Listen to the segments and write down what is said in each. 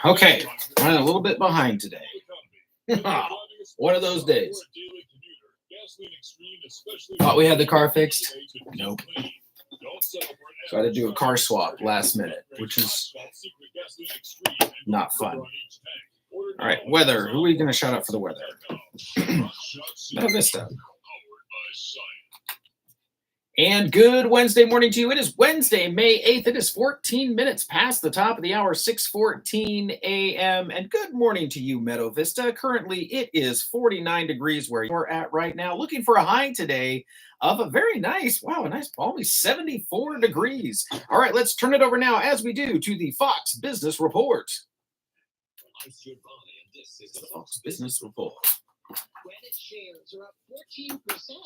Okay, running a little bit behind today. One of those days. Thought we had the car fixed. Nope. So I had to do a car swap last minute, which is not fun. All right, weather. Who are we going to shout out for the weather? Meta Vista. And good Wednesday morning to you. It is Wednesday, May 8th. It is 14 minutes past the top of the hour, 6:14 a.m. And good morning to you, Meadow Vista. Currently, it is 49 degrees where you're at right now. Looking for a high today of a very nice, a nice balmy 74 degrees. All right, let's turn it over now, as we do, to the Fox Business Report. The Fox Business Report. Credit shares are up 14%.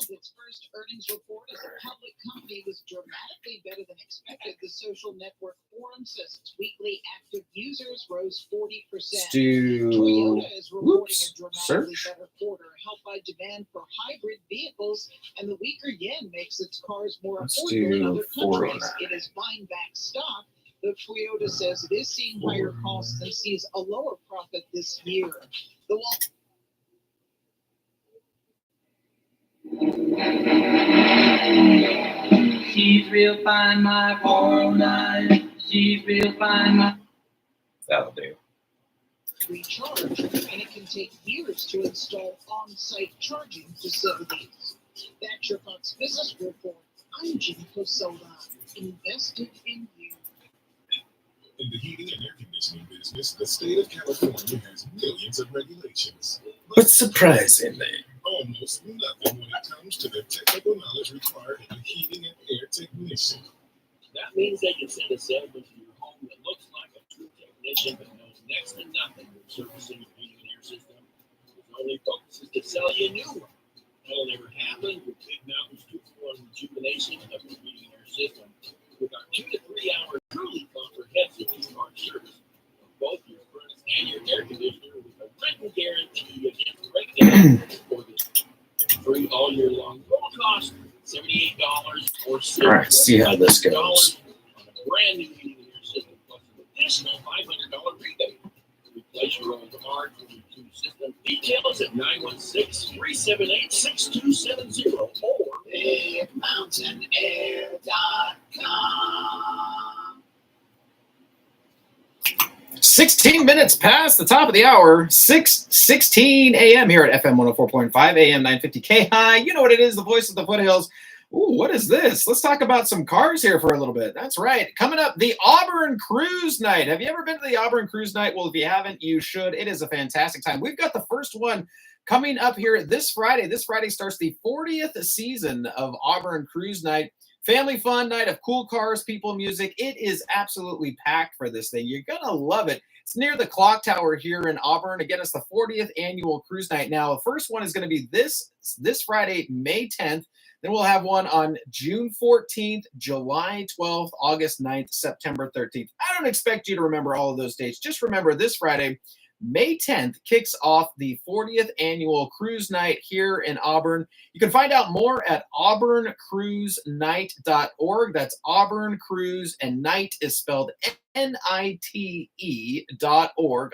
Its first earnings report as a public company was dramatically better than expected. The social network forum says its weekly active users rose 40%. Toyota is reporting a dramatically better quarter, helped by demand for hybrid vehicles, and the weaker yen makes its cars more affordable in other countries. It is buying back stock. The Toyota says it is seeing higher costs and sees a lower profit this year. The She's real fine, my 409. She's real fine, my... That'll do. Recharge, and it can take years to install on-site charging facilities. That's your Fox Business Report. I'm Jim Cosola. Invested in you. In the heating and air conditioning business, the state of California has millions of regulations. But surprisingly, almost nothing when it comes to the technical knowledge required in a heating and air technician. That means they can send a salesman to your home that looks like a true technician but knows next to nothing with servicing your heating and air system. His only focus is to sell you a new one. That'll never happen with Big Mountain's 2-for-1 rejuvenation of your heating and air system. With our 2 to 3 hour truly comprehensive two-part service of both your furnace and your air conditioner with a written guarantee against breakdown for the free all year long. Total cost $78 or all right, see how this goes. On a brand new heating and air system plus an additional $500 rebate. Replace your old hard new system. Details at 916-378-6270 or BigMountainAir.com. 16 minutes past the top of the hour, 6:16 a.m. here at FM 104.5, AM 950 KAHI. You know what it is, the voice of the foothills. Ooh, what is this? Let's talk about some cars here for a little bit. That's right. Coming up, the Auburn Cruise Night. Have you ever been to the Auburn Cruise Night? Well, if you haven't, you should. It is a fantastic time. We've got the first one coming up here this Friday. This Friday starts the 40th season of Auburn Cruise Night. Family fun night of cool cars, people, music. It is absolutely packed for this thing. You're going to love it. It's near the Clock Tower here in Auburn. Again, it's the 40th annual cruise night. Now, the first one is going to be this Friday, May 10th. Then we'll have one on June 14th, July 12th, August 9th, September 13th. I don't expect you to remember all of those dates. Just remember this Friday, May 10th, kicks off the 40th annual cruise night here in Auburn. You can find out more at auburncruisenight.org. That's Auburn Cruise, and night is spelled NITE.org.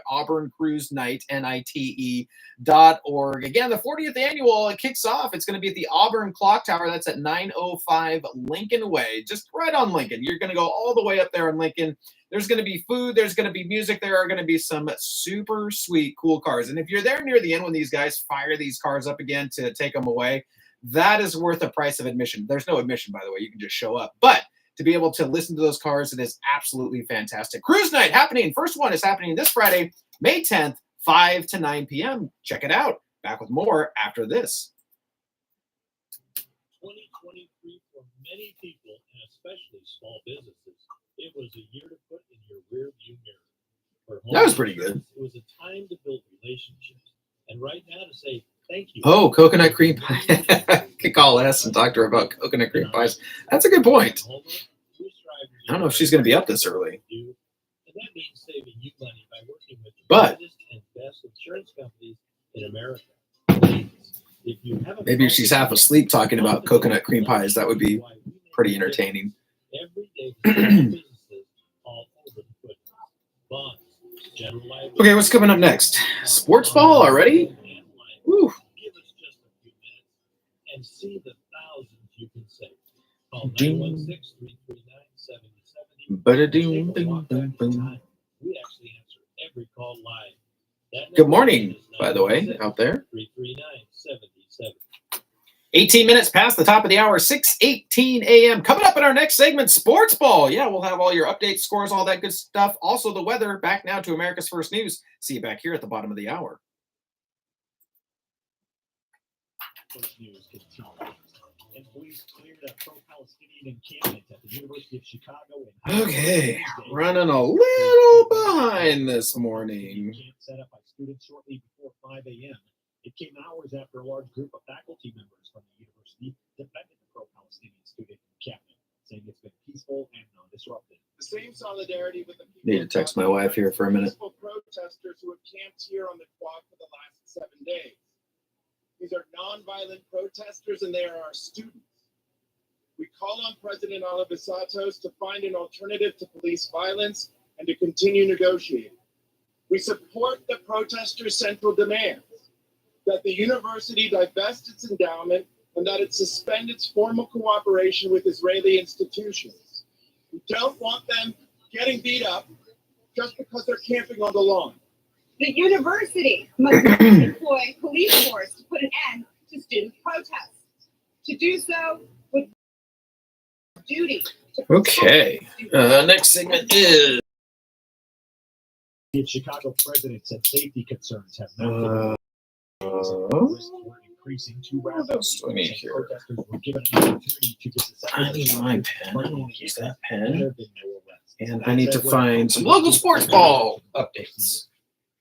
Auburn Cruise Night, NITE.org. Again, the 40th annual, it kicks off. It's going to be at the Auburn Clock Tower. That's at 905 Lincoln Way, just right on Lincoln. You're going to go all the way up there in Lincoln. There's going to be food. There's going to be music. There are going to be some super sweet, cool cars. And if you're there near the end when these guys fire these cars up again to take them away, that is worth the price of admission. There's no admission, by the way. You can just show up. But to be able to listen to those cars, it is absolutely fantastic. Cruise Night happening. First one is happening this Friday, May 10th, 5 to 9 p.m. Check it out. Back with more after this. 2023 for many people, and especially small businesses, it was a year to put in your rear view mirror. That was pretty good. It was a time to build relationships. And right now to say thank you. Oh, coconut cream pie. Could call us and talk to her about coconut cream pies. That's a good point. I don't know if she's going to be up this early. And that means saving you money by working with the But largest and best insurance companies in America. If you haven't maybe if she's half asleep talking about coconut cream pies, that would be pretty entertaining. Every day, businesses all over bonds, general liability. Okay, what's coming up next? Sports ball already? Woo. Give us just a few minutes and see the thousands you can save. Call Ding. 916-339-7070. Ba-da-ding, Take a ding, walk ding, back in ding. time. We actually answer every call live. That Good number morning, is by the way, out there. 916-339-7070. 18 minutes past the top of the hour, 6:18 a.m. Coming up in our next segment, sports ball. Yeah, we'll have all your updates, scores, all that good stuff. Also the weather. Back now to America's First News. See you back here at the bottom of the hour. First news continues. And police cleared a pro-Palestinian encampment at the University of Chicago. Okay, running a little behind this morning. Camp set up by students shortly before 5 a.m. It came hours after a large group of faculty members from the university defended the pro-Palestinian student encampment, saying it's been peaceful and non-disruptive. The same solidarity with the people. Need to text my wife here for a minute. Peaceful protesters who have camped here on the quad for the last 7 days. These are nonviolent protesters, and they are our students. We call on President Alivisatos to find an alternative to police violence and to continue negotiating. We support the protesters' central demands that the university divest its endowment and that it suspend its formal cooperation with Israeli institutions. We don't want them getting beat up just because they're camping on the lawn. The university must employ police force to put an end to student protests. To do so would be duty to protect Okay, students. next segment is. The Chicago president said safety concerns have not risks were increasing too rapidly. else do we need and here? Protesters were given an opportunity to disassemble I need my pen. I need to use that pen. There have been no arrests. And I need to find some local sports ball updates.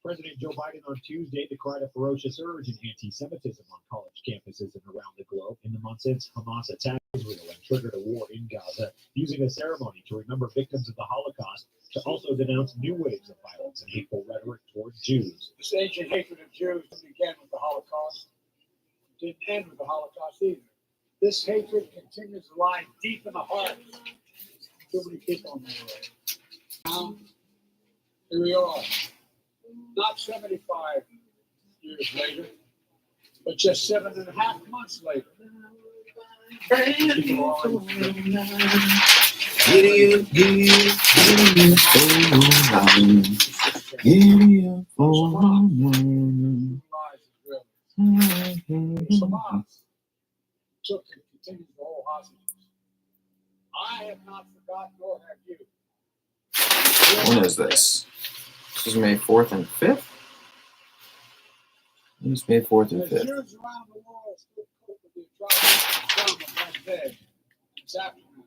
President Joe Biden on Tuesday decried a ferocious surge in anti-Semitism on college campuses and around the globe in the months since Hamas attacked Israel and triggered a war in Gaza, using a ceremony to remember victims of the Holocaust to also denounce new waves of violence and hateful rhetoric towards Jews. This ancient hatred of Jews began with the Holocaust. It didn't end with the Holocaust either. This hatred continues to lie deep in the heart of too many people in the world. Now, here we are, not 75 years later, but just 7.5 months later. People are Hamas took and continues to hold hostages. I have not forgotten, nor have you. When is this? This is May 4th and 5th? It's May 4th and As 5th. Jews around the world still cope with the atrocities of that day, this afternoon,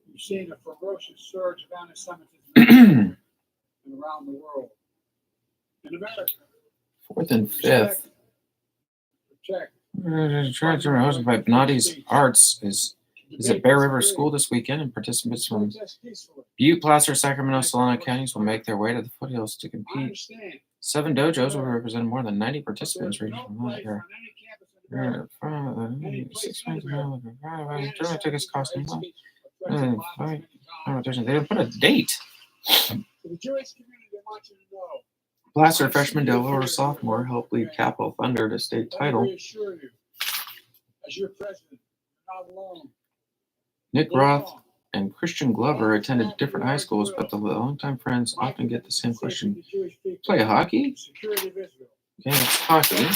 you've seen a ferocious surge of anti-Semitism around the world. In America, 4th and 5th. protect. Church hosted by Benatti's Arts is at Bear River School this weekend, and participants from Protest peacefully. Butte, Placer, Sacramento, Solano counties will make their way to the foothills to I compete. understand. 7 dojos will represent more than 90 participants There's ranging no from that place here. on any campus in America. 6 German tickets cost them. Hate speech affects lives many times. They didn't put a date. To the Jewish community, I want you to know. Placer freshman Delora sophomore helped lead Capital Thunder to state Let me title. reassure you, as your president, you're not alone. Nick Roth and Christian Glover attended different high schools, but the longtime friends often get the same question. Play hockey? Security of Israel. Okay, it's hockey.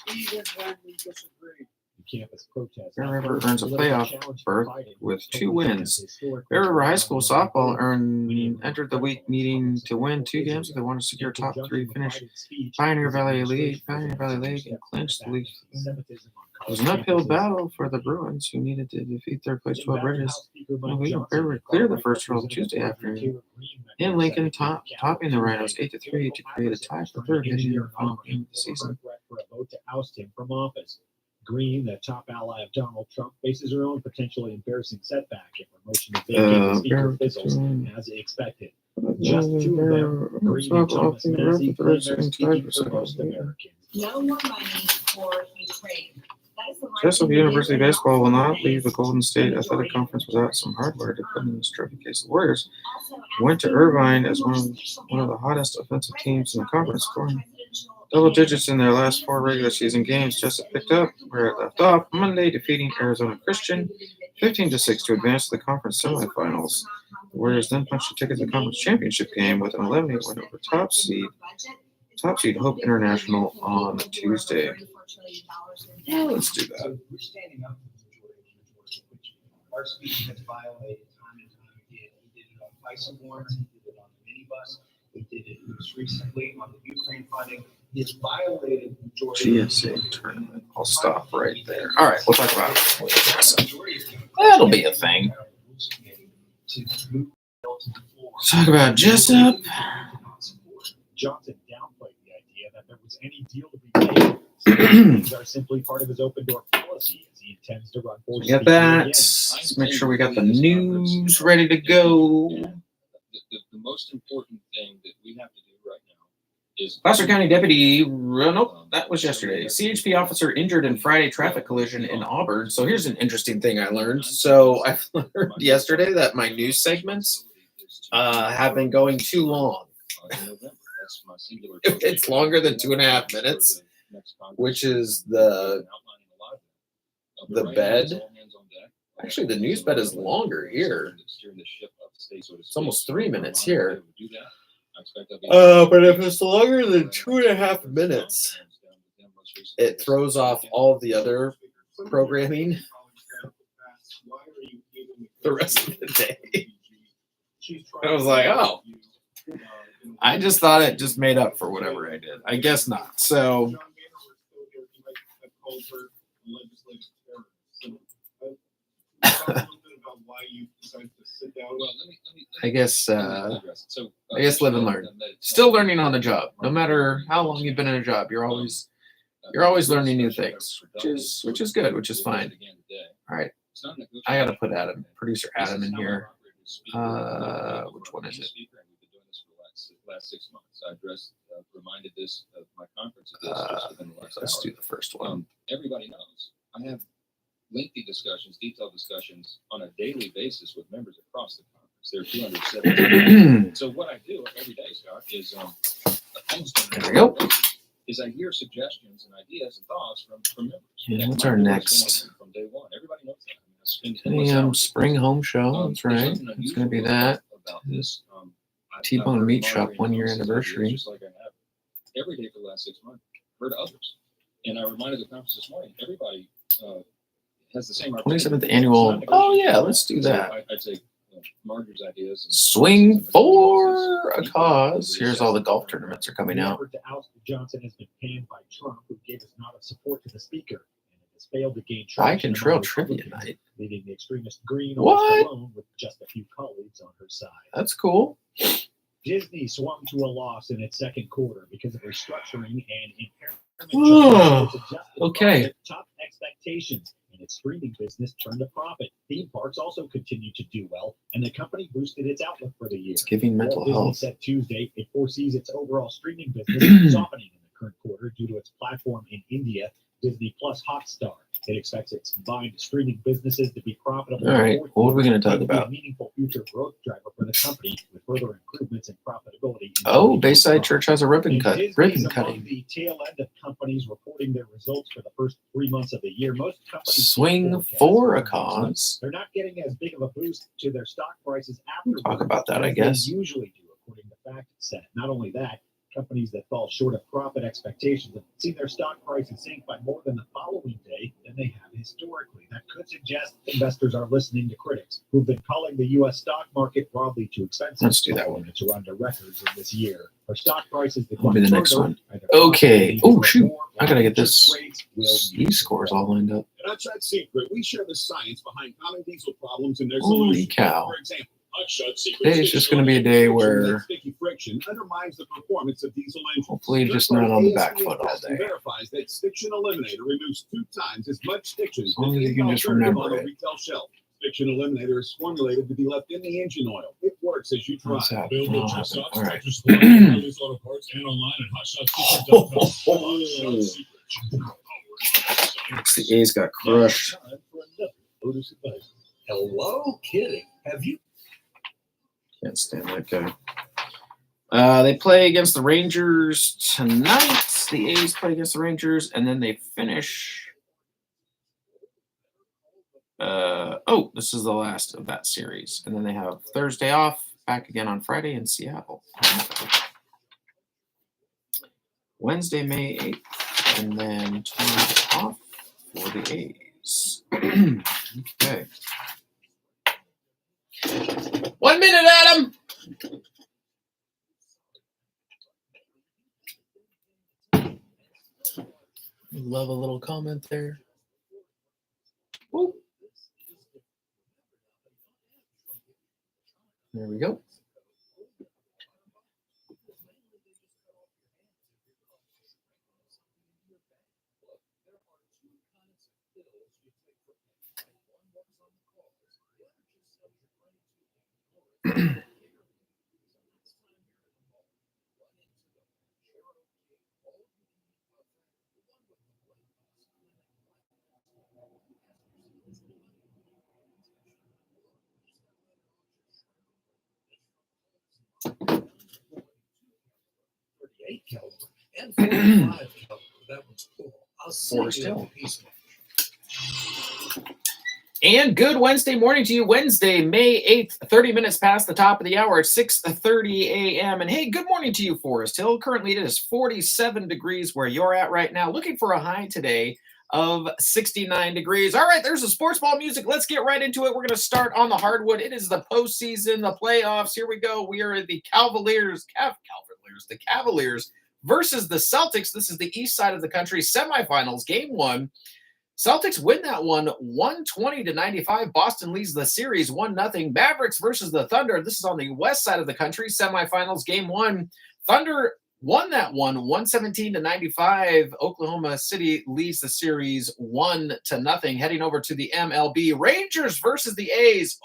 Even when we disagree. Campus protest. Bear River earns a playoff berth with 2 wins. Bear River High School softball entered the week meeting to win 2 games if they want to secure top 3 finish. Pioneer Valley League and clinched the league. It was an uphill battle for the Bruins, who needed to defeat third place 12 Bridges. Bear River cleared the first hurdle Tuesday afternoon in Lincoln, topping the Rhinos 8-3 to create a tie for third heading into the final game of the season. For a vote to oust him from office. Green, the top ally of Donald Trump, faces her own potentially embarrassing setback if her motion to vacate the speaker fizzles as expected. Just 2 of them, Green and Thomas Massey, claim they're speaking for most Americans. No more money for Ukraine. Jessup University baseball will not leave the Golden State Athletic Conference without some hardware to put in this trophy case. The Warriors went to Irvine as one of the hottest offensive teams in the conference, scoring double digits in their last 4 regular season games. Jessup picked up where it left off Monday, defeating Arizona Christian 15-6 to advance to the conference semifinals. The Warriors then punched a ticket to the conference championship game with an 11-8 win over top seed Hope International on Tuesday. Yeah, let's do that. We're standing up for the majority of which our speaker has violated time and time again. He did it on Weissenborn, he did it on the minibus, he did it most recently on the Ukraine funding. He has violated the majority GSA tournament. I'll stop right there. All right, we'll talk about it. That'll be a thing. Let's talk about Jessup. Johnson downplayed the idea that there was any deal to be made. These are simply part of his open door policy as he intends to run for We got that. Let's make sure we got the news ready to go. The most important thing that we have to do right now is Placer County Deputy, nope, that was yesterday. CHP officer injured in Friday traffic collision in Auburn. So here's an interesting thing I learned. So I learned yesterday that my news segments have been going too long. It's longer than 2.5 minutes, which is the bed. Actually, the news bed is longer here. It's almost 3 minutes here. But if it's longer than 2.5 minutes, it throws off all of the other programming the rest of the day. I was like, oh. I just thought it just made up for whatever I did. I guess not. So I guess live and learn. Still learning on the job. No matter how long you've been in a job, you're always learning new things, which is good, which is fine. All right. I gotta put producer Adam in here. Which one is it? Last 6 months, I reminded this of my conference of this just within the last Let's hour. do the first one. Everybody knows I have lengthy discussions, detailed discussions on a daily basis with members across the conference. There are 270. So what I do every day, Scott, is There we go. Is I hear suggestions and ideas and thoughts from members. Yeah, what's our next? From day one, everybody knows that. I spend 10 endless a.m. hours. spring home show. That's right. It's going to be that. About this. T-Bone Meat Shop 1 year anniversary. Just like I have every day for the last 6 months. Heard others, and I reminded the conference this morning. Everybody has the same. 27th annual. Oh yeah, let's do that. So I'd say Marjorie's ideas. Swing for a cause. Here's all the golf tournaments are coming out. The effort to oust Johnson has been panned by Trump, who gave his nod of support to the speaker, and it has failed to gain I traction can trail among trivia Republicans, night. leaving the extremist Green What? almost alone with just a few colleagues on her side. That's cool. Disney swung to a loss in its second quarter because of restructuring and impairment Oh, charges adjusted okay. by top expectations, and its streaming business turned a profit. Theme parks also continued to do well, and the company boosted its outlook for the year. It's giving mental Walt Disney health. said Tuesday it foresees its overall streaming business softening in the current quarter due to its platform in India, Disney Plus Hotstar. It expects its combined streaming businesses to be profitable. All right, what are we going to talk and be a about? meaningful future growth driver for the company with further improvements in profitability. Oh, Bayside Church has a ribbon And cut. Disney is Ribbon among cutting. the tail end of companies reporting their results for the first 3 months of the year. Most companies Swing forecast for a earnings, cause. they're not getting as big of a boost to their stock prices after Talk about that, I as guess. they usually do, according to FactSet. Not only that, companies that fall short of profit expectations have seen their stock prices sink by more than the following day than they have historically. That could suggest investors are listening to critics who've been calling the U.S. stock market broadly too expensive. Let's do that one. To run to records in this year. For stock prices That'll be the next further, one. either Okay. profitability Oh, will shoot. more I gotta get interest this. rates will These scores all lined up. At Unshot Secret, we share the science behind common diesel problems and their Holy solutions. cow. For example, Unshot Secret Today's just going to be a day where sticky friction undermines the performance of diesel engines. hopefully just not on the back foot all day. Verifies that Stiction Eliminator removes 2 times as much stiction As long than as you can any just alternative remember on it. a retail shelf. Stiction Eliminator is formulated to be left in the engine oil. It works as you try. What's that? Build Oh, it happened. yourself. All right. Just like O'Reilly's Auto Parts and online at hotshotsecret.com. Hotshot Secret. The A's got crushed. Time for another Otis Advisor. Hello, kidding. Have you? Can't stand that guy. They play against the Rangers tonight. The A's play against the Rangers, and then they finish. This is the last of that series. And then they have Thursday off, back again on Friday in Seattle. Wednesday, May 8th, and then tomorrow off for the A's. Okay. 1 minute, Adam! Love a little comment there. Woo. There we go. Caliber and 45 caliber. That one's cool. I'll Forest see you in Hill. a piece. And good Wednesday morning to you. Wednesday, May 8th, 30 minutes past the top of the hour at 6:30 a.m. And hey, good morning to you, Forest Hill. Currently, it is 47 degrees where you're at right now. Looking for a high today of 69 degrees. All right, there's the sports ball music. Let's get right into it. We're going to start on the hardwood. It is the postseason, the playoffs. Here we go. We are the the Cavaliers versus the Celtics. This is the east side of the country, semifinals, game one. Celtics win that one 120-95. Boston leads the series 1-0. Mavericks versus the Thunder. This is on the west side of the country. Semifinals, game one. Thunder won that one 117-95. Oklahoma City leads the series 1-0. Heading over to the MLB. Rangers versus the A's.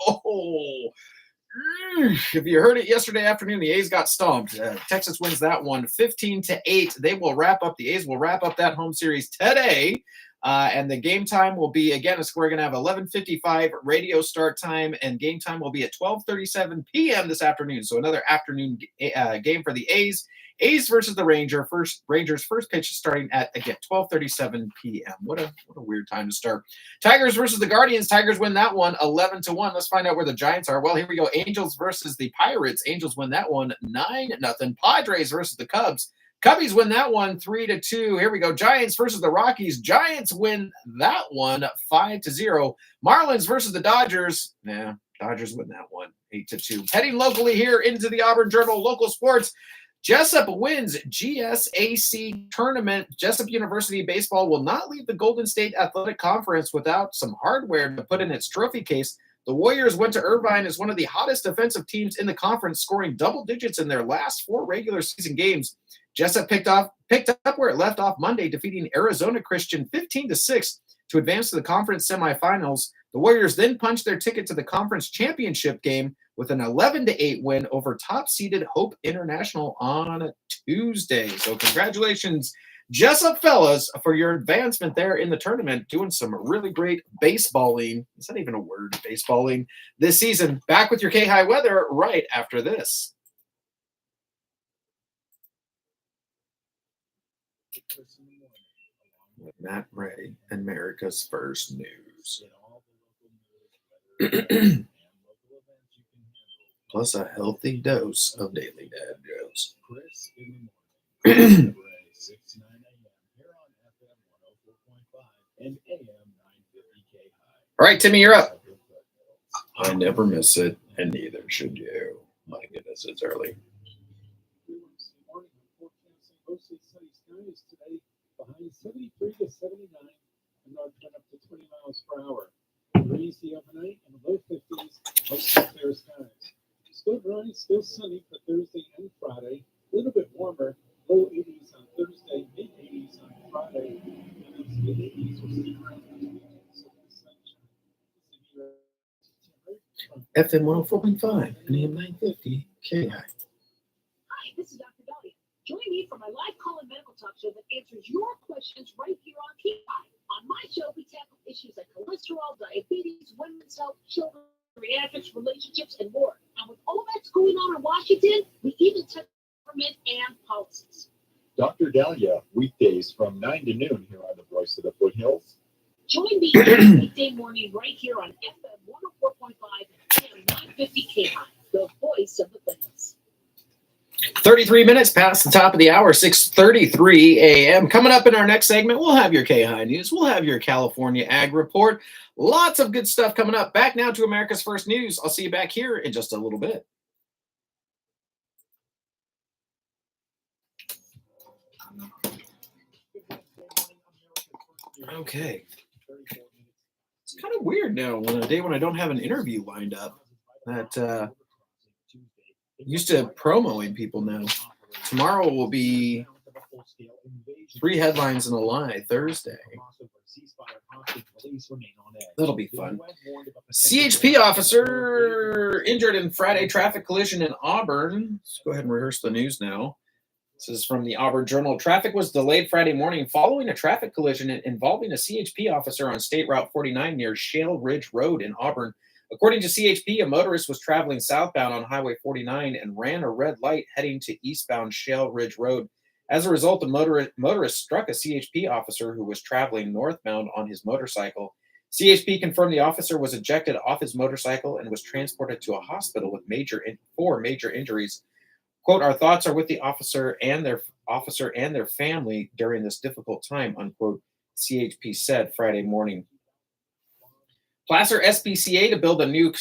If you heard it yesterday afternoon, the A's got stomped. Texas wins that one 15-8. The A's will wrap up that home series today. And the game time will be, again, we're going to have 11:55 radio start time, and game time will be at 12:37 p.m. this afternoon. So another afternoon game for the A's. A's versus the Rangers first pitch is starting at, again, 12:37 p.m. What a weird time to start. Tigers versus the Guardians. Tigers win that one 11-1. Let's find out where the Giants are. Well, here we go. Angels versus the Pirates. Angels win that one 9-0. Padres versus the Cubs. Cubbies win that one 3-2. Here we go. Giants versus the Rockies. Giants win that one 5-0. Marlins versus the Dodgers. Dodgers win that one 8-2. Heading locally here into the Auburn Journal, local sports. Jessup wins GSAC tournament. Jessup University baseball will not leave the Golden State Athletic Conference without some hardware to put in its trophy case. The Warriors went to Irvine as one of the hottest defensive teams in the conference, scoring double digits in their last 4 regular season games. Jessup picked up where it left off Monday, defeating Arizona Christian 15-6 to advance to the conference semifinals. The Warriors then punched their ticket to the conference championship game with an 11-8 win over top-seeded Hope International on Tuesday. So congratulations, Jessup fellas, for your advancement there in the tournament, doing some really great baseballing. Is that even a word, baseballing, this season? Back with your KAHI weather right after this. With Matt Ray, America's First News. Plus a healthy dose of Daily Dad Jokes. All right, Timmy, you're up. I never miss it, and neither should you. My goodness, it's early. Mostly sunny skies today, behind 73 to 79, and north wind up to 20 miles per hour. Breezy overnight in the low 50s, mostly clear skies. Still dry, still sunny for Thursday and Friday. A little bit warmer, low 80s on Thursday, mid 80s on Friday, and it's mid 80s will stay around the weekend, so the sunshine. FM 104.5 and AM 950 KAHI. Hi, this is Dr. Dolly. Join me for my live call-in medical talk show that answers your questions right here on KAHI On my show, we tackle issues like cholesterol, diabetes, women's health, children, pediatrics, relationships, and more. And with all that's going on in Washington, we even touch government and policies. Dr. Dahlia, weekdays from 9 to noon here on the Voice of the Foothills. Join me every weekday morning right here on FM 104.5 and AM 950 KAHI, the voice of the foothills. 33 minutes past the top of the hour, 6:33 a.m. Coming up in our next segment, we'll have your KAHI News. We'll have your California Ag Report. Lots of good stuff coming up. Back now to America's First News. I'll see you back here in just a little bit. Okay. It's kind of weird now on a day when I don't have an interview lined up. That used to promoing people now. Tomorrow will be 3 headlines and a lie Thursday. That'll be fun. CHP officer injured in Friday traffic collision in Auburn. Let's go ahead and rehearse the news now. This is from the Auburn Journal. Traffic was delayed Friday morning following a traffic collision involving a CHP officer on State Route 49 near Shale Ridge Road in Auburn. According to CHP, a motorist was traveling southbound on Highway 49 and ran a red light heading to eastbound Shale Ridge Road. As a result, the motorist struck a CHP officer who was traveling northbound on his motorcycle. CHP confirmed the officer was ejected off his motorcycle and was transported to a hospital with 4 major injuries. Quote, "Our thoughts are with the officer and their family during this difficult time," unquote, CHP said Friday morning. Placer SPCA to build a new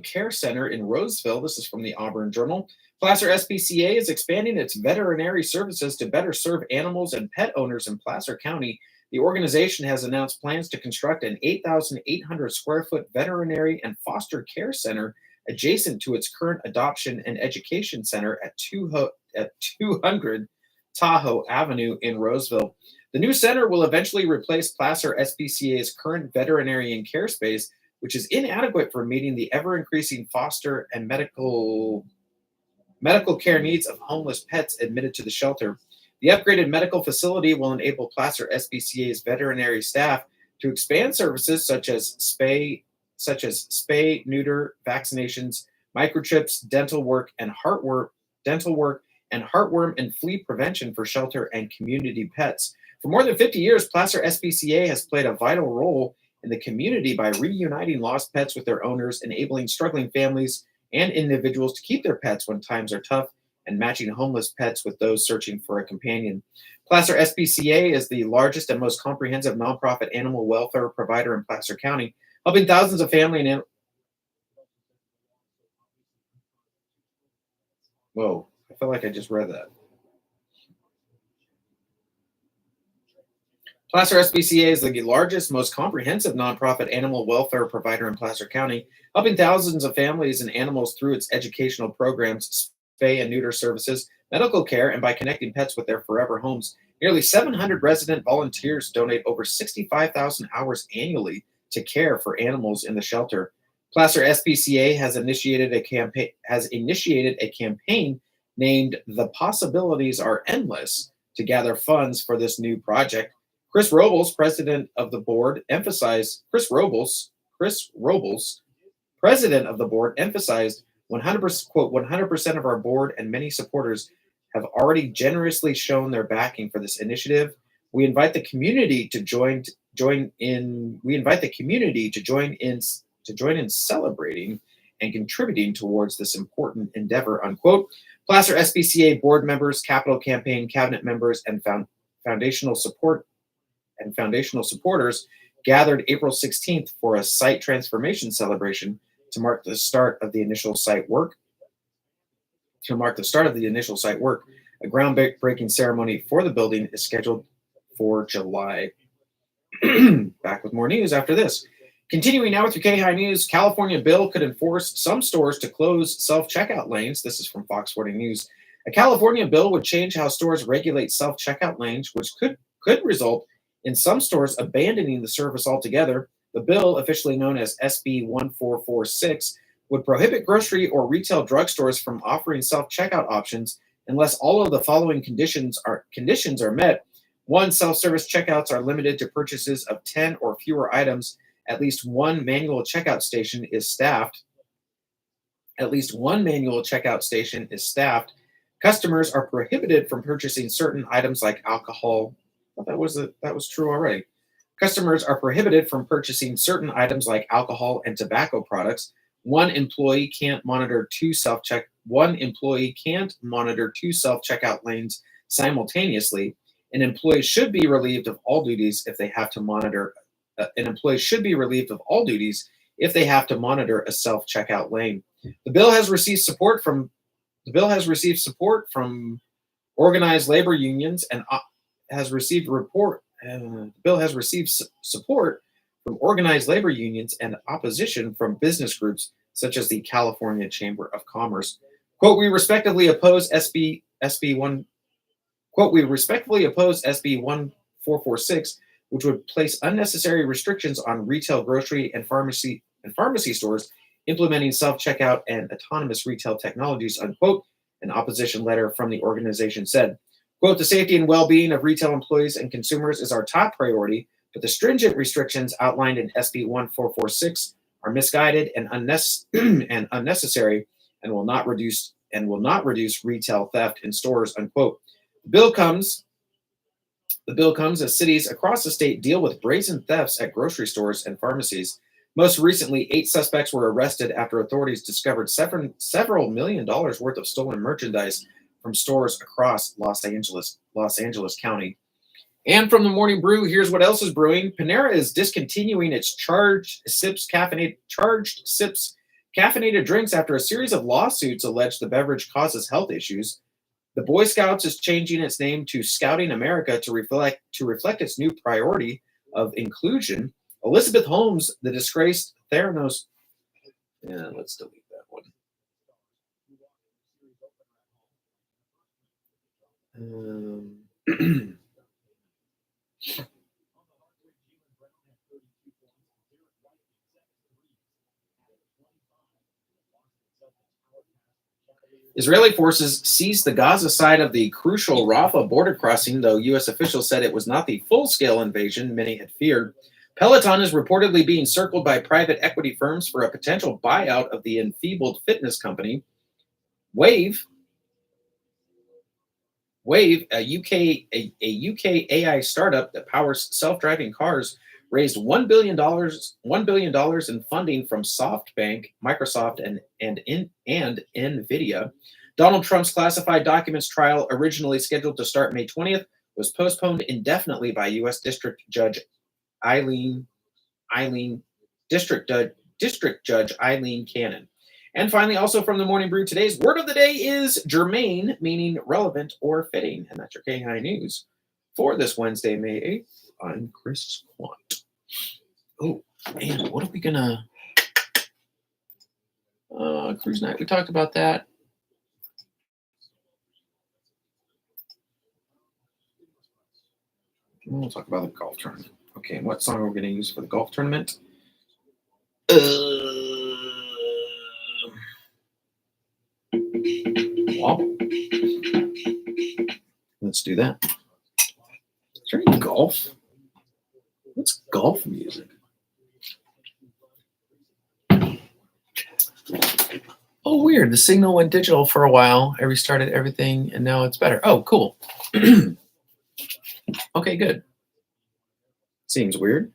care center in Roseville. This is from the Auburn Journal. Placer SPCA is expanding its veterinary services to better serve animals and pet owners in Placer County. The organization has announced plans to construct an 8,800 square foot veterinary and foster care center adjacent to its current adoption and education center at 200 Tahoe Avenue in Roseville. The new center will eventually replace Placer SPCA's current veterinarian care space, which is inadequate for meeting the ever-increasing foster and medical care needs of homeless pets admitted to the shelter. The upgraded medical facility will enable Placer SPCA's veterinary staff to expand services such as spay, neuter, vaccinations, microchips, dental work, and heartworm and flea prevention for shelter and community pets. For more than 50 years, Placer SPCA has played a vital role in the community by reuniting lost pets with their owners, enabling struggling families and individuals to keep their pets when times are tough, and matching homeless pets with those searching for a companion. Placer SPCA is the largest and most comprehensive nonprofit animal welfare provider in Placer County, helping thousands of family and Whoa, I feel like I just read that. Placer SPCA is the largest, most comprehensive nonprofit animal welfare provider in Placer County, helping thousands of families and animals through its educational programs, spay and neuter services, medical care, and by connecting pets with their forever homes. Nearly 700 resident volunteers donate over 65,000 hours annually to care for animals in the shelter. Placer SPCA has initiated a campaign named "The Possibilities Are Endless" to gather funds for this new project. Chris Robles, president of the board, emphasized 100%, quote, 100% of our board and many supporters have already generously shown their backing for this initiative. We invite the community to join in celebrating and contributing towards this important endeavor, unquote. Placer SPCA board members, capital campaign cabinet members, and foundational supporters gathered April 16th for a site transformation celebration to mark the start of the initial site work. A groundbreaking ceremony for the building is scheduled for July. Back with more news after this. Continuing now with your KAHI News, California bill could enforce some stores to close self-checkout lanes. This is from Fox 40 News. A California bill would change how stores regulate self-checkout lanes, which could result in some stores abandoning the service altogether. The bill, officially known as SB 1446, would prohibit grocery or retail drugstores from offering self-checkout options unless all of the following conditions are met. 1. Self-service checkouts are limited to purchases of 10 or fewer items. At least one manual checkout station is staffed. Customers are prohibited from purchasing certain items like alcohol. I thought that was true already. Customers are prohibited from purchasing certain items like alcohol and tobacco products. One employee can't monitor two self-checkout lanes simultaneously. An employee should be relieved of all duties if they have to monitor. A self-checkout lane. The bill has received support from organized labor unions and support from organized labor unions and opposition from business groups such as the California Chamber of Commerce. Quote, we respectively oppose SB 1446, which would place unnecessary restrictions on retail, grocery, and pharmacy stores implementing self-checkout and autonomous retail technologies, unquote. An opposition letter from the organization said, quote, the safety and well-being of retail employees and consumers is our top priority, but the stringent restrictions outlined in SB 1446 are misguided and unnecessary and will not reduce retail theft in stores, unquote. The bill comes as cities across the state deal with brazen thefts at grocery stores and pharmacies. Most recently, 8 suspects were arrested after authorities discovered several $1 million worth of stolen merchandise from stores across Los Angeles County. And from the Morning Brew, here's what else is brewing. Panera is discontinuing its charged sips caffeinated drinks after a series of lawsuits allege the beverage causes health issues. The Boy Scouts is changing its name to Scouting America to reflect its new priority of inclusion. Elizabeth Holmes, the disgraced Theranos. Yeah, let's delete that one. Israeli forces seized the Gaza side of the crucial Rafah border crossing, though U.S. officials said it was not the full-scale invasion many had feared. Peloton is reportedly being circled by private equity firms for a potential buyout of the enfeebled fitness company. Wave, a UK AI startup that powers self-driving cars, raised $1 billion in funding from SoftBank, Microsoft, and NVIDIA. Donald Trump's classified documents trial, originally scheduled to start May 20th, was postponed indefinitely by U.S. District Judge Eileen Cannon. And finally, also from the Morning Brew, today's word of the day is germane, meaning relevant or fitting. And that's your KAHI News for this Wednesday, May 8th. I'm Chris Quant. Oh, man, what are we going to... cruise night, we talked about that. We'll talk about the golf tournament. Okay, and what song are we going to use for the golf tournament? Wobble. Let's do that. Is there any golf? What's golf music? Oh, weird. The signal went digital for a while. I restarted everything, and now it's better. Oh, cool. Okay, good. Seems weird.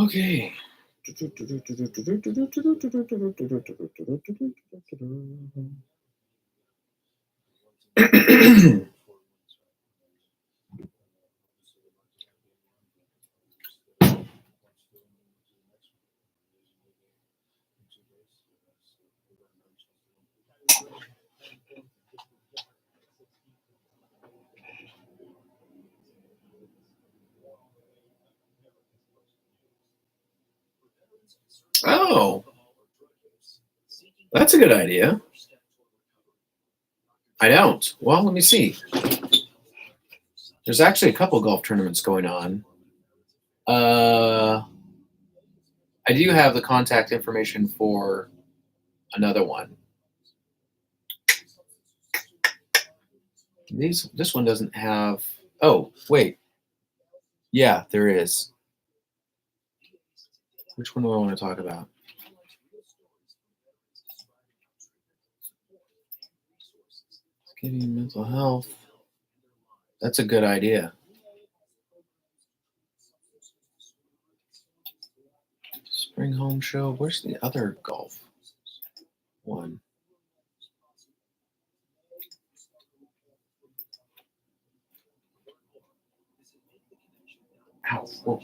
Okay. Oh, that's a good idea. I don't. Well, let me see. There's actually a couple golf tournaments going on. I do have the contact information for another one. This one doesn't have. Oh, wait. Yeah, there is. Which one do I want to talk about? Getting mental health. That's a good idea. Spring Home Show. Where's the other golf one? Ow. Whoa.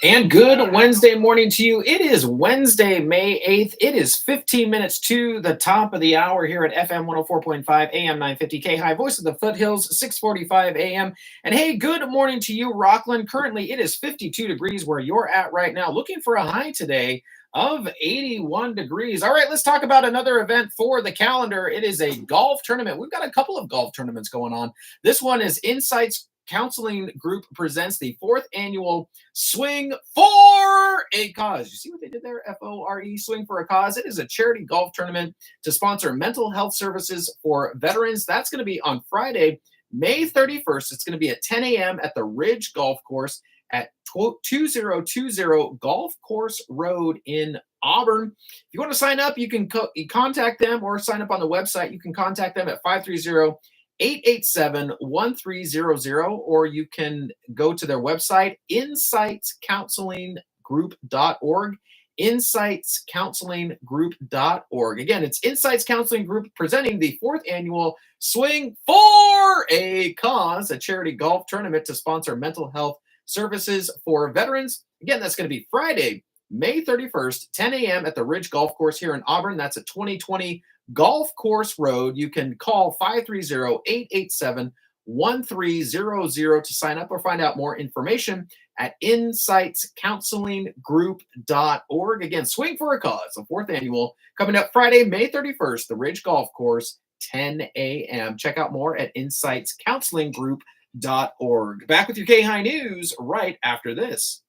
And good Wednesday morning to you. It is Wednesday, May 8th. It is 15 minutes to the top of the hour here at FM 104.5 AM 950 KAHI, Voice of the Foothills, 6:45 AM. And hey, good morning to you, Rockland. Currently, it is 52 degrees where you're at right now, looking for a high today of 81 degrees. All right, let's talk about another event for the calendar. It is a golf tournament. We've got a couple of golf tournaments going on. This one is Insights Counseling Group presents the 4th annual Swing for a Cause. You see what they did there? FORE, Swing for a Cause. It is a charity golf tournament to sponsor mental health services for veterans. That's going to be on Friday, May 31st. It's going to be at 10 a.m. at the Ridge Golf Course at 2020 Golf Course Road in Auburn. If you want to sign up, you can contact them or sign up on the website. You can contact them at 530-887-1300, or you can go to their website, insightscounselinggroup.org, insightscounselinggroup.org. Again, it's Insights Counseling Group presenting the 4th annual Swing for a Cause, a charity golf tournament to sponsor mental health services for veterans. Again, that's going to be Friday, May 31st, 10 a.m. at the Ridge Golf Course here in Auburn. That's at 2020 Golf Course Road. You can call 530-887-1300 to sign up or find out more information at insightscounselinggroup.org. Again, Swing for a Cause, the 4th annual, coming up Friday, May 31st, the Ridge Golf Course, 10 a.m. Check out more at insightscounselinggroup.org. Back with your KAHI News right after this.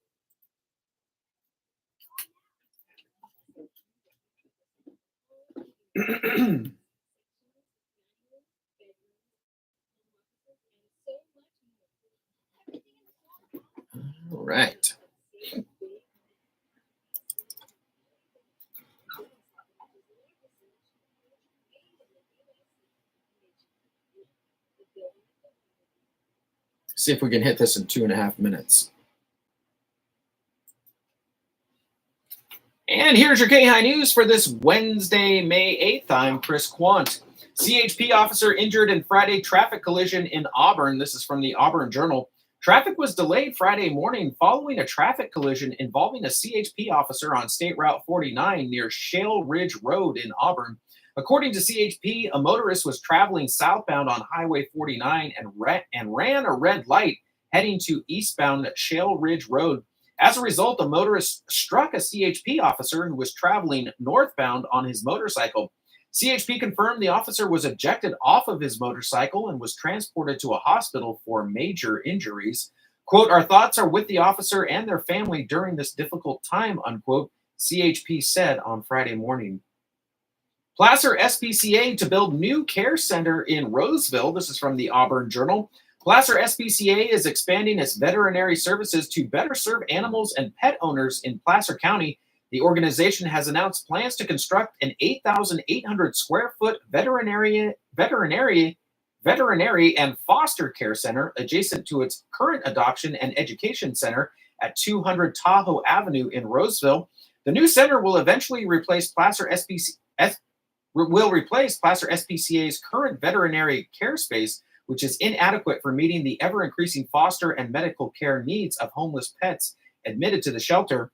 All right. See if we can hit this in 2.5 minutes. And here's your KAHI News for this Wednesday, May 8th. I'm Chris Quant. CHP officer injured in Friday traffic collision in Auburn. This is from the Auburn Journal. Traffic was delayed Friday morning following a traffic collision involving a CHP officer on State Route 49 near Shale Ridge Road in Auburn. According to CHP, a motorist was traveling southbound on Highway 49 and ran a red light heading to eastbound Shale Ridge Road. As a result, the motorist struck a CHP officer who was traveling northbound on his motorcycle. CHP confirmed the officer was ejected off of his motorcycle and was transported to a hospital for major injuries. Quote, "Our thoughts are with the officer and their family during this difficult time," unquote, CHP said on Friday morning. Placer SPCA to build new care center in Roseville. This is from the Auburn Journal. Placer SPCA is expanding its veterinary services to better serve animals and pet owners in Placer County. The organization has announced plans to construct an 8,800 square foot veterinary Veterinary and Foster Care Center adjacent to its current adoption and education center at 200 Tahoe Avenue in Roseville. The new center will eventually replace Placer SPCA's current veterinary care space, which is inadequate for meeting the ever-increasing foster and medical care needs of homeless pets admitted to the shelter.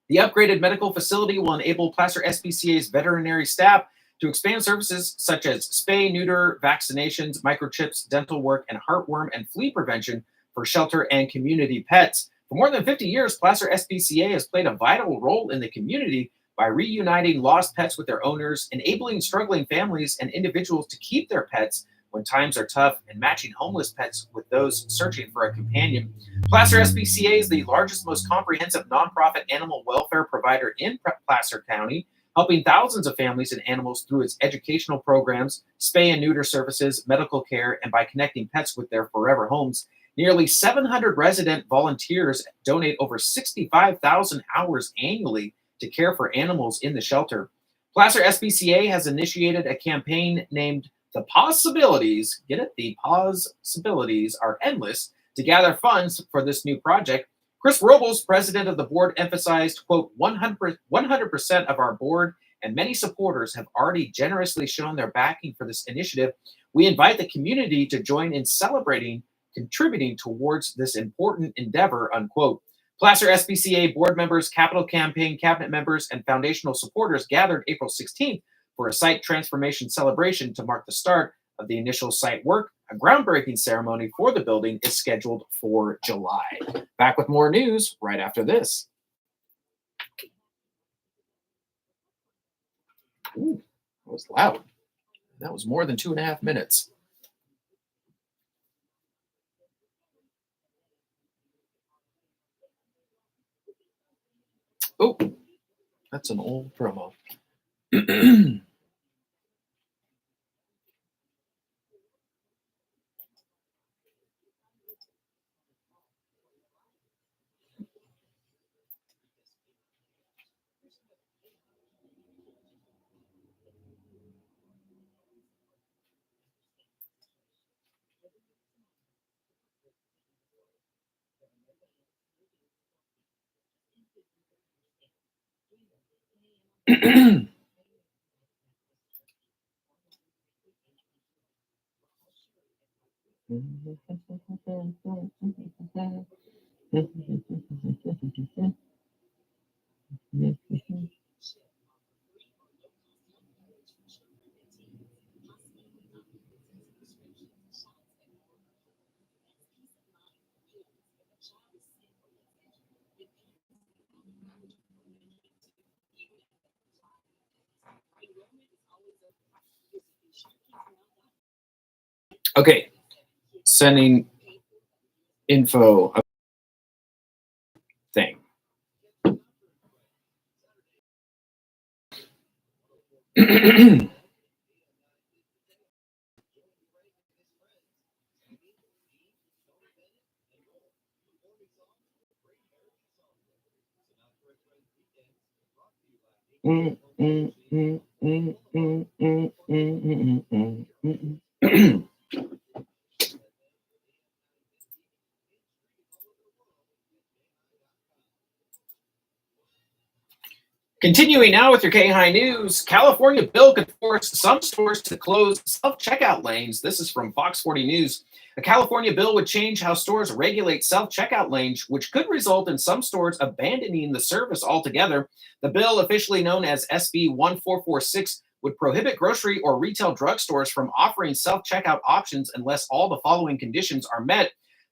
The upgraded medical facility will enable Placer SPCA's veterinary staff to expand services such as spay, neuter, vaccinations, microchips, dental work, and heartworm and flea prevention for shelter and community pets. For more than 50 years, Placer SPCA has played a vital role in the community by reuniting lost pets with their owners, enabling struggling families and individuals to keep their pets when times are tough, and matching homeless pets with those searching for a companion. Placer SPCA is the largest, most comprehensive nonprofit animal welfare provider in Placer County, helping thousands of families and animals through its educational programs, spay and neuter services, medical care, and by connecting pets with their forever homes. Nearly 700 resident volunteers donate over 65,000 hours annually to care for animals in the shelter. Placer SPCA has initiated a campaign named The Possibilities, get it? The Possibilities Are Endless, to gather funds for this new project. Chris Robles, president of the board, emphasized, quote, 100% of our board and many supporters have already generously shown their backing for this initiative. We invite the community to join in celebrating, contributing towards this important endeavor, unquote. Placer SPCA board members, capital campaign cabinet members, and foundational supporters gathered April 16th for a site transformation celebration to mark the start of the initial site work. A groundbreaking ceremony for the building is scheduled for July. Back with more news right after this. Ooh, that was loud. That was more than 2.5 minutes. Oh, that's an old promo. Okay, sending info thing. Continuing now with your KAHI news, California bill could force some stores to close self-checkout lanes. This is from Fox 40 News. A California bill would change how stores regulate self-checkout lanes, which could result in some stores abandoning the service altogether. The bill, officially known as SB 1446, would prohibit grocery or retail drugstores from offering self-checkout options unless all the following conditions are met.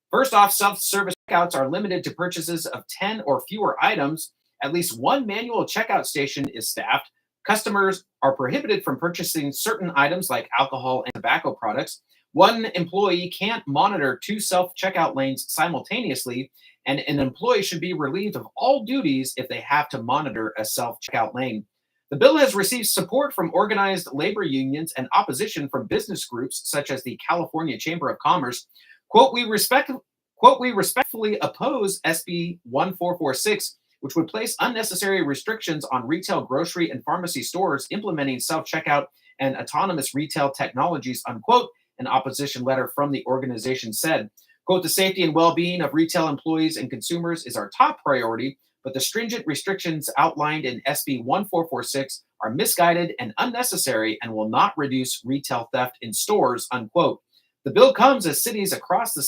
First off, self-service checkouts are limited to purchases of 10 or fewer items. At least one manual checkout station is staffed. Customers are prohibited from purchasing certain items like alcohol and tobacco products. One employee can't monitor 2 self-checkout lanes simultaneously, and an employee should be relieved of all duties if they have to monitor a self-checkout lane. The bill has received support from organized labor unions and opposition from business groups such as the California Chamber of Commerce. Quote, we respectfully oppose SB 1446, which would place unnecessary restrictions on retail, grocery, and pharmacy stores implementing self-checkout and autonomous retail technologies, unquote. An opposition letter from the organization said, quote, the safety and well-being of retail employees and consumers is our top priority, but the stringent restrictions outlined in SB 1446 are misguided and unnecessary and will not reduce retail theft in stores, unquote. The bill comes as cities across the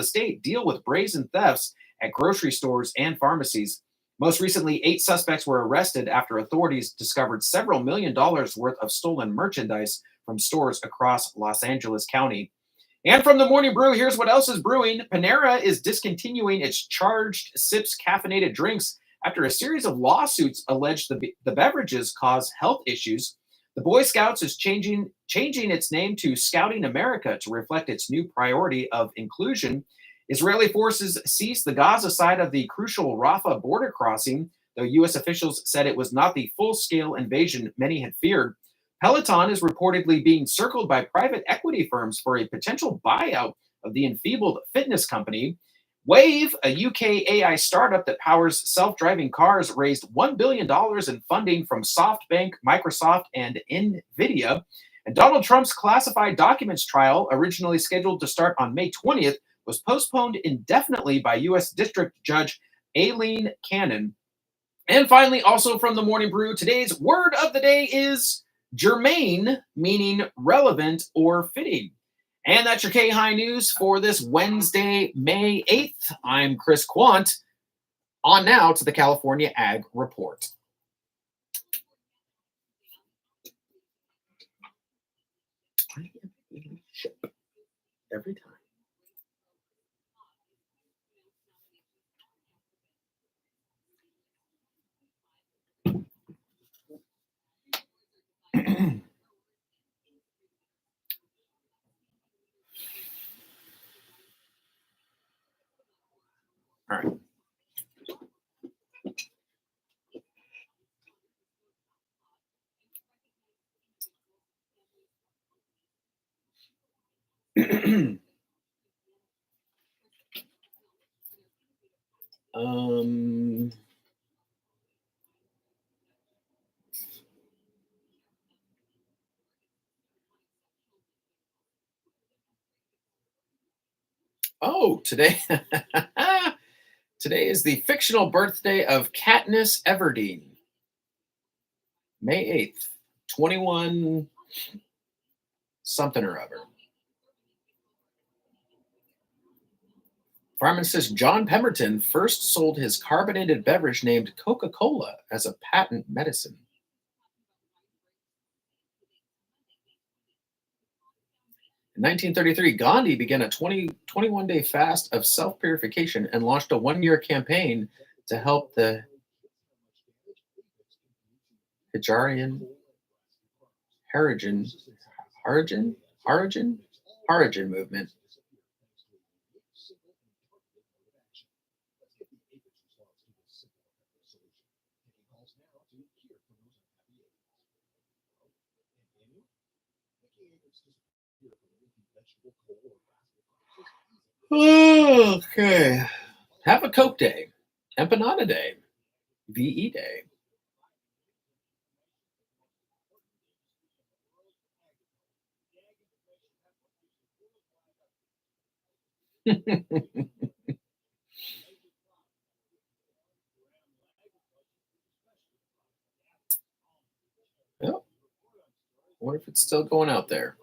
state deal with brazen thefts at grocery stores and pharmacies. Most recently, 8 suspects were arrested after authorities discovered several $1 million worth of stolen merchandise from stores across Los Angeles County. And from the Morning Brew, here's what else is brewing. Panera is discontinuing its charged sips caffeinated drinks after a series of lawsuits alleged the beverages cause health issues. The Boy Scouts is changing its name to Scouting America to reflect its new priority of inclusion. Israeli forces seized the Gaza side of the crucial Rafah border crossing, though U.S. officials said it was not the full-scale invasion many had feared. Peloton is reportedly being circled by private equity firms for a potential buyout of the enfeebled fitness company. Wave, a UK AI startup that powers self-driving cars, raised $1 billion in funding from SoftBank, Microsoft, and NVIDIA. And Donald Trump's classified documents trial, originally scheduled to start on May 20th, was postponed indefinitely by U.S. District Judge Aileen Cannon. And finally, also from the Morning Brew, today's word of the day is germane, meaning relevant or fitting. And that's your KAHI news for this Wednesday, May 8th. I'm Chris Quant. On now to the California Ag Report. Every time. All right. Today today is the fictional birthday of Katniss Everdeen. May 8th, 21 something or other. Pharmacist John Pemberton first sold his carbonated beverage named Coca-Cola as a patent medicine. In 1933, Gandhi began a 21-day fast of self-purification and launched a one-year campaign to help the Hajarian Harijan movement. Okay. Have a Coke Day, Empanada Day, VE Day. Well, I wonder if it's still going out there.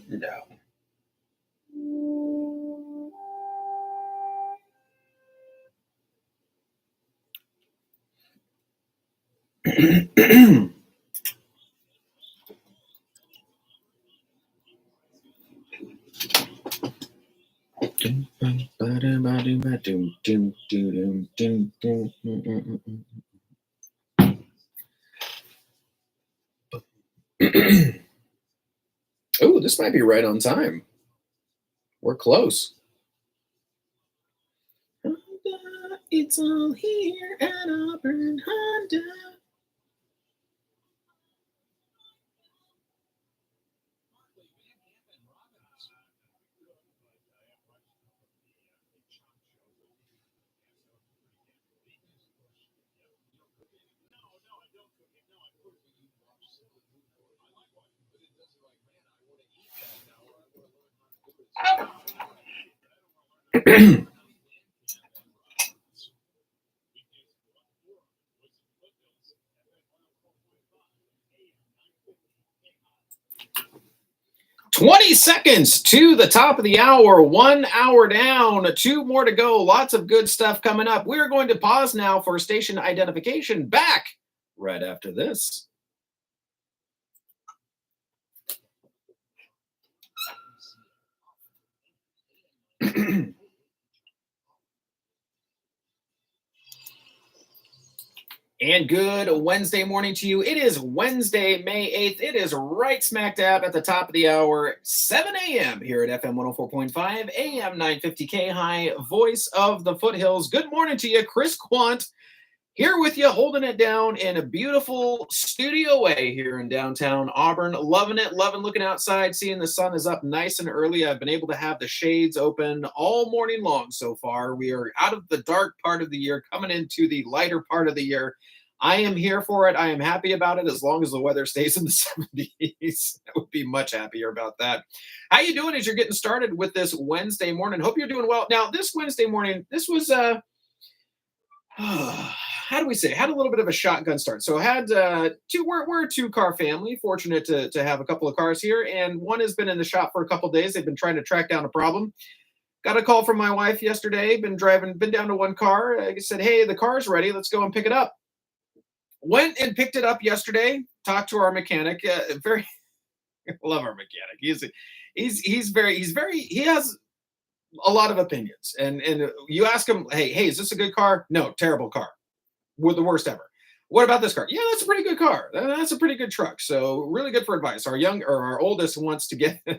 No. Oh, this might be right on time. We're close. Honda, it's all here at Auburn Honda. 20 seconds to the top of the hour, 1 hour down, 2 more to go. Lots of good stuff coming up. We're going to pause now for station identification. Back right after this. And good Wednesday morning to you. It is Wednesday, May 8th. It is right smack dab at the top of the hour, 7 a.m. here at FM 104.5, AM 950 KAHI, voice of the foothills. Good morning to you. Chris Quant here with you, holding it down in a beautiful Studio A here in downtown Auburn. Loving it, loving looking outside, seeing the sun is up nice and early. I've been able to have the shades open all morning long so far. We are out of the dark part of the year, coming into the lighter part of the year. I am here for it. I am happy about it as long as the weather stays in the 70s. I would be much happier about that. How you doing as you're getting started with this Wednesday morning? Hope you're doing well. Now, this Wednesday morning, this was how do we say? Had a little bit of a shotgun start. So I had we're a 2-car family. Fortunate to have a couple of cars here, and one has been in the shop for a couple of days. They've been trying to track down a problem. Got a call from my wife yesterday. Been down to one car. I said, hey, the car's ready. Let's go and pick it up. Went and picked it up yesterday. Talked to our mechanic. Very love our mechanic. He has a lot of opinions. And you ask him, hey, is this a good car? No, terrible car. We're the worst ever. What about this car? Yeah, that's a pretty good car. That's a pretty good truck. So really good for advice. Our oldest wants to get an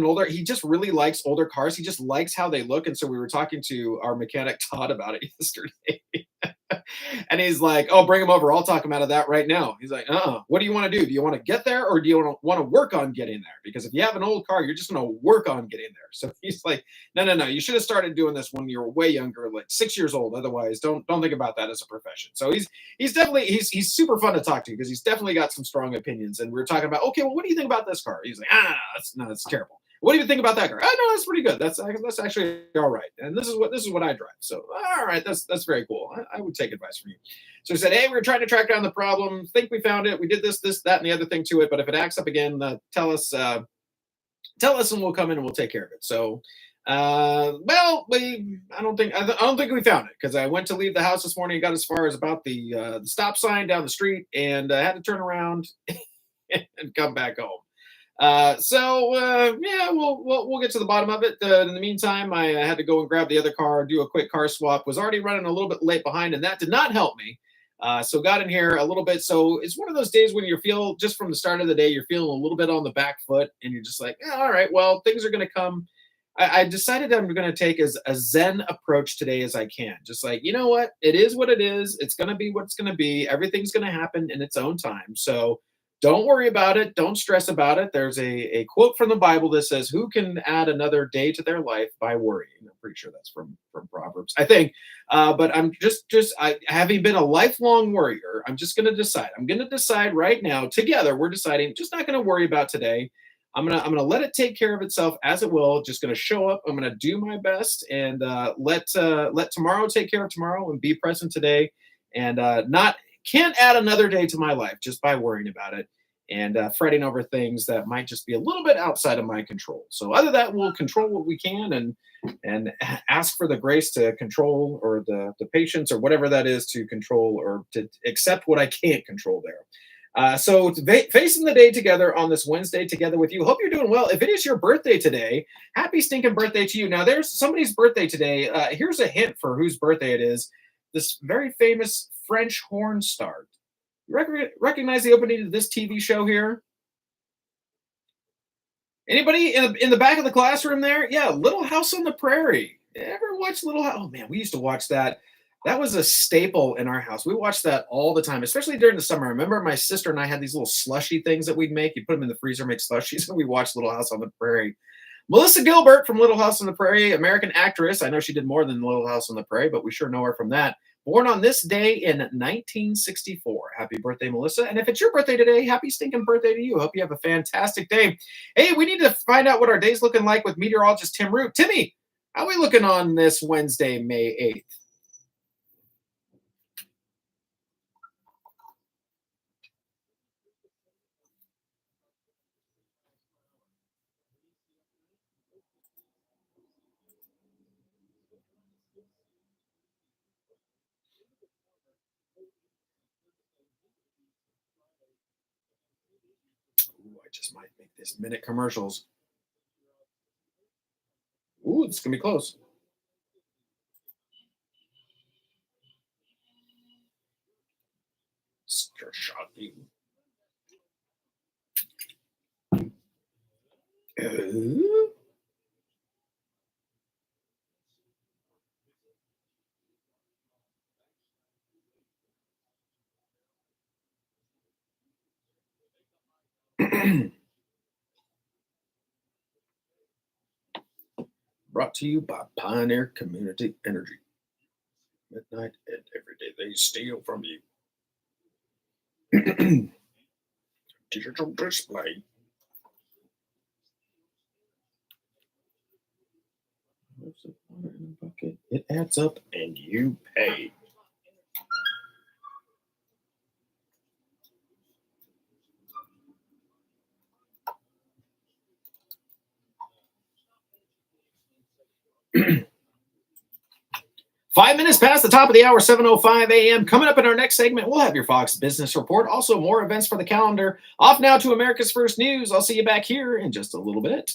older. He just really likes older cars. He just likes how they look. And so we were talking to our mechanic Todd about it yesterday. And he's like, oh, bring him over. I'll talk him out of that right now. He's like, what do you want to do? Do you want to get there or do you want to work on getting there? Because if you have an old car, you're just going to work on getting there. So he's like, no. You should have started doing this when you were way younger, like 6 years old. Otherwise, don't think about that as a profession. So he's definitely, he's super fun to talk to because he's definitely got some strong opinions. And we're talking about, okay, well, what do you think about this car? He's like, that's terrible. What do you think about that car? Oh, no, that's pretty good. That's actually all right. And this is what I drive. So, all right, that's very cool. I would take advice from you. So he said, hey, we're trying to track down the problem. Think we found it. We did this, that, and the other thing to it. But if it acts up again, tell us, and we'll come in and we'll take care of it. So, I don't think we found it because I went to leave the house this morning and got as far as about the stop sign down the street and I had to turn around and come back home. We'll get to the bottom of it. In the meantime, I had to go and grab the other car, do a quick car swap. Was already running a little bit late behind, and that did not help me. So got in here a little bit. So it's one of those days when you feel just from the start of the day, you're feeling a little bit on the back foot, and you're just like, all right, well, things are going to come. I decided I'm going to take as a Zen approach today as I can. Just like, you know what? It is what it is. It's going to be what it's going to be. Everything's going to happen in its own time. So don't worry about it. Don't stress about it. There's a quote from the Bible that says, who can add another day to their life by worrying? I'm pretty sure that's from Proverbs, I think. But I'm having been a lifelong worrier, I'm just going to decide. I'm going to decide right now together. We're deciding just not going to worry about today. I'm gonna let it take care of itself as it will. Just gonna show up. I'm gonna do my best and let tomorrow take care of tomorrow and be present today, and can't add another day to my life just by worrying about it and fretting over things that might just be a little bit outside of my control. So other than that, we'll control what we can and ask for the grace to control or the patience or whatever that is to control or to accept what I can't control there. So facing the day together on this Wednesday together with you. Hope you're doing well. If it is your birthday today, happy stinking birthday to you. Now, there's somebody's birthday today. Here's a hint for whose birthday it is. This very famous French horn star. Recognize the opening of this TV show here? Anybody in the back of the classroom there? Yeah, Little House on the Prairie. Ever watch Little House? Oh, man, we used to watch that. That was a staple in our house. We watched that all the time, especially during the summer. I remember my sister and I had these little slushy things that we'd make. You put them in the freezer, make slushies, and we watched Little House on the Prairie. Melissa Gilbert from Little House on the Prairie, American actress. I know she did more than Little House on the Prairie, but we sure know her from that. Born on this day in 1964. Happy birthday, Melissa. And if it's your birthday today, happy stinking birthday to you. Hope you have a fantastic day. Hey, we need to find out what our day's looking like with meteorologist Tim Root. Timmy, how are we looking on this Wednesday, May 8th? I just might make this minute commercials. Ooh, it's going to be close. Shocking. Brought to you by Pioneer Community Energy. Midnight and every day they steal from you. Digital display. What's the water in the bucket? It adds up and you pay. Five minutes past the top of the hour, 7:05 a.m. Coming up in our next segment, we'll have your Fox Business Report. Also, more events for the calendar. Off now to America's First News. I'll see you back here in just a little bit.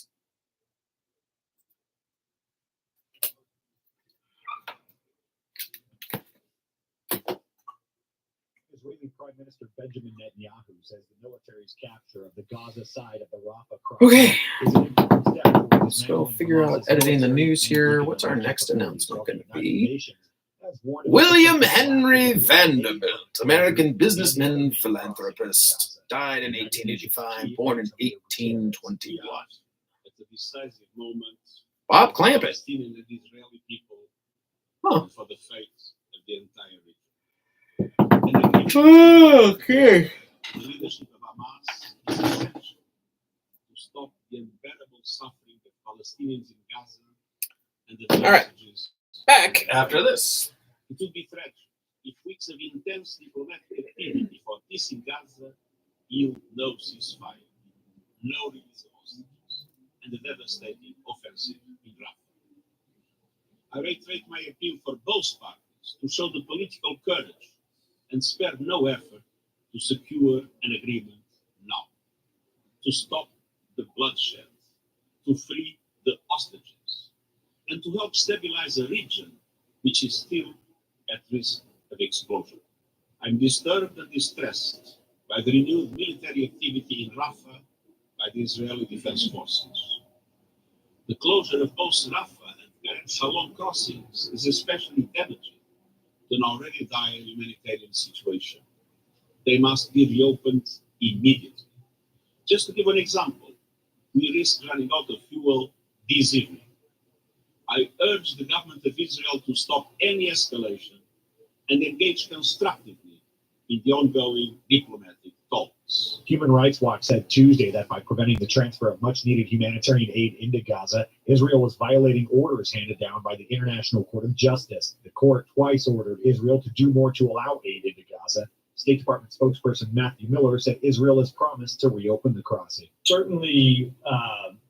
Israeli Prime Minister Benjamin Netanyahu says the military's capture of the Gaza side of the Rafah crossing is an important step towards Let's go figure out editing the news here. What's our next announcement going to be? William Henry Vanderbilt, American businessman, philanthropist, died in 1885, born in 1821. It's a decisive moment. Bob Clampett. Palestinian and Israeli people, Huh. for the fate of the entire region. Okay. The leadership of Hamas is essential to stop the unbearable suffering of Palestinians in Gaza and the All right. messages. Back after this. It would be tragic if weeks of intense diplomatic activity for peace in Gaza yield no ceasefire, no release of hostages, and a devastating offensive in Rafah. I reiterate my appeal for both parties to show the political courage and spare no effort to secure an agreement now, to stop the bloodshed, to free the hostages, and to help stabilize a region which is still at risk of explosion. I'm disturbed and distressed by the renewed military activity in Rafah by the Israeli Defense Forces. The closure of both Rafah and Keren Shalom crossings is especially damaging to an already dire humanitarian situation. They must be reopened immediately. Just to give an example, we risk running out of fuel this evening. I urge the government of Israel to stop any escalation and engage constructively in the ongoing diplomatic talks. Human Rights Watch said Tuesday that by preventing the transfer of much-needed humanitarian aid into Gaza, Israel was violating orders handed down by the International Court of Justice. The court twice ordered Israel to do more to allow aid into Gaza. State Department spokesperson Matthew Miller said Israel has promised to reopen the crossing. Certainly,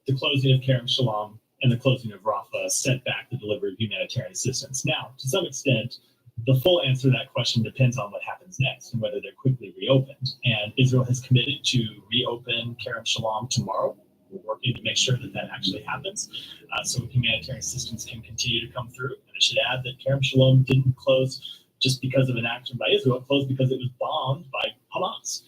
the closing of Keren Shalom and the closing of Rafah set back the delivery of humanitarian assistance. Now, to some extent, The full answer to that question depends on what happens next and whether they're quickly reopened. And Israel has committed to reopen Kerem Shalom tomorrow. We're working to make sure that that actually happens, so humanitarian assistance can continue to come through. And I should add that Kerem Shalom didn't close just because of an action by Israel. It closed because it was bombed by Hamas.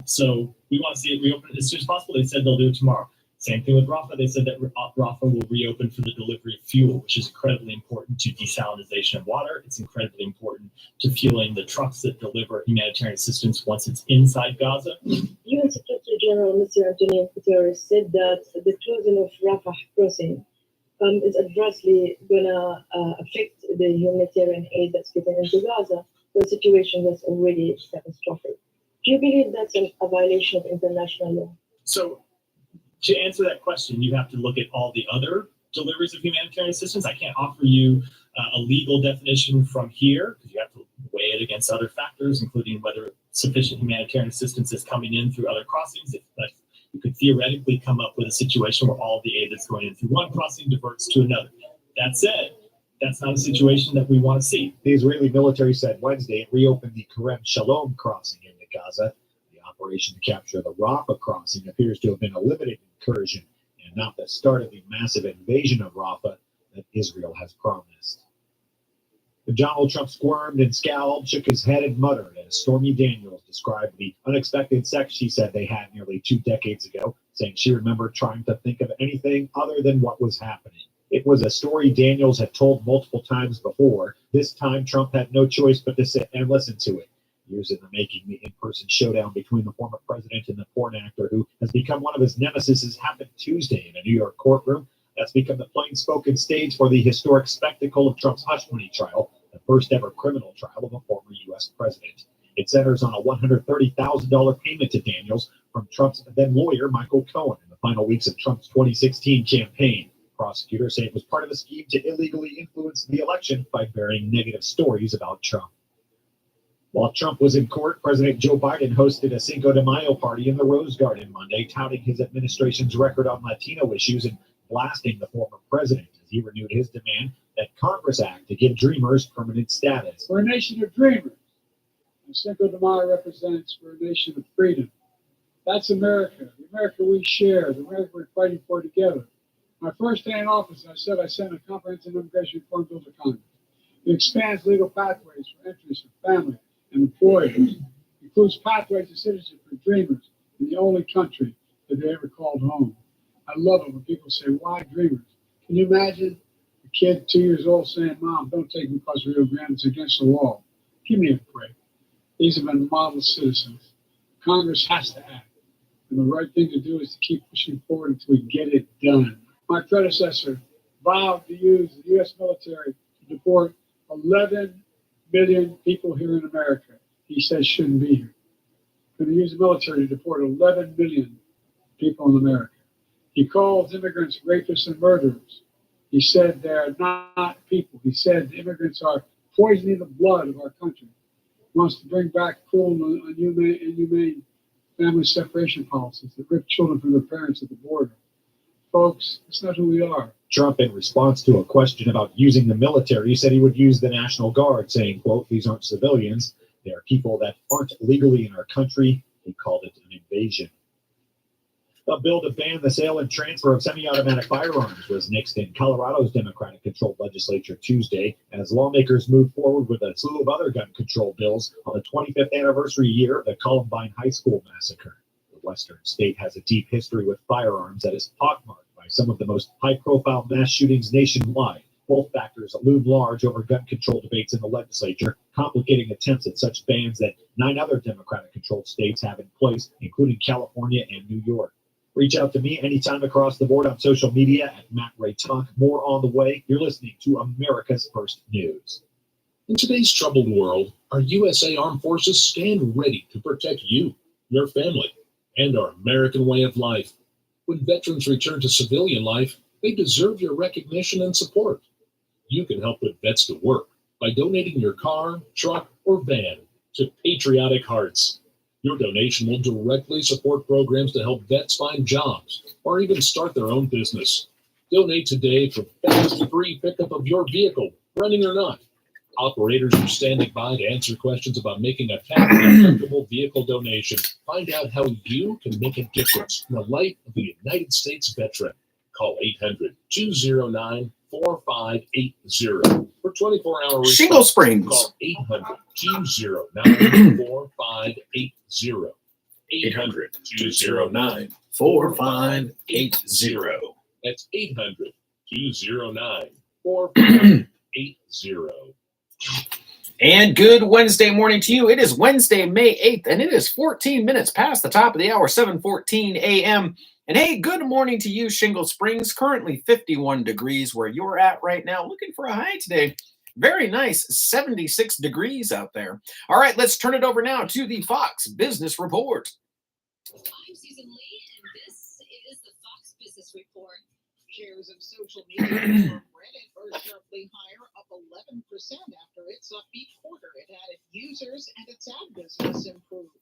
So we want to see it reopen as soon as possible. They said they'll do it tomorrow. Same thing with Rafah. They said that Rafah will reopen for the delivery of fuel, which is incredibly important to desalination of water. It's incredibly important to fueling the trucks that deliver humanitarian assistance once it's inside Gaza. UN Secretary General Mr. Antonio Guterres said that the closing of Rafah crossing is adversely going to affect the humanitarian aid that's getting into Gaza, the situation that's already catastrophic. Do you believe that's a violation of international law? So, to answer that question, you have to look at all the other deliveries of humanitarian assistance. I can't offer you a legal definition from here because you have to weigh it against other factors, including whether sufficient humanitarian assistance is coming in through other crossings. But you could theoretically come up with a situation where all the aid that's going in through one crossing diverts to another. That said, that's not a situation that we want to see. The Israeli military said Wednesday it reopened the Kerem Shalom crossing into Gaza. The operation to capture the Rafah crossing appears to have been a limited incursion and not the start of the massive invasion of Rafah that Israel has promised. Donald Trump squirmed and scowled, shook his head, and muttered as Stormy Daniels described the unexpected sex she said they had nearly 2 decades ago, saying she remembered trying to think of anything other than what was happening. It was a story Daniels had told multiple times before. This time, Trump had no choice but to sit and listen to it. Years in the making, the in-person showdown between the former president and the porn actor who has become one of his nemesis happened Tuesday in a New York courtroom. That's become the plain-spoken stage for the historic spectacle of Trump's hush money trial, the first ever criminal trial of a former U.S. president. It centers on a $130,000 payment to Daniels from Trump's then lawyer, Michael Cohen, in the final weeks of Trump's 2016 campaign. Prosecutors say it was part of a scheme to illegally influence the election by burying negative stories about Trump. While Trump was in court, President Joe Biden hosted a Cinco de Mayo party in the Rose Garden Monday, touting his administration's record on Latino issues and blasting the former president as he renewed his demand that Congress act to give dreamers permanent status. We're a nation of dreamers. And Cinco de Mayo represents we're a nation of freedom. That's America, the America we share, the America we're fighting for together. My first day in office, I said I sent a comprehensive immigration reform bill to Congress. It expands legal pathways for entries for family and employers. It includes pathways to citizenship for dreamers in the only country that they ever called home. I love it when people say, why dreamers? Can you imagine a kid 2 years old saying, Mom, don't take me across Rio Grande, it's against the law. Give me a break. These have been model citizens. Congress has to act. And the right thing to do is to keep pushing forward until we get it done. My predecessor vowed to use the U.S. military to deport 11 million people here in America. He says shouldn't be here. Going to use the military to deport 11 million people in America. He calls immigrants rapists and murderers. He said they're not people. He said immigrants are poisoning the blood of our country. He wants to bring back cruel and inhumane family separation policies that rip children from their parents at the border. Folks, that's not who we are. Trump, in response to a question about using the military, said he would use the National Guard, saying, quote, these aren't civilians. They are people that aren't legally in our country. He called it an invasion. A bill to ban the sale and transfer of semi-automatic firearms was nixed in Colorado's Democratic-controlled legislature Tuesday as lawmakers moved forward with a slew of other gun control bills on the 25th anniversary year of the Columbine High School massacre. The western state has a deep history with firearms that is pockmarked by some of the most high-profile mass shootings nationwide. Both factors loom large over gun control debates in the legislature, complicating attempts at such bans that 9 other Democratic-controlled states have in place, including California and New York. Reach out to me anytime across the board on social media at Matt Ray Talk. More on the way. You're listening to America's First News. In today's troubled world, our USA Armed Forces stand ready to protect you, your family, and our American way of life. When veterans return to civilian life, they deserve your recognition and support. You can help put vets to work by donating your car, truck, or van to Patriotic Hearts. Your donation will directly support programs to help vets find jobs or even start their own business. Donate today for fast, free pickup of your vehicle, running or not. Operators are standing by to answer questions about making a tax-deductible vehicle donation. Find out how you can make a difference in the life of a United States veteran. Call 800-209-4580 for 24-hour response. Shingle Springs. Call 800-209-4580. 800-209-4580. That's 800-209-4580. And good Wednesday morning to you. It is Wednesday, May 8th, and it is 14 minutes past the top of the hour, 7:14 a.m. And hey, good morning to you, Shingle Springs. Currently 51 degrees where you're at right now. Looking for a high today. Very nice, 76 degrees out there. All right, let's turn it over now to the Fox Business Report. I'm Susan Lee, and this is the Fox Business Report. Shares of social media platform Reddit are sharply higher, up 11% after its upbeat quarter. It added users and its ad business improved.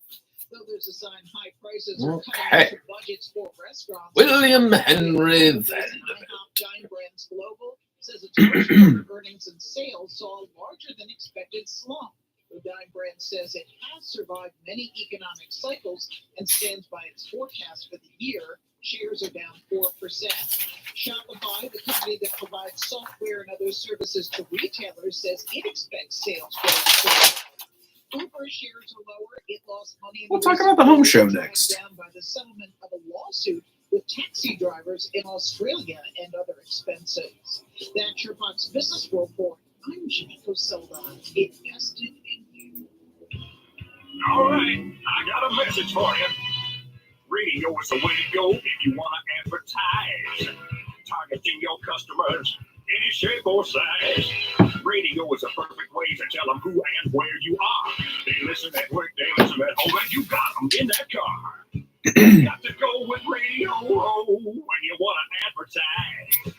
Though there's a sign high prices are cutting into budgets for restaurants. William Henry IHOP Dine Brands Global says its first quarter earnings and sales saw a larger than expected slump. The Dine Brand says it has survived many economic cycles and stands by its forecast for the year. Shares are down 4%. Shopify, the company that provides software and other services to retailers, says it expects sales growth. Uber shares are lower. It lost money. We'll talk about the home show next. Down by the settlement of a lawsuit with taxi drivers in Australia and other expenses. That's your Fox Business Report. I'm Jimiko Seldon. Invested in you. All right, I got a message for you. Radio is the way to go if you want to advertise. Targeting your customers, any shape or size. Radio is a perfect way to tell them who and where you are. They listen at work, they listen at home, and you got them in that car. You got to go with radio when you want to advertise.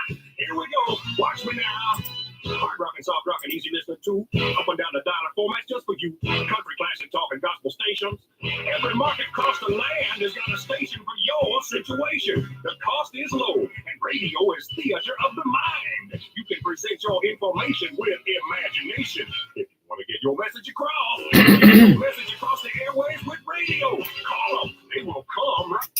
Here we go, watch me now. Hard rock and soft rock and easy listening too. Up and down the dialer format just for you. Country, classic, talk, and gospel stations. Every market across the land has got a station for your situation. The cost is low, and radio is theater of the mind. You can present your information with imagination. If you want to get your message across, the airways with radio. Call them, they will come right.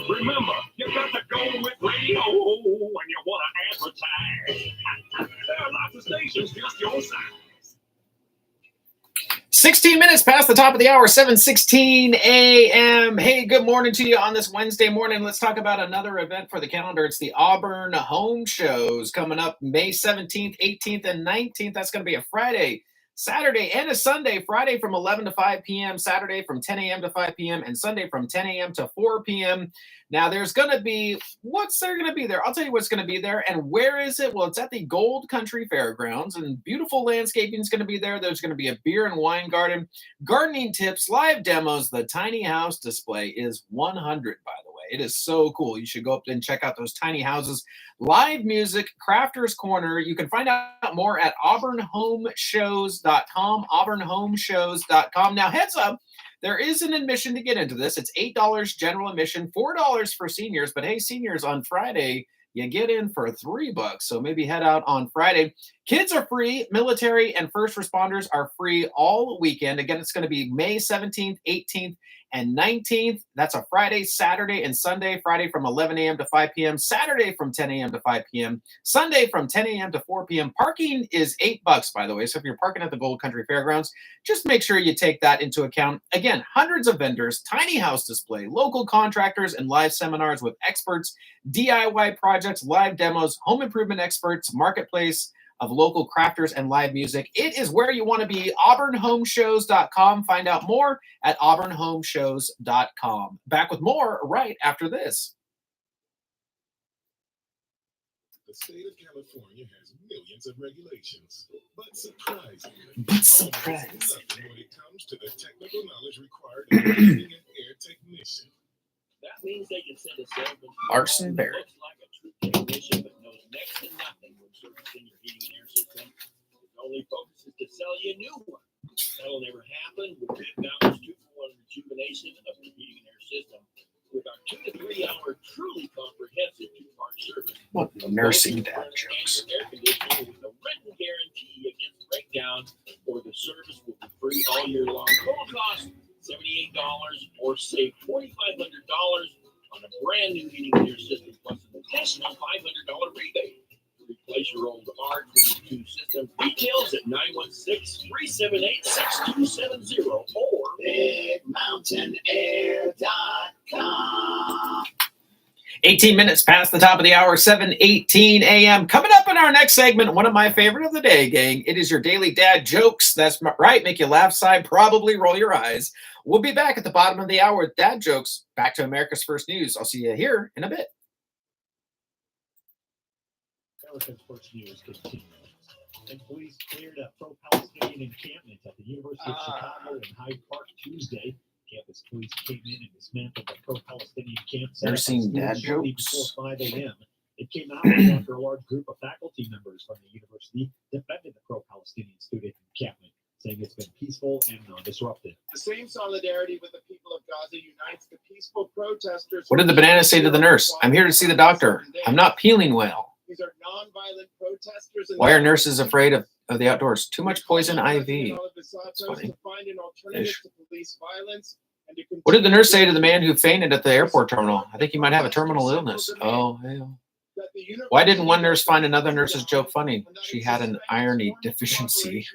Remember, you got to go with radio when you want to advertise. There are lots of stations just your size. 16 minutes past the top of the hour, 7:16 a.m. Hey, good morning to you on this Wednesday morning. Let's talk about another event for the calendar. It's the Auburn Home Shows coming up May 17th, 18th, and 19th. That's going to be a Friday, Saturday, and a Sunday. Friday from 11 to 5 p.m., Saturday from 10 a.m. to 5 p.m., and Sunday from 10 a.m. to 4 p.m. Now, there's going to be, what's there going to be there? I'll tell you what's going to be there. And where is it? Well, it's at the Gold Country Fairgrounds, and beautiful landscaping is going to be there. There's going to be a beer and wine garden, gardening tips, live demos. The tiny house display is 100, by the way. It is so cool. You should go up and check out those tiny houses. Live music, Crafters Corner. You can find out more at auburnhomeshows.com, auburnhomeshows.com. Now, heads up, there is an admission to get into this. It's $8 general admission, $4 for seniors. But hey, seniors, on Friday, you get in for $3. So maybe head out on Friday. Kids are free. Military and first responders are free all weekend. Again, it's going to be May 17th, 18th, and 19th. That's a Friday, Saturday, and Sunday. Friday from 11 a.m. to 5 p.m. Saturday from 10 a.m. to 5 p.m. Sunday from 10 a.m. to 4 p.m. Parking is $8, by the way. So if you're parking at the Gold Country Fairgrounds, just make sure you take that into account. Again, hundreds of vendors, tiny house display, local contractors, and live seminars with experts, DIY projects, live demos, home improvement experts, marketplace of local crafters, and live music. It is where you want to be. auburnhomeshows.com. Find out more at auburnhomeshows.com. Back with more right after this. The state of California has millions of regulations, but surprisingly, almost nothing when it comes to the technical knowledge required of being an air technician. That means they can send a salesman Arson who Barrett. looks like a true technician but knows next to nothing when servicing your heating and air system. His only focus is to sell you a new one. That'll never happen with Big Mountain's 2-for-1 rejuvenation of the heating and air system. With our 2 to 3 hour truly comprehensive 2-part service. What nursing dad jokes. Air conditioning with a written guarantee against or save $2,500 on a brand new heating and air system plus an additional $500 rebate. To replace your old R22 system, details at 916-378-6270 or BigMountainAir.com. 18 minutes past the top of the hour, 7:18 a.m. Coming up in our next segment, one of my favorite of the day, gang. It is your daily dad jokes. That's right. Make you laugh, sigh, probably roll your eyes. We'll be back at the bottom of the hour with dad jokes. Back to America's First News. I'll see you here in a bit. America's First News continues. And police cleared a pro-Palestinian encampment at the University of Chicago in Hyde Park Tuesday. Campus police came in and dismantled the pro-Palestinian camp set up Nursing dad shortly jokes. before 5 a.m. It came out after a large group of faculty members from the university defended the pro-Palestinian student encampment, saying it's been peaceful and non-disruptive. The same solidarity with the people of Gaza unites the peaceful protesters. What did the banana say to the nurse? I'm here to see the doctor. I'm not peeling well. These are non-violent protesters. Why are nurses afraid of the outdoors? Too much poison ivy. That's funny. To find an alternative to police violence and to What did the nurse say to the man who fainted at the airport terminal? I think he might have a terminal illness. Oh, hell. Why didn't one nurse find another nurse's joke funny? She had an irony deficiency.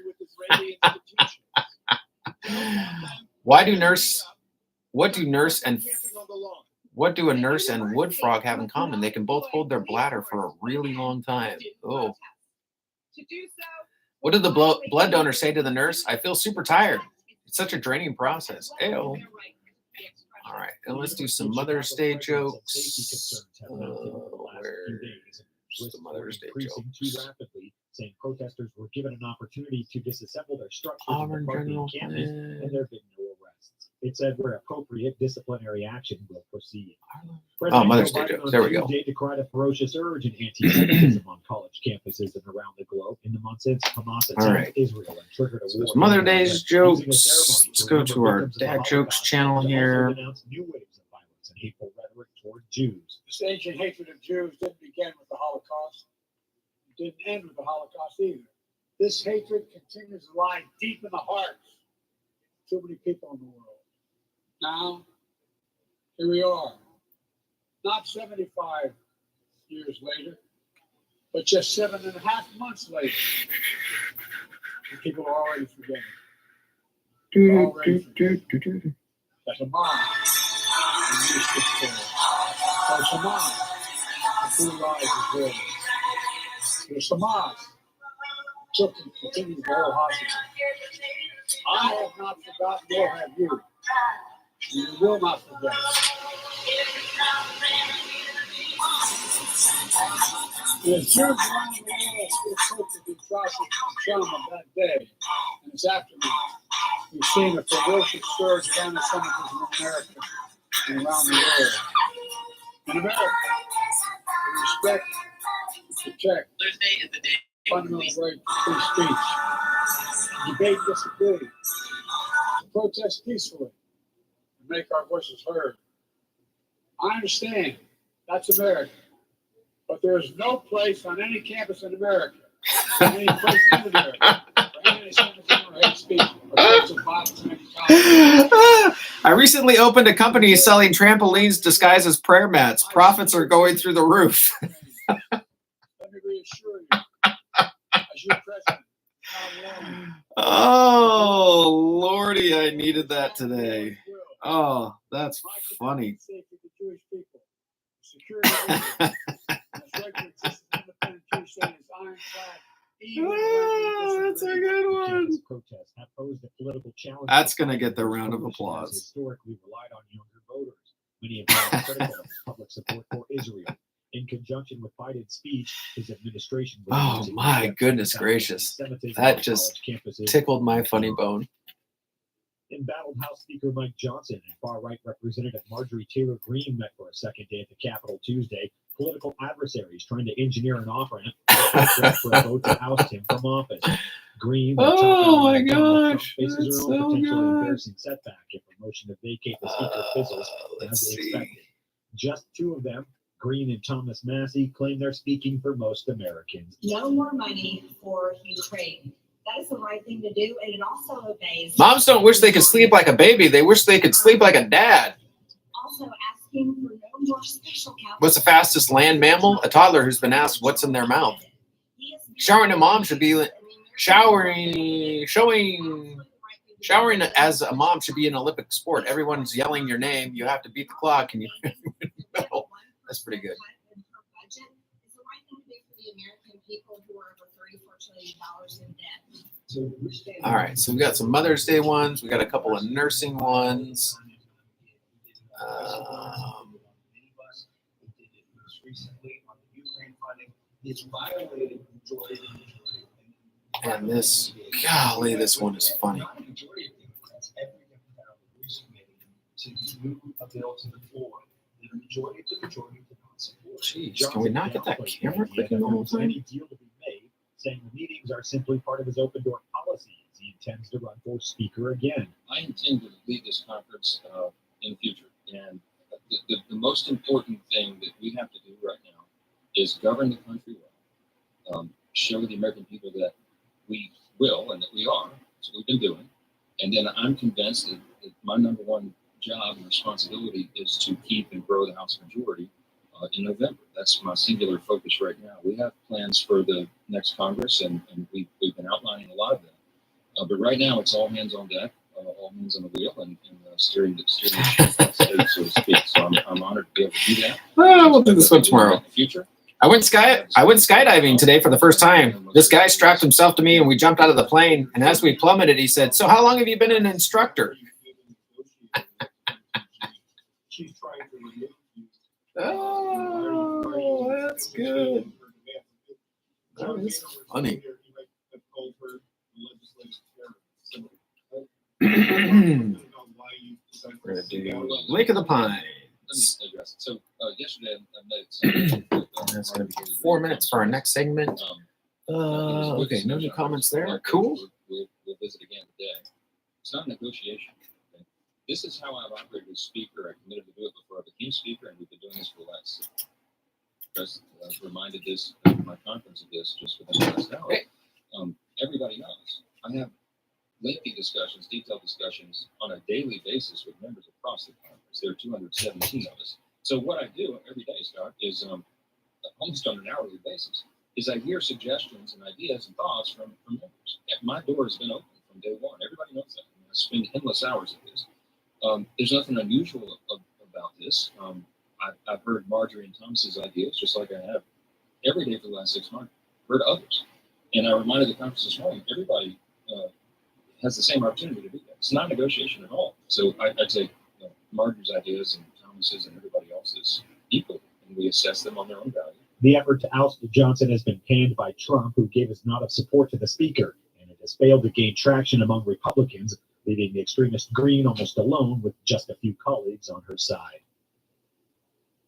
What do a nurse and wood frog have in common? They can both hold their bladder for a really long time. Oh. What did the blood donor say to the nurse? I feel super tired. It's such a draining process. Ew. All right, and let's do some Mother's Day jokes. Where's the Mother's Day joke? Too rapidly, saying protesters were given an opportunity to disassemble their structures Auburn in the General encampment, and there have been no arrests. It said where appropriate, disciplinary action will proceed. Oh, Mother's Day jokes. There we go. Tuesday decried a ferocious urge in anti-Semitism on college campuses and around the globe in the months since Hamas attacked Israel and triggered a war. So Mother's Day's jokes. Let's go to our Dad Jokes channel here. New waves of violence and hateful rhetoric toward Jews. This ancient hatred of Jews didn't begin with the Holocaust. It didn't end with the Holocaust either. This hatred continues to lie deep in the hearts of too many people in the world. Now, here we are, not 75 years later, but just 7.5 months later. And people are already forgetting. Already forgetting that Hamas used to kill. That Hamas, the two lives of Israel. Hamas took and continued to hold hostages. I have not forgotten, nor have you. You will not forget. The Jews around the world still cope with the atrocities and trauma of that day and its aftermath. We've seen a ferocious surge of anti-Semitism in America and around the world. In America, we respect and protect fundamental right to free speech, to debate, disagree, to protest peacefully, and make our voices heard. I understand that's America, but there is no place on any campus in America, any place in America, for anti-Semitism or hate speech or acts of violence of any kind. I recently opened a company selling trampolines disguised as prayer mats. Profits are going through the roof. Let me reassure you, as your president, Oh, Lordy, I needed that today. Oh, that's funny. Oh, that's a good one. That's going to get the round of applause. Historically relied on younger voters. Many of them are critical of public support for Israel. In conjunction with Biden's speech, his administration. Oh my goodness gracious! That just tickled my funny bone. Embattled House Speaker Mike Johnson and far-right Representative Marjorie Taylor Greene met for a second day at the Capitol Tuesday. Political adversaries trying to engineer an off-ramp for a vote to oust him from office. Greene, oh my gosh, faces her own potentially embarrassing setback if a motion to vacate the speaker fizzles as expected. Just two of them, Greene and Thomas Massey, claim they're speaking for most Americans. No more money for Ukraine. That is the right thing to do, and it also obeys. Moms don't wish they could sleep like a baby. They wish they could sleep like a dad. Also asking for no more special counseling. What's the fastest land mammal? A toddler who's been asked what's in their mouth. Showering a mom should be showering as a mom should be an Olympic sport. Everyone's yelling your name. You have to beat the clock, and you no. That's pretty good. All right, so we got some Mother's Day ones. We got a couple of nursing ones. And this, golly, this one is funny. Jeez, can we not get that camera clicking all the time? Saying the meetings are simply part of his open door policies. He intends to run for speaker again. I intend to lead this conference in the future. And the most important thing that we have to do right now is govern the country well, show the American people that we will and that we are. That's what we've been doing. And then I'm convinced that my number one job and responsibility is to keep and grow the House majority in November. That's my singular focus right now. We have plans for the next Congress, and we've been outlining a lot of them. But right now, it's all hands on deck, all hands on the wheel, and steering the ship, so to speak. So I'm honored to be able to do that. Oh, we'll do this one tomorrow. In the future. I went skydiving today for the first time. This guy strapped himself to me, and we jumped out of the plane. And as we plummeted, he said, "So how long have you been an instructor?" Oh, that's good. That is funny. We're going to do Lake of the Pines. Let me address it. So yesterday, I met That's going to be 4 minutes for our next segment. Okay, no new comments there. Cool. We'll visit again today. It's not a negotiation. Okay? This is how I've operated as speaker. I committed to do it before I became speaker, and we've been doing this for the last. I was reminded this at my conference of this just within the last hour. Everybody knows I have lengthy discussions, detailed discussions on a daily basis with members across the conference. There are 217 of us. So what I do every day, Scott, is almost on an hourly basis, is I hear suggestions and ideas and thoughts from members. My door has been open from day one. Everybody knows that. I spend endless hours at this. There's nothing unusual about this. I've heard Marjorie and Thomas's ideas, just like I have every day for the last 6 months. Heard others. And I reminded the conference this morning, everybody has the same opportunity to do that. It's not a negotiation at all. So I take Marjorie's ideas and Thomas's and everybody else's equally, and we assess them on their own value. The effort to oust Johnson has been panned by Trump, who gave his nod of support to the speaker, and it has failed to gain traction among Republicans, leaving the extremist Green almost alone with just a few colleagues on her side.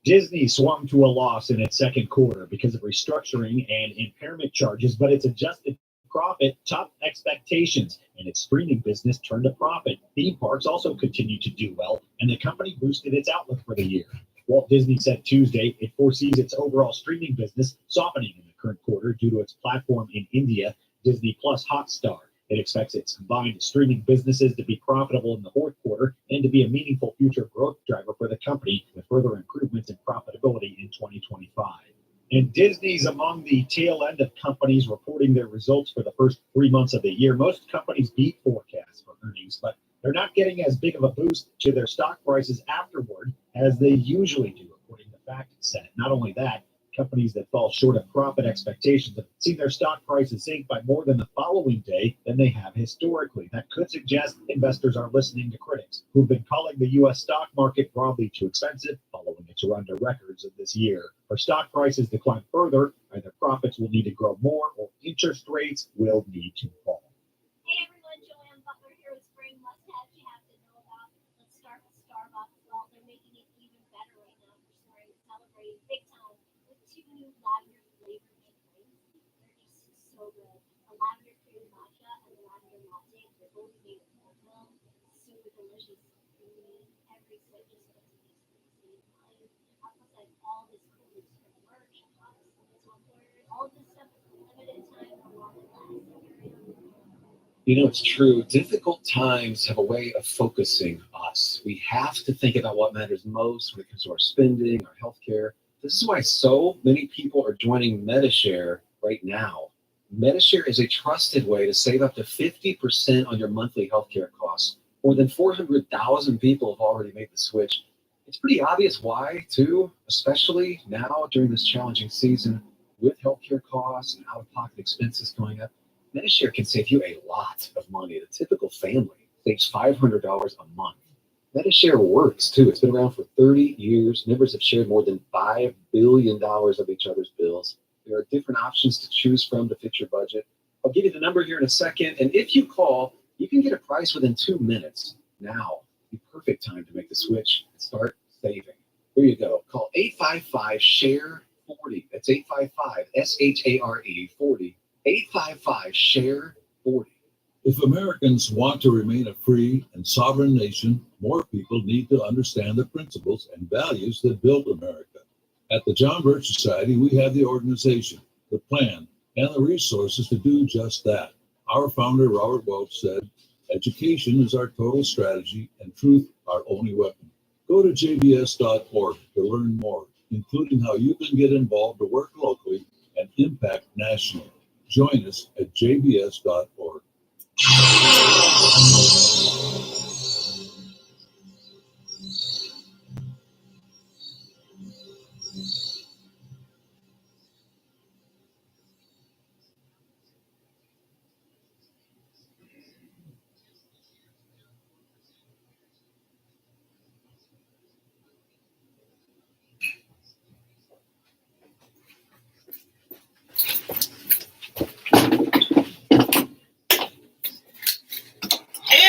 Disney swung to a loss in its second quarter because of restructuring and impairment charges, but its adjusted profit topped expectations, and its streaming business turned a profit. Theme parks also continued to do well, and the company boosted its outlook for the year. Walt Disney said Tuesday it foresees its overall streaming business softening in the current quarter due to its platform in India, Disney Plus Hotstar. It expects its combined streaming businesses to be profitable in the fourth quarter and to be a meaningful future growth driver for the company, with further improvements in profitability in 2025. And Disney's among the tail end of companies reporting their results for the first 3 months of the year. Most companies beat forecasts for earnings, but they're not getting as big of a boost to their stock prices afterward as they usually do, according to FactSet. Not only that, companies that fall short of profit expectations have seen their stock prices sink by more than the following day than they have historically. That could suggest investors are listening to critics who've been calling the U.S. stock market broadly too expensive following its run to records of this year. For stock prices decline further, either profits will need to grow more or interest rates will need to fall. Hey everyone, Joanne Butler here with Spring Must-Haves you have to know about. Let's start with Starbucks. Well, they're making it even better right now for Spring, celebrating big time with 2 new lavender flavored drinks. They're just so good. A lavender cream matcha and a lavender latte. They're both made with whole milk. Super delicious, creamy. Every sip just gets me sweet mind. Plus, I have all this cool spring merch, cups, tumbler. All of this stuff is limited time and while it lasts. You know, it's true. Difficult times have a way of focusing us. We have to think about what matters most when it comes to our spending, our healthcare. This is why so many people are joining MediShare right now. MediShare is a trusted way to save up to 50% on your monthly healthcare costs. More than 400,000 people have already made the switch. It's pretty obvious why, too, especially now during this challenging season with healthcare costs and out-of-pocket expenses going up. MediShare can save you a lot of money. The typical family saves $500 a month. MediShare works, too. It's been around for 30 years. Members have shared more than $5 billion of each other's bills. There are different options to choose from to fit your budget. I'll give you the number here in a second. And if you call, you can get a price within 2 minutes. Now, the perfect time to make the switch and start saving. Here you go. Call 855-SHARE-40. That's 855-SHARE 40. 855-SHARE-40. If Americans want to remain a free and sovereign nation, more people need to understand the principles and values that built America. At the John Birch Society, we have the organization, the plan, and the resources to do just that. Our founder, Robert Welch, said, "Education is our total strategy and truth our only weapon." Go to jbs.org to learn more, including how you can get involved to work locally and impact nationally. Join us at jbs.org.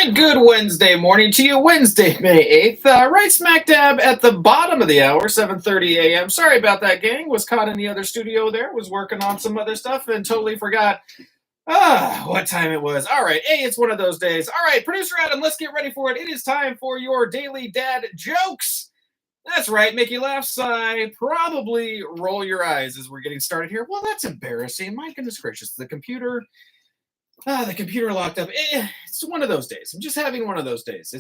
And good Wednesday morning to you, Wednesday, May 8th. Right smack dab at the bottom of the hour, 7:30 a.m. Sorry about that, gang. Was caught in the other studio there. Was working on some other stuff and totally forgot what time it was. All right. Hey, it's one of those days. All right, producer Adam, let's get ready for it. It is time for your daily dad jokes. That's right. Make you laugh, sigh, probably roll your eyes as we're getting started here. Well, that's embarrassing. My goodness gracious. The computer locked up. It's one of those days. I'm just having one of those days.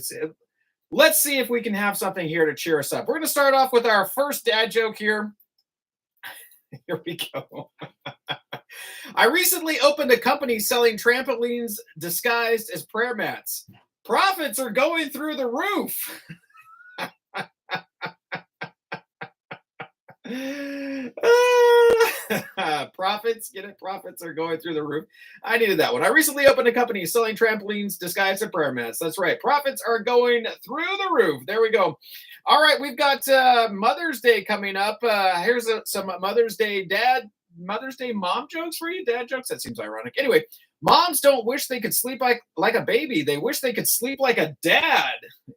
Let's see if we can have something here to cheer us up. We're going to start off with our first dad joke here. Here we go. I recently opened a company selling trampolines disguised as prayer mats. Profits are going through the roof. Profits, get it? Profits are going through the roof. I needed that one. I recently opened a company selling trampolines disguised as prayer mats. That's right. Profits are going through the roof. There we go. All right, we've got Mother's Day coming up. Here's some Mother's Day mom jokes for you. Dad jokes? That seems ironic. Anyway, moms don't wish they could sleep like a baby. They wish they could sleep like a dad.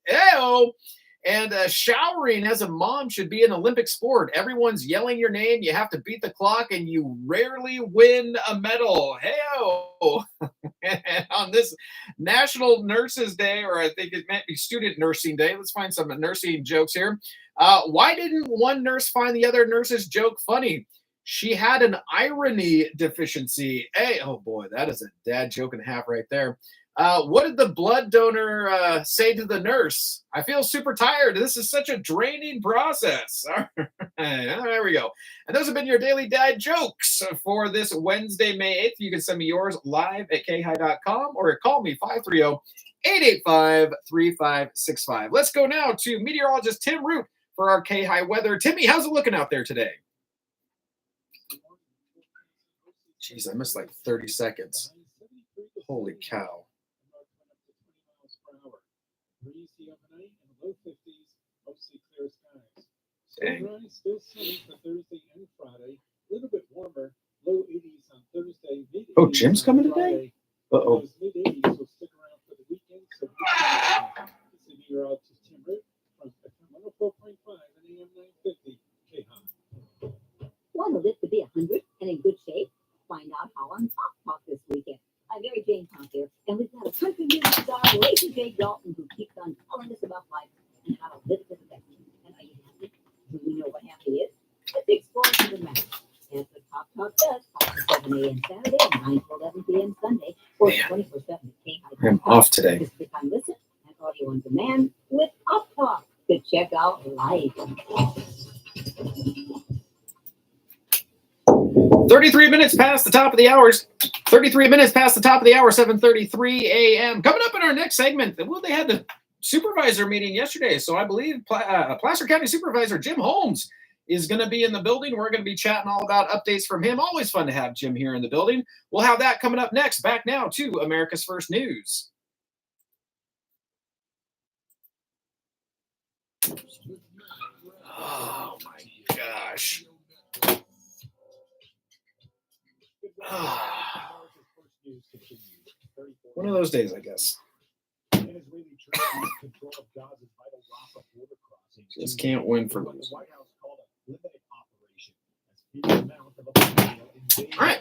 Ew. And showering as a mom should be an Olympic sport. Everyone's yelling your name. You have to beat the clock, and you rarely win a medal. Hey-o. And on this National Nurses Day, or I think it might be Student Nursing Day, let's find some nursing jokes here. Why didn't one nurse find the other nurse's joke funny? She had an irony deficiency. Hey, oh boy, that is a dad joke and a half right there. What did the blood donor say to the nurse? I feel super tired. This is such a draining process. All right, there we go. And those have been your daily dad jokes for this Wednesday, May 8th. You can send me yours live at KAHI.com or call me 530-885-3565. Let's go now to meteorologist Tim Root for our KAHI weather. Timmy, how's it looking out there today? Jeez, I missed like 30 seconds. Holy cow. Breezy overnight in the low 50s, mostly clear skies. Dang. Sunrise still sunny for Thursday and Friday. A little bit warmer, low 80s on Thursday, mid 80s. Oh, Jim's coming Friday. today? Uh-oh. Those mid 80s will stick around for the weekend. So this is meteorologist Tim Root from FM 104.5 and AM 950 KAHI. Want to live to be 100 and in good shape? Find out how on Talk this weekend. I'm Mary Jane Talk here, and we've got a country music star, Lacey J. Dalton, who keeps on telling us about life and how to live it to the best. And are you happy? Do we know what happy is? Let's explore to the matter. That's what Talk does, 5 to 7 a.m. Saturday and 9 to 11 p.m. Sunday, or 24/7 at I'm off today. Just click on Listen and Audio on Demand with Pop Talk to check out live. 33 minutes past the top of the hours. 33 minutes past the top of the hour, 7:33 a.m. Coming up in our next segment, well, they had the supervisor meeting yesterday, so I believe Placer County Supervisor Jim Holmes is going to be in the building. We're going to be chatting all about updates from him. Always fun to have Jim here in the building. We'll have that coming up next. Back now to America's First News. Oh, my gosh. One of those days, I guess. Just can't win for losing. All right.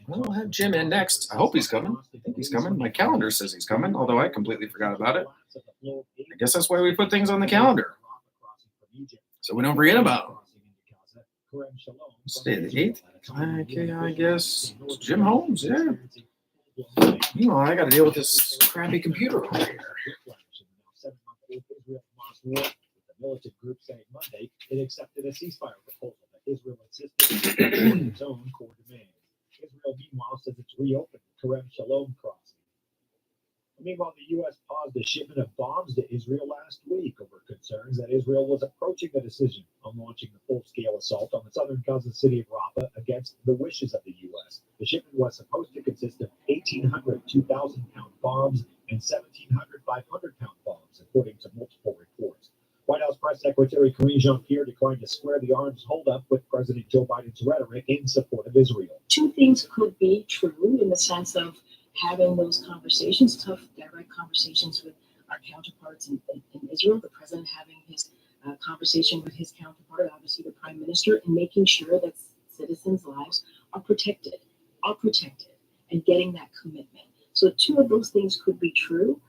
We'll have Jim in next. I hope he's coming. I think he's coming. My calendar says he's coming, although I completely forgot about it. I guess that's why we put things on the calendar, so we don't forget about them. Today the 8th. Okay, I guess it's Jim Holmes, yeah. You know, I got to deal with this crappy computer over here. The militant group saying Monday it accepted a ceasefire proposal that Israel insisted on its own core demands. Israel, meanwhile, says it's reopened the Kerem Shalom crossing. Meanwhile, the U.S. paused a shipment of bombs to Israel last week over concerns that Israel was approaching the decision on launching the full-scale assault on the southern Gaza city of Rafah against the wishes of the U.S. The shipment was supposed to consist of 1,800 2,000-pound bombs and 1,700 500-pound bombs, according to multiple reports. White House Press Secretary Karine Jean-Pierre declined to square the arms holdup with President Joe Biden's rhetoric in support of Israel. Two things could be true in the sense of having those conversations, tough, direct conversations with our counterparts in Israel, the president having his conversation with his counterpart, obviously the prime minister, and making sure that citizens' lives are protected, and getting that commitment. So two of those things could be true.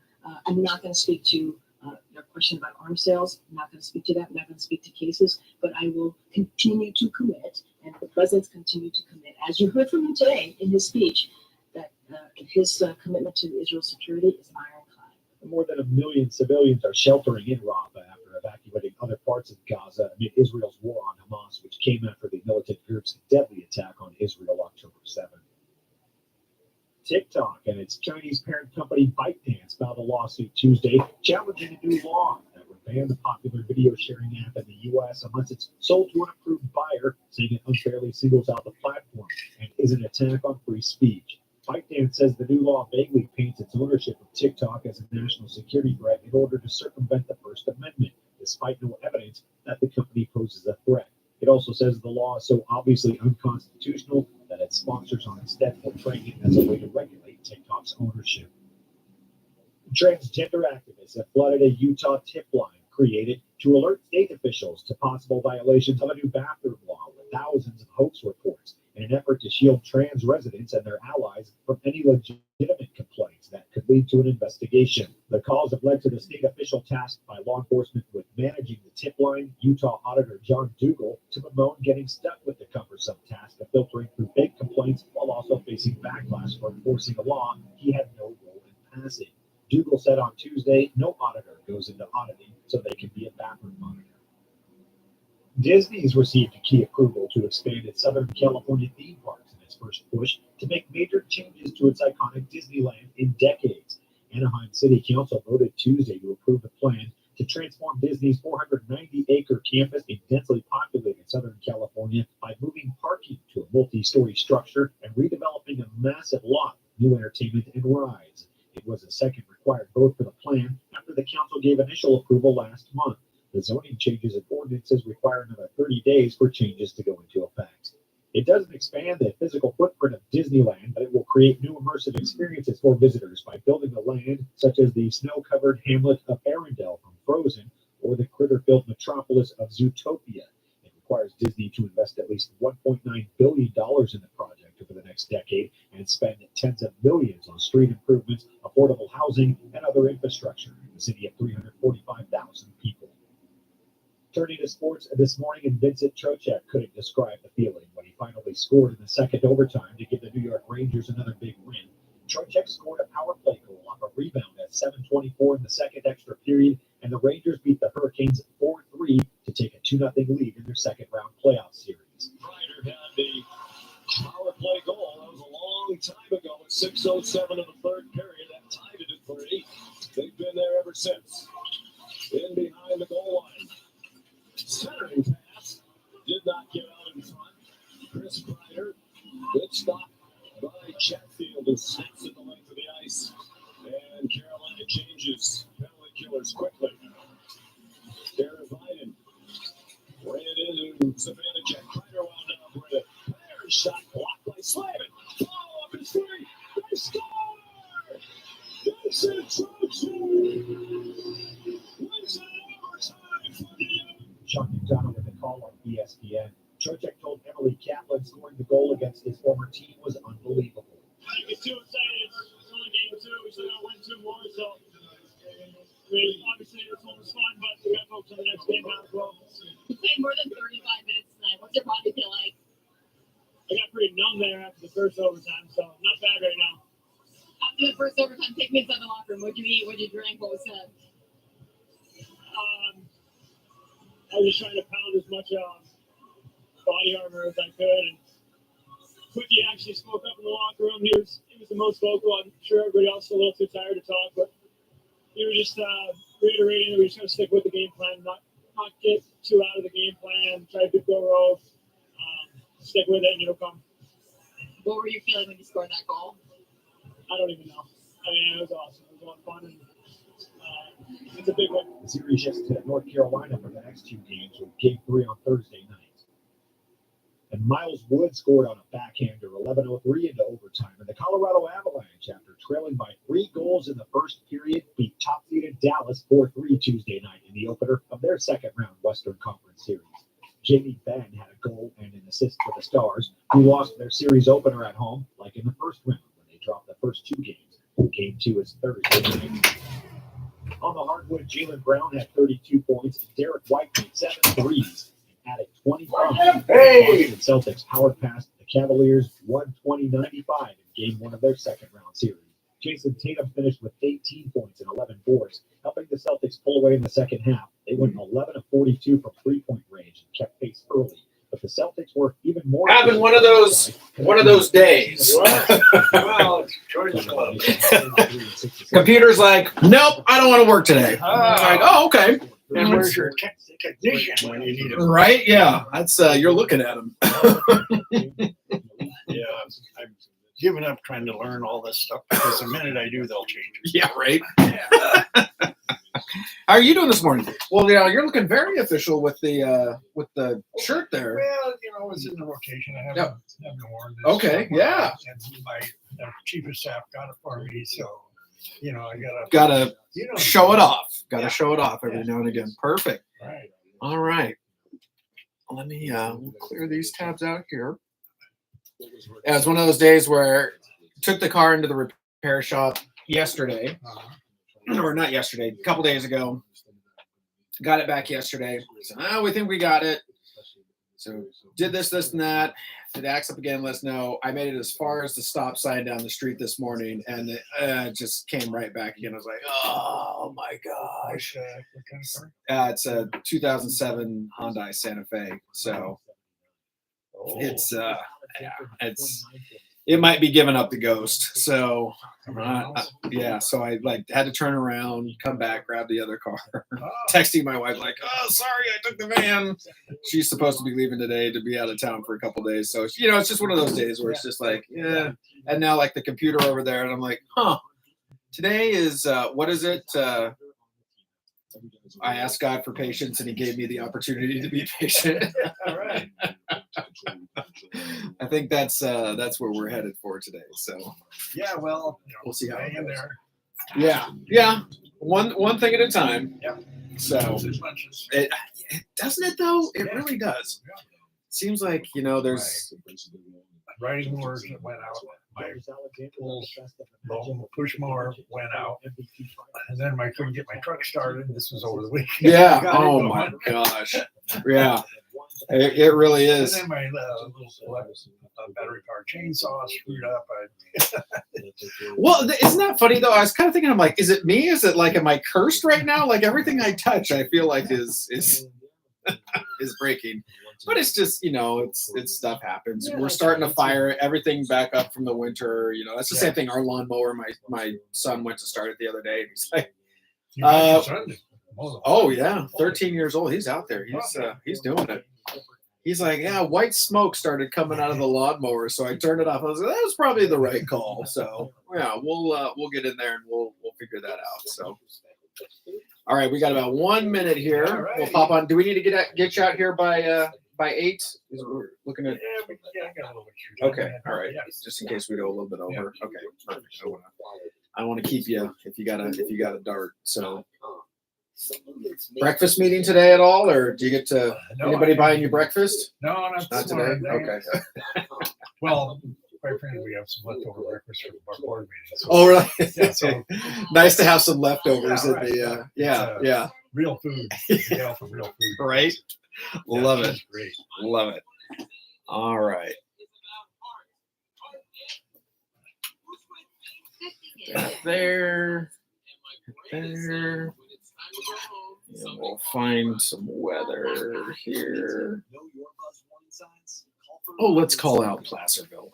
I'm not going to speak to your question about arms sales. I'm not going to speak to that. I'm not going to speak to cases, but I will continue to commit, and the president's continue to commit, as you heard from him today in his speech, that his commitment to Israel's security is ironclad. More than 1 million civilians are sheltering in Rafah after evacuating other parts of Gaza amid Israel's war on Hamas, which came after the militant group's deadly attack on Israel October 7th. TikTok and its Chinese parent company ByteDance filed a lawsuit Tuesday challenging a new law that would ban the popular video sharing app in the U.S. unless it's sold to an approved buyer, saying it unfairly singles out the platform and is an attack on free speech. ByteDance says the new law vaguely paints its ownership of TikTok as a national security threat in order to circumvent the First Amendment, despite no evidence that the company poses a threat. It also says the law is so obviously unconstitutional that its sponsors are instead portraying it as a way to regulate TikTok's ownership. Transgender activists have flooded a Utah tip line created to alert state officials to possible violations of a new bathroom law with thousands of hoax reports in an effort to shield trans residents and their allies from any legitimate complaints that could lead to an investigation. The calls have led to the state official tasked by law enforcement with managing the tip line, Utah Auditor John Dougal, to bemoan getting stuck with the cumbersome task of filtering through fake complaints while also facing backlash for enforcing a law he had no role in passing. Dougal said on Tuesday, no auditor goes into auditing, so they can be a bathroom monitor. Disney's received a key approval to expand its Southern California theme parks in its first push to make major changes to its iconic Disneyland in decades. Anaheim City Council voted Tuesday to approve the plan to transform Disney's 490-acre campus in densely populated Southern California by moving parking to a multi-story structure and redeveloping a massive lot with new entertainment and rides. It was a second required vote for the plan after the council gave initial approval last month. The zoning changes and ordinances require another 30 days for changes to go into effect. It doesn't expand the physical footprint of Disneyland, but it will create new immersive experiences for visitors by building a land such as the snow-covered hamlet of Arendelle from Frozen or the critter-filled metropolis of Zootopia. It requires Disney to invest at least $1.9 billion in the project over the next decade and spend tens of millions on street improvements, affordable housing, and other infrastructure in the city of 345,000 people. Turning to sports this morning, and Vincent Trocheck couldn't describe the feeling when he finally scored in the second overtime to give the New York Rangers another big win. Trocheck scored a power play goal off a rebound at 7:24 in the second extra period, and the Rangers beat the Hurricanes 4-3 to take a 2-0 lead in their second round playoff series. Ryder had the power play goal. That was a long time ago at 6:07 of the third period. That tied it at 3. They've been there ever since. In behind the goal line. Centering pass. Did not get out in front. Chris Ryder. Good stop by Chatfield, who snaps at the length of the ice. And Carolina changes penalty killers quickly. Darren Biden ran into Savannah Jack. Ryder wound up with it. There's a shot blocked by Slavin. Follow up his three. They score! This is Trocheck. Wins it in overtime for the Chuck McDonough with a call on ESPN. Trocheck told Emily Kaplan scoring the goal against his former team was unbelievable. I get too excited. It's only game 2. We still got to win 2 more. So, I mean, obviously, this one was fun, but we got to focus on the next game now as well. You played more than 35 minutes tonight. What's your body feel like? I got pretty numb there after the first overtime, so not bad right now. After the first overtime, take me inside the locker room. What'd you eat? What'd you drink? What was said? I was just trying to pound as much body armor as I could. And Quickie actually spoke up in the locker room. He was the most vocal. I'm sure everybody else is a little too tired to talk, but he was just reiterating that we just got to stick with the game plan, not get too out of the game plan, try to go rogue, stick with it, and it'll come. What were you feeling when you scored that goal? I don't even know. I mean, it was awesome. It was a lot of fun, and it's a big win. The series shifts to North Carolina for the next 2 games, with Game 3 on Thursday night. And Miles Wood scored on a backhander 11:03 into overtime. And the Colorado Avalanche, after trailing by 3 goals in the first period, beat top-seeded Dallas 4-3 Tuesday night in the opener of their second-round Western Conference Series. Jamie Benn had a goal and an assist for the Stars, who lost their series opener at home, like in the first round when they dropped the first 2 games. Game 2 is Thursday night. On the hardwood, Jaylen Brown had 32 points, and Derek White made 7 threes and added 25. Hey! The Celtics powered past the Cavaliers 120-95 in Game 1 of their second-round series. Jason Tatum finished with 18 points and 11 boards, helping the Celtics pull away in the second half. They went 11 of 42 from three-point range and kept pace early. But the Celtics were even more having one of those days. Well, it's Georgia Club. Computer's like, nope, I don't want to work today. Like, oh, okay. And where's your technician when you need him? Right? Yeah, that's you're looking at him. Yeah, I'm giving up trying to learn all this stuff because the minute I do, they'll change it. Yeah, right. How are you doing this morning? Well, yeah, you're looking very official with the shirt there. Well, you know, it's in the rotation. I haven't worn this. Okay, yeah. And my chief of staff got it for me, so you know, I Gotta you know, show it off. Gotta show it off every now and again. Perfect. Right. All right. Let me we'll clear these tabs out here. Yeah, it's one of those days where I took the car into the repair shop yesterday. Or not yesterday, a couple days ago. Got it back yesterday. So, we think we got it. So did this, and that. If it acts up again, let us know. I made it as far as the stop sign down the street this morning, and it just came right back again. I was like, oh my gosh. What kind of car? It's a 2007 Hyundai Santa Fe. So it might be giving up the ghost. So so I had to turn around, come back, grab the other car. Texting my wife like, oh, sorry, I took the van. She's supposed to be leaving today to be out of town for a couple days. So it's just one of those days where it's just like, yeah. And now like the computer over there, and I'm like, today is what is it? I asked God for patience, and He gave me the opportunity to be patient. All right. I think that's where we're headed for today. So Yeah, well, we'll see how it hang in goes. there. Yeah. One thing at a time. Yep. So it doesn't it though? It really does. Seems like there's Writing words that went out. My little push mower went out, and then I couldn't get my truck started. This was over the weekend. yeah. Oh my gosh. Yeah. It really is. And then my little battery powered chainsaw screwed up. Well, isn't that funny though? I was kind of thinking, I'm like, is it me? Is it like, am I cursed right now? Like everything I touch, I feel like is is breaking. But it's just, you know, it's stuff happens. We're starting to fire everything back up from the winter. You know, that's the same thing. Our lawnmower, my son went to start it the other day. And he's like, oh yeah, 13 years old. He's out there. He's doing it. He's like, yeah, white smoke started coming out of the lawnmower, so I turned it off. I was like, that was probably the right call. So yeah, we'll get in there and we'll figure that out. So. All right, we got about 1 minute here. Right. We'll pop on. Do we need to get you out here by 8? We're looking at. Yeah, I got a little bit. Okay, all right. Just in case we go a little bit over. Okay, perfect. I want to keep you if you got a dart. So, breakfast meeting today at all, or do you get to anybody buying you breakfast? No, not today. Okay. Well. Quite frankly, we have some leftover breakfast from our board meeting. So, oh, really? Yeah, so nice to have some leftovers in the. Yeah. Real food. Yeah, for real food. Right. Love it. Great. Love it. All right. There. And we'll find some weather here. Oh, let's call out Placerville.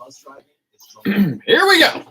Here we go.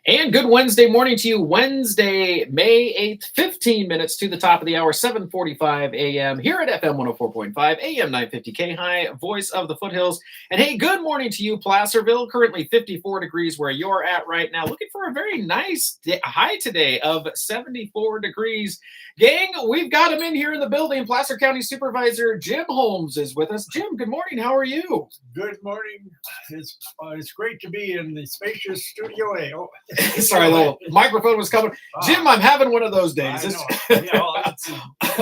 And good Wednesday morning to you. Wednesday, May 8th, 15 minutes to the top of the hour, 7:45 a.m. here at FM 104.5, AM 950 KAHI, voice of the foothills. And hey, good morning to you, Placerville. Currently 54 degrees where you're at right now. Looking for a very nice high today of 74 degrees. Gang, we've got him in here in the building. Placer County Supervisor Jim Holmes is with us. Jim, good morning. How are you? Good morning. It's great to be in the spacious Studio A. Oh. Sorry, the little microphone was coming. Jim, I'm having one of those days.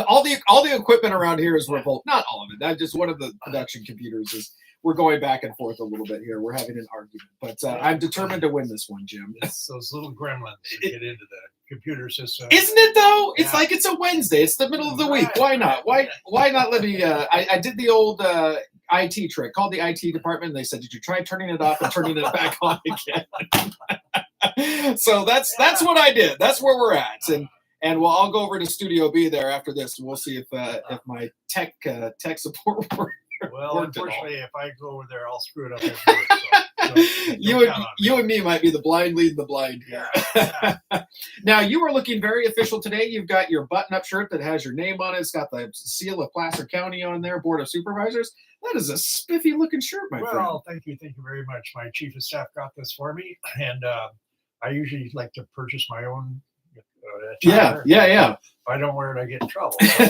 All the equipment around here is revolt. Not all of it. That's just one of the production computers is. We're going back and forth a little bit here. We're having an argument, but I'm determined to win this one, Jim. It's those little gremlins that get into the computer system. Isn't it though? It's like it's a Wednesday. It's the middle of the week. Why not? Why not let me? I did the old IT trick. Called the IT department. And they said, "Did you try turning it off and turning it back on again?" So that's what I did. That's where we're at, and well, I'll go over to Studio B there after this, and we'll see if my tech support works. Well, unfortunately, if I go over there, I'll screw it up. So you and me might be the blind leading the blind here. Yeah. Now, you are looking very official today. You've got your button-up shirt that has your name on it. It's got the seal of Placer County on there, Board of Supervisors. That is a spiffy-looking shirt, my friend. Well, thank you very much. My chief of staff got this for me, and I usually like to purchase my own. Yeah. If I don't wear it, I get in trouble. So,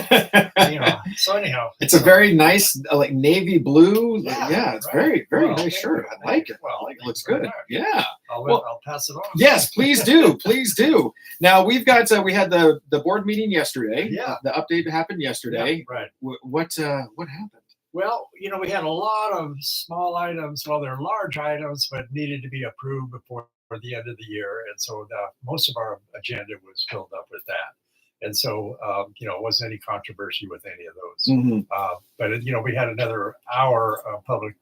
so anyhow, it's a very nice, like navy blue. Yeah, it's very nice shirt. I like it. Well, it looks good. Yeah. I'll pass it on. Yes, please do. Please do. Now we've got we had the board meeting yesterday. Yeah. The update happened yesterday. Yeah, right. What happened? Well, we had a lot of small items. Well, they're large items, but needed to be approved before the end of the year, and so most of our agenda was filled up with that. And so, it wasn't any controversy with any of those. Mm-hmm. But we had another hour of public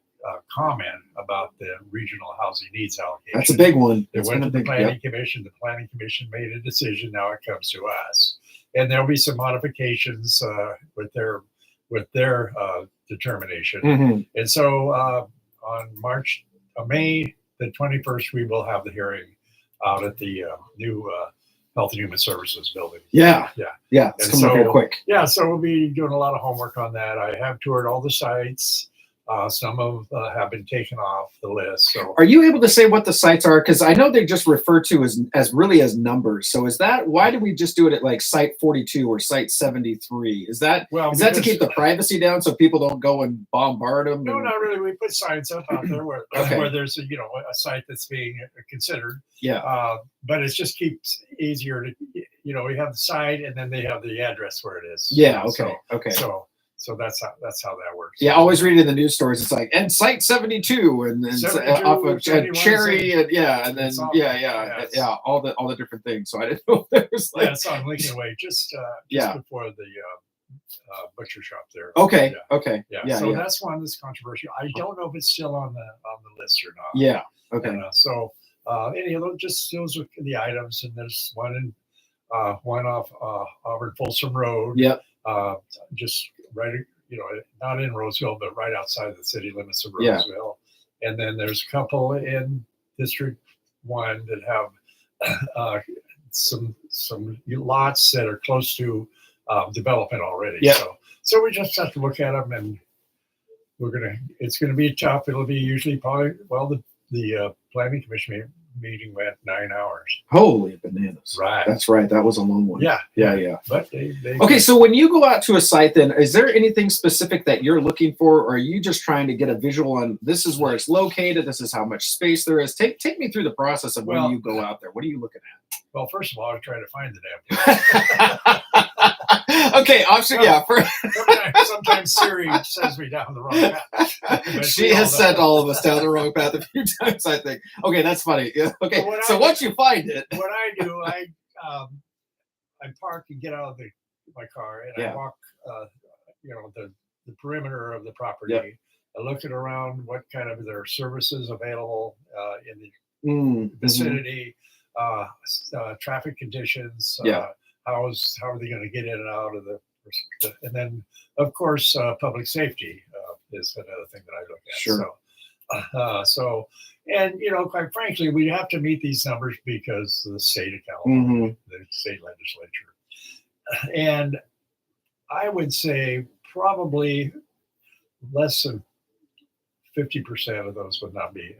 comment about the regional housing needs allocation. That's a big one. It went to the planning commission. The planning commission made a decision. Now it comes to us, and there'll be some modifications with their determination. Mm-hmm. And so, on May the 21st, we will have the hearing out at the new Health and Human Services building. Yeah. It's coming up here quick. Yeah, so we'll be doing a lot of homework on that. I have toured all the sites. Some have been taken off the list. So, are you able to say what the sites are? Because I know they just refer to as really as numbers. So is that why do we just do it at like site 42 or site 73? Is that to keep the privacy down so people don't go and bombard them? No, not really. We put signs up out there where there's a site that's being considered. Yeah. But it just keeps easier to we have the site and then they have the address where it is. Yeah. Okay. So that's how that works. Yeah, always reading the news stories. It's like and site 72 and then off of Cherry and then all the different things. So I didn't know if there was it's on Lincoln Way, just before the butcher shop there. Okay. Yeah. Okay. Yeah. Yeah. So yeah. that's one that's controversial. I don't know if it's still on the list or not. Yeah. Okay. And, any of those, just those are the items, and there's one off Auburn Folsom Road. Yep. Just right, not in Roseville, but right outside the city limits of Yeah. Roseville. And then there's a couple in District 1 that have some lots that are close to development already. Yep. So we just have to look at them, and it's gonna be tough. It'll be usually probably, the planning commission meeting went 9 hours. Holy bananas. Right. That's right. That was a long one. Yeah. Yeah. But they Okay, so when you go out to a site, then is there anything specific that you're looking for, or are you just trying to get a visual on this is where it's located, this is how much space there is? Take me through the process of when you go out there. What are you looking at? Well, first of all, I'm trying to find the damn place. Okay, option, yeah. Sometimes Siri sends me down the wrong path. She has sent all of us down the wrong path a few times, I think. Okay, that's funny. Yeah. Okay, so once you find it, what I do, I park and get out of my car, and I walk, the perimeter of the property. Yep. I look at around what kind of there are services available in the vicinity, traffic conditions. How are they going to get in and out of and then of course public safety is another thing that I look at. Sure. And quite frankly, we have to meet these numbers because of the state of California, the state legislature, and I would say probably less than 50% of those would not be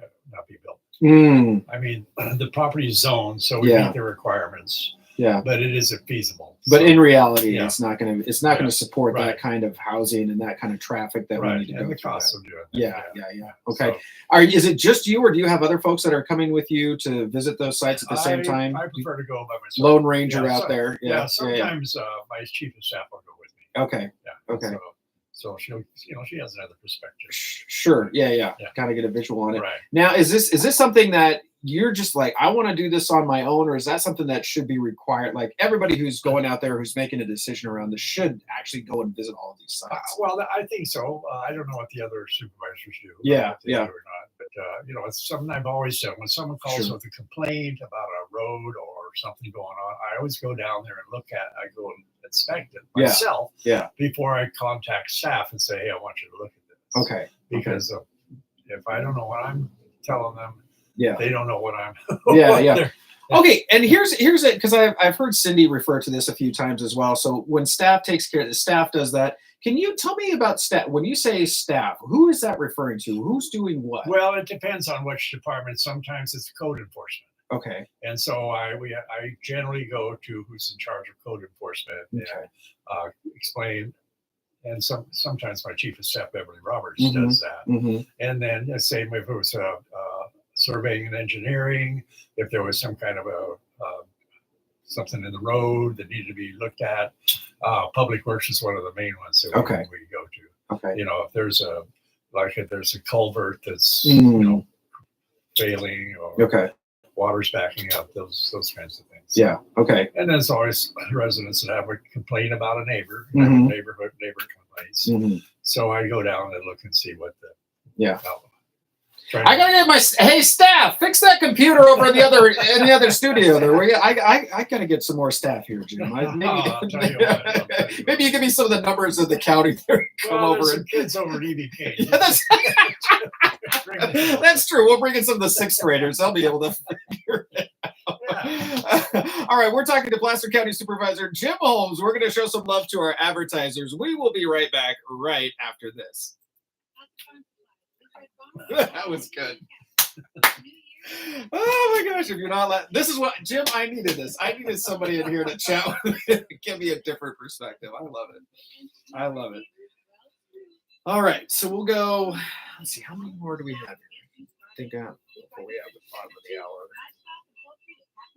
built. I mean, the property is zoned, so we meet the requirements. Yeah, but it isn't feasible. But in reality, it's not going to support that kind of housing and that kind of traffic that we need to go and the through. cost of doing that. Yeah. Okay. Is it just you, or do you have other folks that are coming with you to visit those sites at the same time? I prefer to go by myself. Lone Ranger out there. Yeah. Sometimes my chief of staff will go with me. Okay. Yeah. Okay. So she has another perspective. Sure. Yeah. Kind of get a visual on it. Right. Now, is this something that you're just like, I want to do this on my own, or is that something that should be required? Like everybody who's going out there, who's making a decision around this, should actually go and visit all of these sites. Well, I think so. I don't know what the other supervisors do. Yeah. Do or not. But it's something I've always done. When someone calls with a complaint about a road or something going on, I always go down there and I go and inspect it myself. Yeah. Before I contact staff and say, hey, I want you to look at this. Okay. Because if I don't know what I'm telling them, they don't know what I'm. Yeah. Okay, and here's it, because I've heard Cindy refer to this a few times as well. So when staff takes care, the staff does that. Can you tell me about staff? When you say staff, who is that referring to? Who's doing what? Well, it depends on which department. Sometimes it's code enforcement. Okay. And so I generally go to who's in charge of code enforcement and explain. And sometimes my chief of staff, Beverly Roberts, does that. And then same if it was surveying and engineering, if there was some kind of something in the road that needed to be looked at. Public Works is one of the main ones that we go to. Okay. If there's a culvert that's failing or water's backing up, those kinds of things. Yeah. Okay. And there's always residents that have a complaint about a neighbor, neighbor complaints. So I go down and look and see what I gotta get hey staff, fix that computer over in the other studio there. I gotta get some more staff here, Jim. Maybe you give me some of the numbers of the county there. Come over and kids over at EVK. Yeah, that's true. We'll bring in some of the sixth graders. They'll be able to figure it out. All right, we're talking to Placer County Supervisor Jim Holmes. We're going to show some love to our advertisers. We will be right back right after this. That was good. Oh my gosh, if you're not this is what Jim, I needed this. I needed somebody in here to chat with me, give me a different perspective. I love it. All right, so we'll go. Let's see, how many more do we have here? I think before we have the bottom of the hour.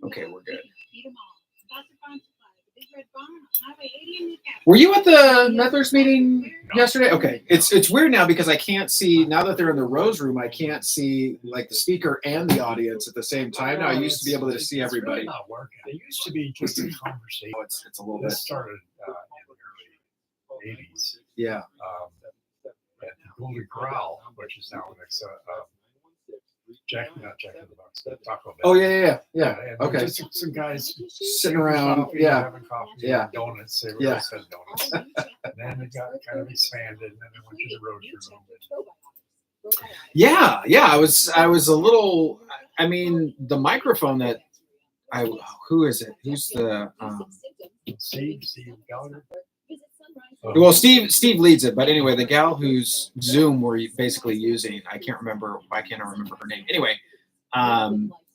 Okay, we're good. Were you at the Meddlers meeting yesterday? Okay, it's weird now because I can't see, now that they're in the Rose Room, I can't see like the speaker and the audience at the same time. Now I used to be able to see everybody. It's not working. It used to be just a conversation. It's a little bit. Started 80s. Yeah. At the Golden Corral, which is now next not Jack in the Box, Taco Bell. Oh yeah. And Okay. just some guys Sitting around, coffee, yeah. having coffee, Yeah. and donuts. They Yeah. really said donuts. And then it got kind of expanded, and then they went to the road room. Yeah. I was a little. I mean, the microphone that who is it? Who's the? Steve Gallagher. Well, Steve leads it, but anyway, the gal whose Zoom we're basically using, I can't remember. Why can't I remember her name? Anyway,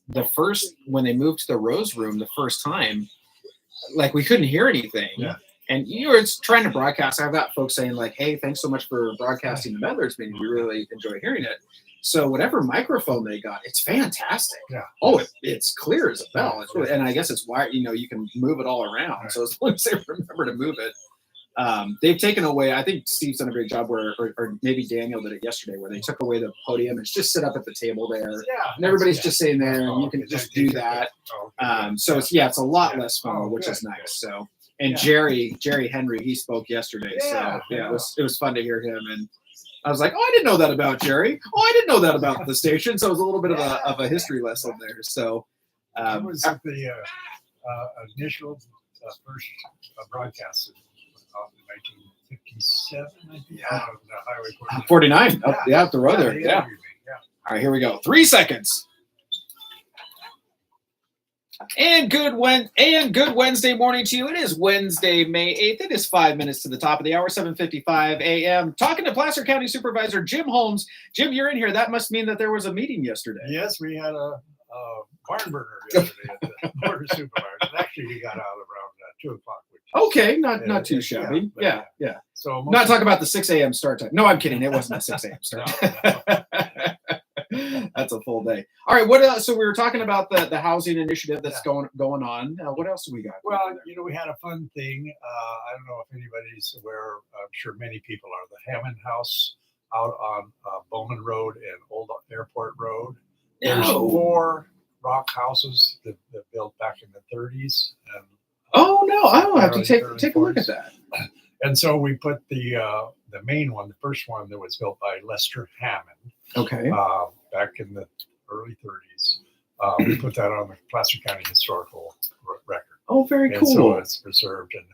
the first when they moved to the Rose Room the first time, like we couldn't hear anything. Yeah. And you were trying to broadcast. I've got folks saying like, "Hey, thanks so much for broadcasting the Meddlers meeting. We really enjoy hearing it." So whatever microphone they got, it's fantastic. Yeah. Oh, it's clear as a bell. It's really, and I guess it's wired. You can move it all around. Right. So as long as they remember to move it. They've taken away, I think Steve's done a great job or maybe Daniel did it yesterday, where they took away the podium and just sit up at the table there. Yeah, and everybody's just sitting there and you can just do that. So it's a lot less fun, which is nice. So, and Jerry Henry, he spoke yesterday. So it was fun to hear him. And I was like, oh, I didn't know that about Jerry. Oh, I didn't know that about the station. So it was a little bit of a history lesson there. So I was at the initial first broadcast. In 1957, I think. Yeah. The Highway 49. Up the road there. Yeah. Yeah. All right, here we go. 3 seconds. And good Wednesday morning to you. It is Wednesday, May 8th. It is 5 minutes to the top of the hour, 7:55 a.m. Talking to Placer County Supervisor Jim Holmes. Jim, you're in here. That must mean that there was a meeting yesterday. Yes, we had a barn burner yesterday at the Board of Supervisors. Actually, he got out around 2 o'clock. Okay, not too shabby. Yeah. So not talking about the 6 a.m. start time. No, I'm kidding. It wasn't a 6 a.m. start time. That's a full day. All right, what else? So we were talking about the housing initiative that's going on. What else do we got? Well, we had a fun thing. I don't know if anybody's aware. I'm sure many people are. The Hammond House out on Bowman Road and Old Airport Road. There's 4 rock houses that built back in the 30s. And oh no, I will have to take a look at that. And so we put the main one, the first one that was built by Lester Hammond. Okay. Back in the early 30s. We put that on the Placer County Historical Record. Oh, very cool. And so it's preserved. And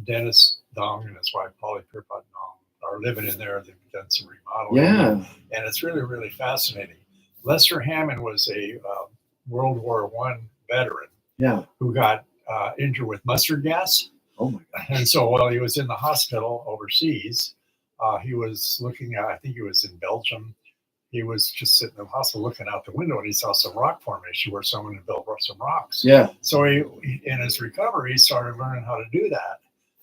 Dennis Dong and his wife, Polly Pierpont Dong, are living in there. They've done some remodeling. Yeah. And it's really, really fascinating. Lester Hammond was a World War I veteran. Yeah. Who got injured with mustard gas. Oh my gosh. And so while he was in the hospital overseas, he was looking at, I think he was in Belgium. He was just sitting in the hospital looking out the window and he saw some rock formation where someone had built some rocks. Yeah. So he in his recovery, he started learning how to do that.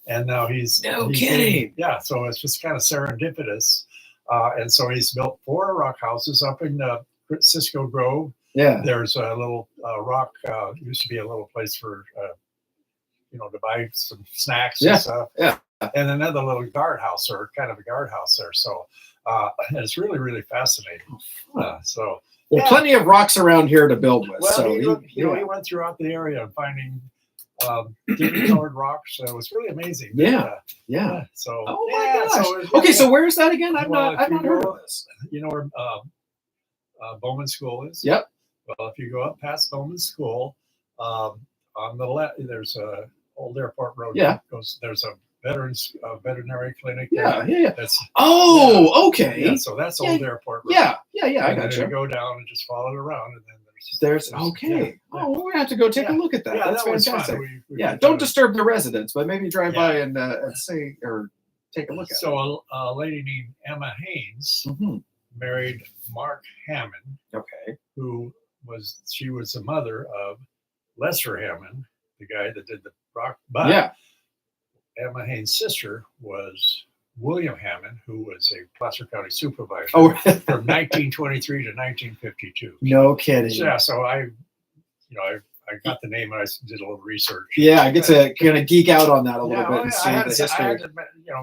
And now he's kidding. So it's just kind of serendipitous. And so he's built 4 rock houses up in Cisco Grove. Yeah. There's a little rock, used to be a little place for, to buy some snacks and stuff. Yeah. And another little guardhouse or kind of a guardhouse there. So it's really, really fascinating. Plenty of rocks around here to build with. Well, So he went throughout the area and finding different colored rocks. So it was really amazing. Yeah. So oh my gosh. Okay, so where's that again? I've not heard of this. You know where Bowman School is? Yep. Well, if you go up past Bowman School, on the left, there's a Old Airport Road. Yeah. There's a veterinary clinic. Yeah. That's okay. Yeah, so that's Old Airport Road. Yeah. I got gotcha. you. Go down and just follow it around, and then there's okay. Yeah. Oh, we're gonna have to go take a look at that. Yeah, That's that was fantastic. fun. We Don't disturb the residents, but maybe drive by and say or take a look at it. So a lady named Emma Haynes married Mark Hammond. Okay. She was the mother of Lester Hammond, the guy that did the rock. But Emma Haynes' sister was William Hammond, who was a Placer County supervisor from 1923 to 1952. No kidding. Yeah, so I got the name and I did a little research. Yeah, I get to kind of geek out on that a little bit and see the history.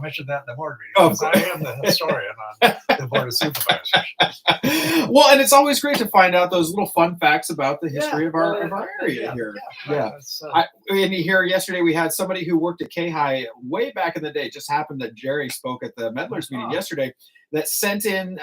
mention that in the board meeting. Oh, Because I am the historian on the board of supervisors. Well, and it's always great to find out those little fun facts about the history of our area here. Yeah. And here yesterday we had somebody who worked at KAHI way back in the day. It just happened that Jerry spoke at the Meddlers meeting yesterday. That sent in,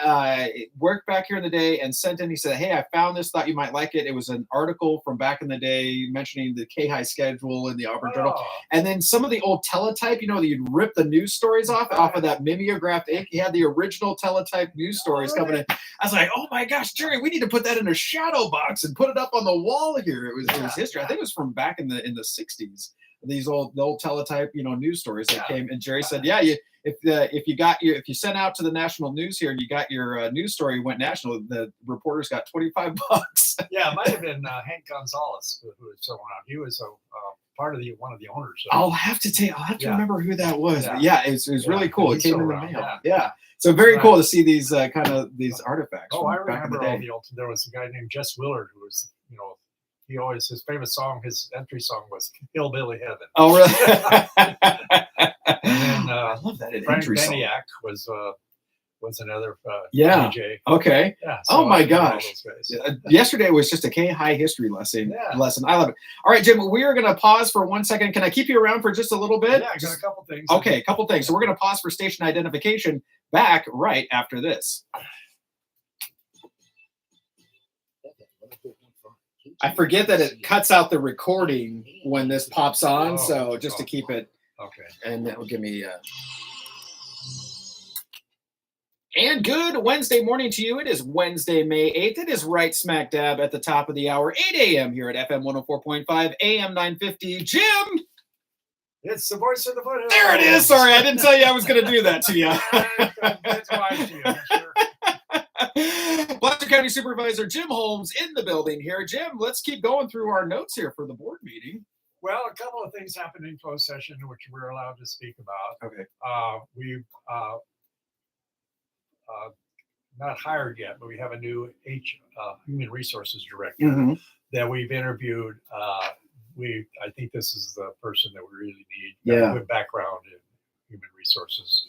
worked back here in the day and sent in, he said, hey, I found this, thought you might like it. It was an article from back in the day mentioning the KAHI schedule in the Auburn Journal. And then some of the old teletype, that you'd rip the news stories off of that mimeographed ink. He had the original teletype news stories coming in. I was like, oh my gosh, Jerry, we need to put that in a shadow box and put it up on the wall here. It was history. I think it was from back in the 60s. These old teletype, news stories that came. And Jerry said, yeah, if you sent out to the national news here and you got your news story went national, the reporters got $25. Yeah, it might have been Hank Gonzalez who was someone out. He was part of one of the owners. I'll have to remember who that was. But yeah, it was really cool. It came in the mail. Yeah. So very cool to see these these artifacts. Oh, I remember all the old. There was a guy named Jess Willard who was, he always, his famous song, his entry song was Hillbilly Heaven. Oh, really? And then I love that Frank entry song. Beniak was another Yeah. DJ. Okay. Yeah. Oh my I remember all gosh. those guys. Yesterday was just a KAHI history lesson. I love it. All right, Jim, we are going to pause for 1 second. Can I keep you around for just a little bit? Yeah, I got a couple things. Okay, a couple things. So we're going to pause for station identification. Back right after this. I forget that it cuts out the recording when this pops on, so just to keep it. Okay. And that will give me. And good Wednesday morning to you. It is Wednesday, May 8th. It is right smack dab at the top of the hour, 8 a.m. here at FM 104.5, AM 950. Jim! It's the voice of the foothills. There it is. Sorry, I didn't tell you I was going to do that to you. That's wise to you, I'm sure. Placer County Supervisor Jim Holmes in the building here. Jim, let's keep going through our notes here for the board meeting. Well, a couple of things happened in closed session which we're allowed to speak about. Okay. We've not hired yet, but we have a new human resources director that we've interviewed. I think this is the person that we really need. Yeah. Good background in human resources.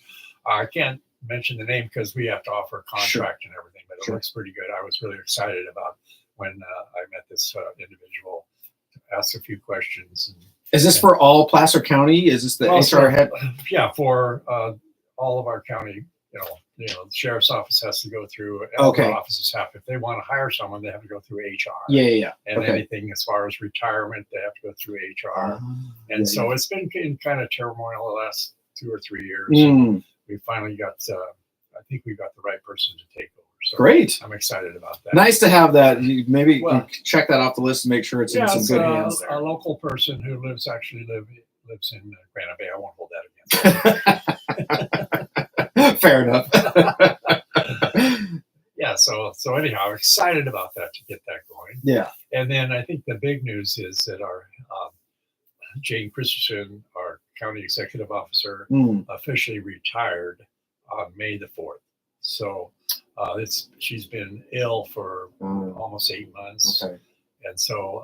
I can't mention the name because we have to offer a contract and everything, but it looks pretty good. I was really excited about when I met this individual to ask a few questions. Is this for all Placer County? Is this the HR head? Yeah, for all of our county. The sheriff's office has to go through. All the offices have. If they want to hire someone, they have to go through HR. Yeah. And anything as far as retirement, they have to go through HR. So it's been in kind of turmoil the last 2 or 3 years. We finally got. I think we got the right person to take over. So Great. I'm excited about that. Nice to have that. Maybe you can check that off the list and make sure it's in some good hands there. A local person who lives in Granite Bay. I won't hold that against. Fair enough. Yeah. So anyhow, I'm excited about that to get that going. Yeah. And then I think the big news is that our Jane Christensen, our county executive officer, officially retired on May the 4th. So she's been ill for almost 8 months. Okay. And so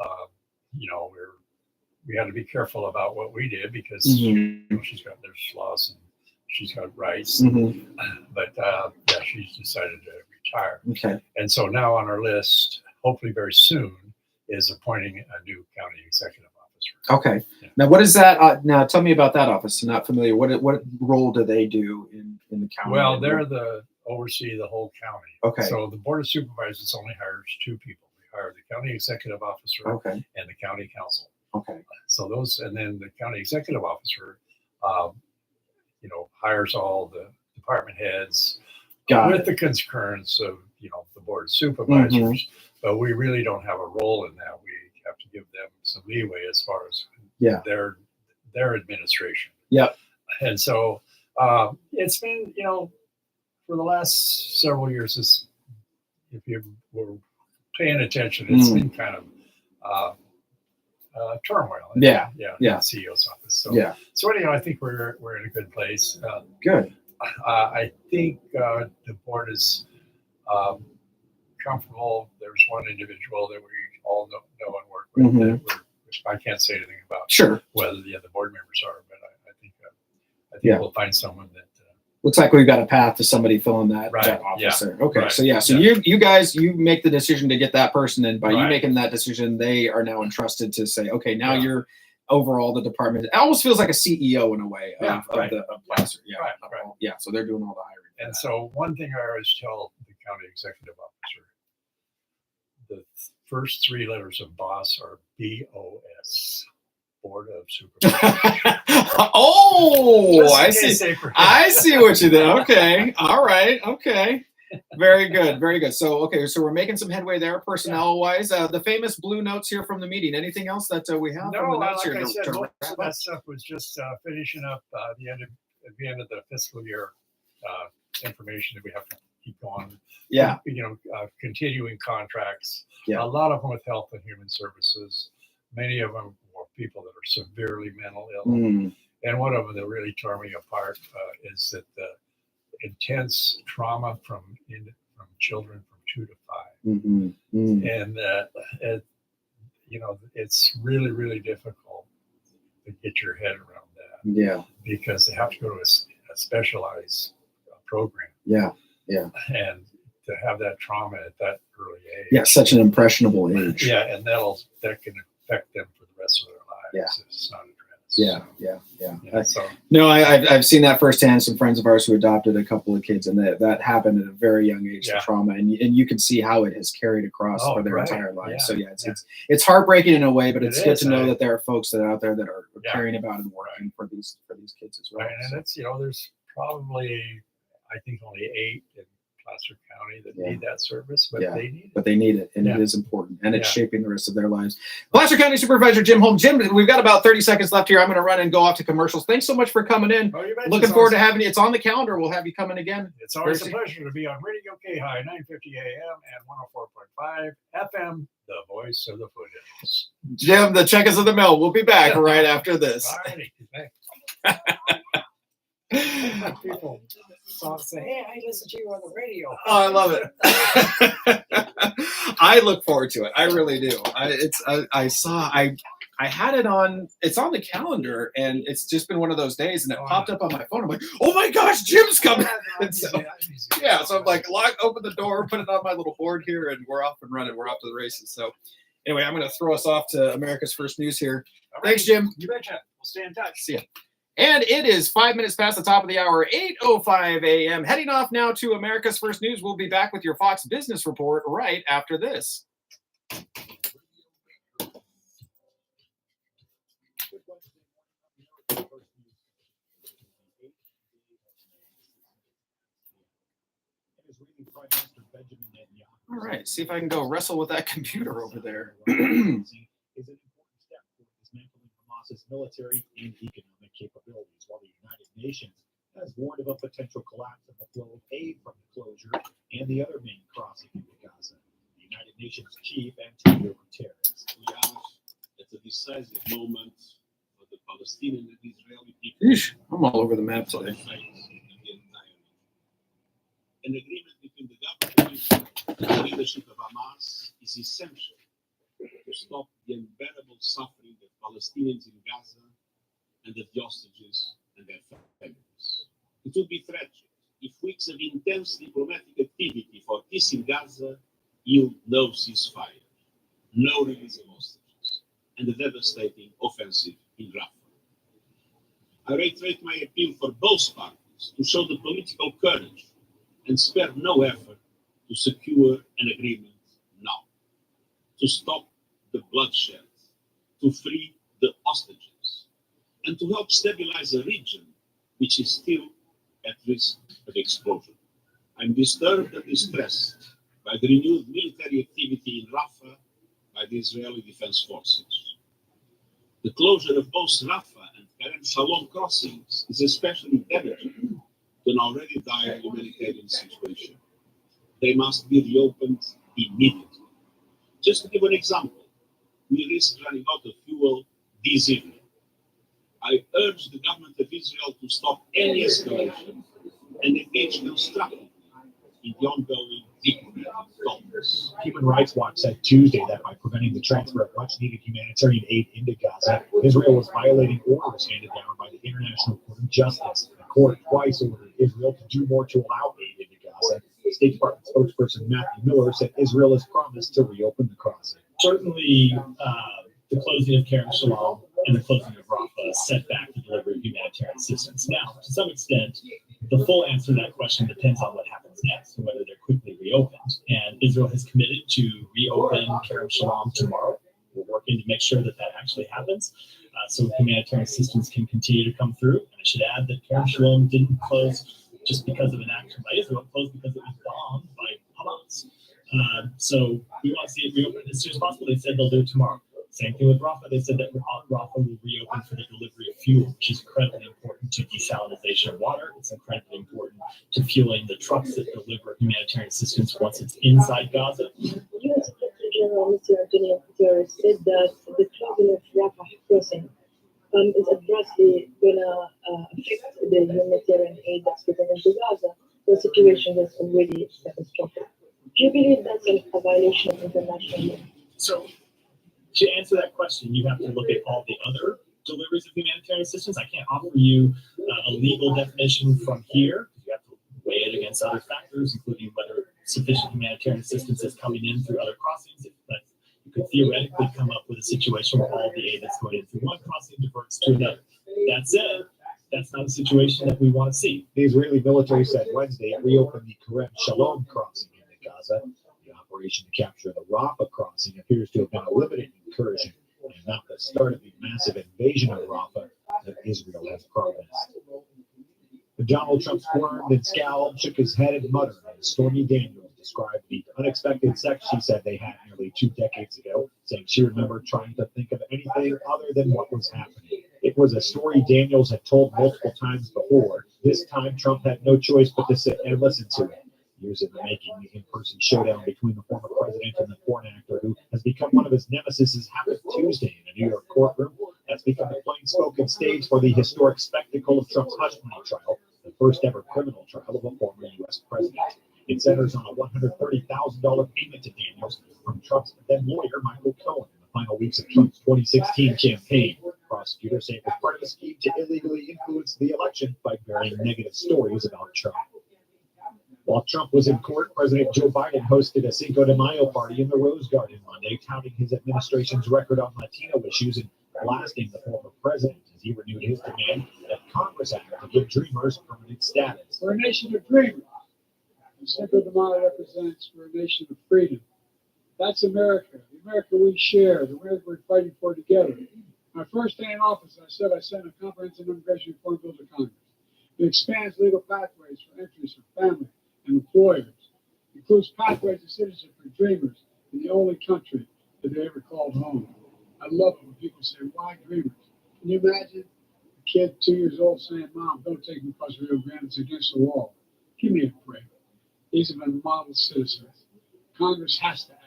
we had to be careful about what we did because there's laws and she's got rights. But she's decided to retire. Okay. And so now on our list, hopefully very soon, is appointing a new county executive officer. Okay. Yeah. Now, what is that? Now, tell me about that office. I'm not familiar. What role do they do in the county? Well, they're oversee the whole county. Okay. So the board of supervisors only hires 2 people. We hire the county executive officer and the county council. Okay. So and then the county executive officer, hires all the department heads with the concurrence of the board of supervisors. But we really don't have a role in that. We have to give them some leeway as far as their administration. Yep. And so it's been, for the last several years, if you were paying attention, it's been kind of turmoil. In the CEO's office. So anyhow, I think we're in a good place. Good. I think the board is comfortable. There's one individual that we all know and work with. That I can't say anything about whether the other board members are, but I think I think we'll find someone that. Looks like we've got a path to somebody filling that, Right, that office yeah, there. Okay, right, so yeah, so yeah. you guys, you make the decision to get that person in. By you Right. making that decision, they are now entrusted to say, okay, now Yeah. you're overall the department. It almost feels like a CEO in a way of, Yeah, right. of Placer. Yeah, Right, of right. all- yeah. So they're doing all the hiring. And so one thing I always tell the county executive officer, the first three letters of boss are BOS, Board of Supervisors. Oh, Just in I case see. they forget. I see what you did. Okay, all right, okay. Very good, very good. So, okay, so we're making some headway there, personnel-wise. The famous blue notes here from the meeting. Anything else that we have from No, the notes like here I said, to most wrap of up? that stuff was just finishing up at the end of the fiscal year information that we have to keep going. Yeah. Continuing contracts. Yeah. A lot of them with Health and Human Services. Many of them were people that are severely mental ill. Mm. And one of them that really tore me apart is that the intense trauma from children from 2 to 5. Mm-hmm. Mm. And it's really, really difficult to get your head around that. Yeah. Because they have to go to a specialized program. Yeah. Yeah. And to have that trauma at that early age. Yeah, such an impressionable age. Yeah, and that can affect them for the rest of their lives. Yeah. If it's not addressed. Yeah, yeah. So No, I've seen that firsthand. Some friends of ours who adopted a couple of kids, and that happened at a very young age. Yeah. The trauma, and you can see how it has carried across for their right. entire life. Yeah. So yeah, it's heartbreaking in a way, but it's It good is, to know right. that there are folks that are out there that are Yeah. caring about and working for these kids as well. Right, and it's there's probably I think only 8 in Placer County that Yeah. need that service, but Yeah. they need it. But they need it, and Yeah. it is important, and it's Yeah. shaping the rest of their lives. Placer County Supervisor Jim Holm. Jim, we've got about 30 seconds left here. I'm going to run and go off to commercials. Thanks so much for coming in. Oh, you bet. Looking forward to having you. It's on the calendar. We'll have you coming again. It's always a Very pleasure to be on Radio KAHI 950 AM and 104.5 FM, the voice of the foothills. Jim, the check is in the mail. We'll be back right after this. All righty. People say, hey, I listen to you on the radio. Oh, I love it. I look forward to it. I really do. I had it on. It's on the calendar, and it's just been one of those days, and it popped up on my phone. I'm like, oh my gosh, Jim's coming! And so, yeah, so I'm like, open the door, put it on my little board here, and we're off and running. We're off to the races. So, anyway, I'm going to throw us off to America's First News here. All right. Thanks, Jim. You betcha. We'll stay in touch. See ya. And it is 5 minutes past the top of the hour, 8:05 a.m. Heading off now to America's First News. We'll be back with your Fox Business Report right after this. All right, see if I can go wrestle with that computer over there. Is an important step for dismantling Hamas's military and economic capabilities, while the United Nations has warned of a potential collapse of the flow of aid from the closure and the other main crossing into Gaza. The United Nations chief Antonio Guterres. We are at a decisive moment for the Palestinian and Israeli people. Eesh, I'm all over the map today. An agreement between the government and the leadership of Hamas is essential to stop the unbearable suffering of Palestinians in Gaza and of the hostages and their families. It would be tragic if weeks of intense diplomatic activity for peace in Gaza yield no ceasefire, no release of hostages, and a devastating offensive in Rafah. I reiterate my appeal for both parties to show the political courage and spare no effort to secure an agreement now, to stop the bloodshed, to free the hostages, and to help stabilize a region which is still at risk of explosion. I'm disturbed and distressed by the renewed military activity in Rafah by the Israeli Defense Forces. The closure of both Rafah and Kerem Shalom crossings is especially damaging to an already dire humanitarian situation. They must be reopened immediately. Just to give an example, we risk running out of fuel this evening. I urge the government of Israel to stop any escalation and engage constructively in the ongoing diplomatic talks. Human Rights Watch said Tuesday that by preventing the transfer of much-needed humanitarian aid into Gaza, Israel was violating orders handed down by the International Court of Justice. The court twice ordered Israel to do more to allow aid into Gaza. State Department spokesperson Matthew Miller said Israel has promised to reopen the crossing. Certainly, the closing of Kerem Shalom and the closing of Rafah set back the delivery of humanitarian assistance. Now, to some extent, the full answer to that question depends on what happens next and whether they're quickly reopened. And Israel has committed to reopen Kerem Shalom tomorrow. We're working to make sure that that actually happens, so humanitarian assistance can continue to come through. And I should add that Kerem Shalom didn't close just because of an action by Israel. It closed because it was bombed by Hamas. So we want to see it reopen as soon as possible. They said they'll do it tomorrow. Same thing with Rafah. They said that Rafah will reopen for the delivery of fuel, which is incredibly important to desalinization of water. It's incredibly important to fueling the trucks that deliver humanitarian assistance once it's inside Gaza. U.S. Secretary General Mr. Antonio Guterres said that the closing of Rafah crossing is adversely going to affect the humanitarian aid that's given into Gaza, the situation that's already catastrophic. Do you believe that's a violation of international law? So, to answer that question, you have to look at all the other deliveries of humanitarian assistance. I can't offer you a legal definition from here. You have to weigh it against other factors, including whether sufficient humanitarian assistance is coming in through other crossings. But you could theoretically come up with a situation where all the aid that's going in through one crossing diverts to another. That said, that's not a situation that we want to see. The Israeli military said Wednesday it reopened the Kerem Shalom crossing into Gaza. The operation to capture the Rafah crossing appears to have been a limited incursion and not the start of the massive invasion of Rafah that Israel has promised. Donald Trump squirmed and scowled, shook his head and muttered as Stormy Daniels described the unexpected sex she said they had nearly 2 decades ago, saying she remembered trying to think of anything other than what was happening. It was a story Daniels had told multiple times before. This time, Trump had no choice but to sit and listen to it. Years in the making, the in-person showdown between the former president and the porn actor, who has become one of his nemesis, happened Tuesday in a New York courtroom. That's become the plain-spoken stage for the historic spectacle of Trump's hush money trial, the first ever criminal trial of a former U.S. president. It centers on a $130,000 payment to Daniels from Trump's then lawyer, Michael Cohen, in the final weeks of Trump's 2016 campaign. Prosecutors say it was part of a scheme to illegally influence the election by bearing negative stories about Trump. While Trump was in court, President Joe Biden hosted a Cinco de Mayo party in the Rose Garden Monday, touting his administration's record on Latino issues and blasting the former president as he renewed his demand that Congress act to give dreamers permanent status. We're a nation of dreamers. And Cinco de Mayo represents we're a nation of freedom. That's America, the America we share, the America we're fighting for together. My first day in office, I said I sent a comprehensive immigration reform bill to Congress. It expands legal pathways for entries for family and employers. It includes pathways to citizenship for dreamers in the only country that they ever called home. I love it when people say, why dreamers? Can you imagine a kid 2 years old saying, Mom, don't take me across Rio Grande, it's against the wall. Give me a break. These have been model citizens. Congress has to act.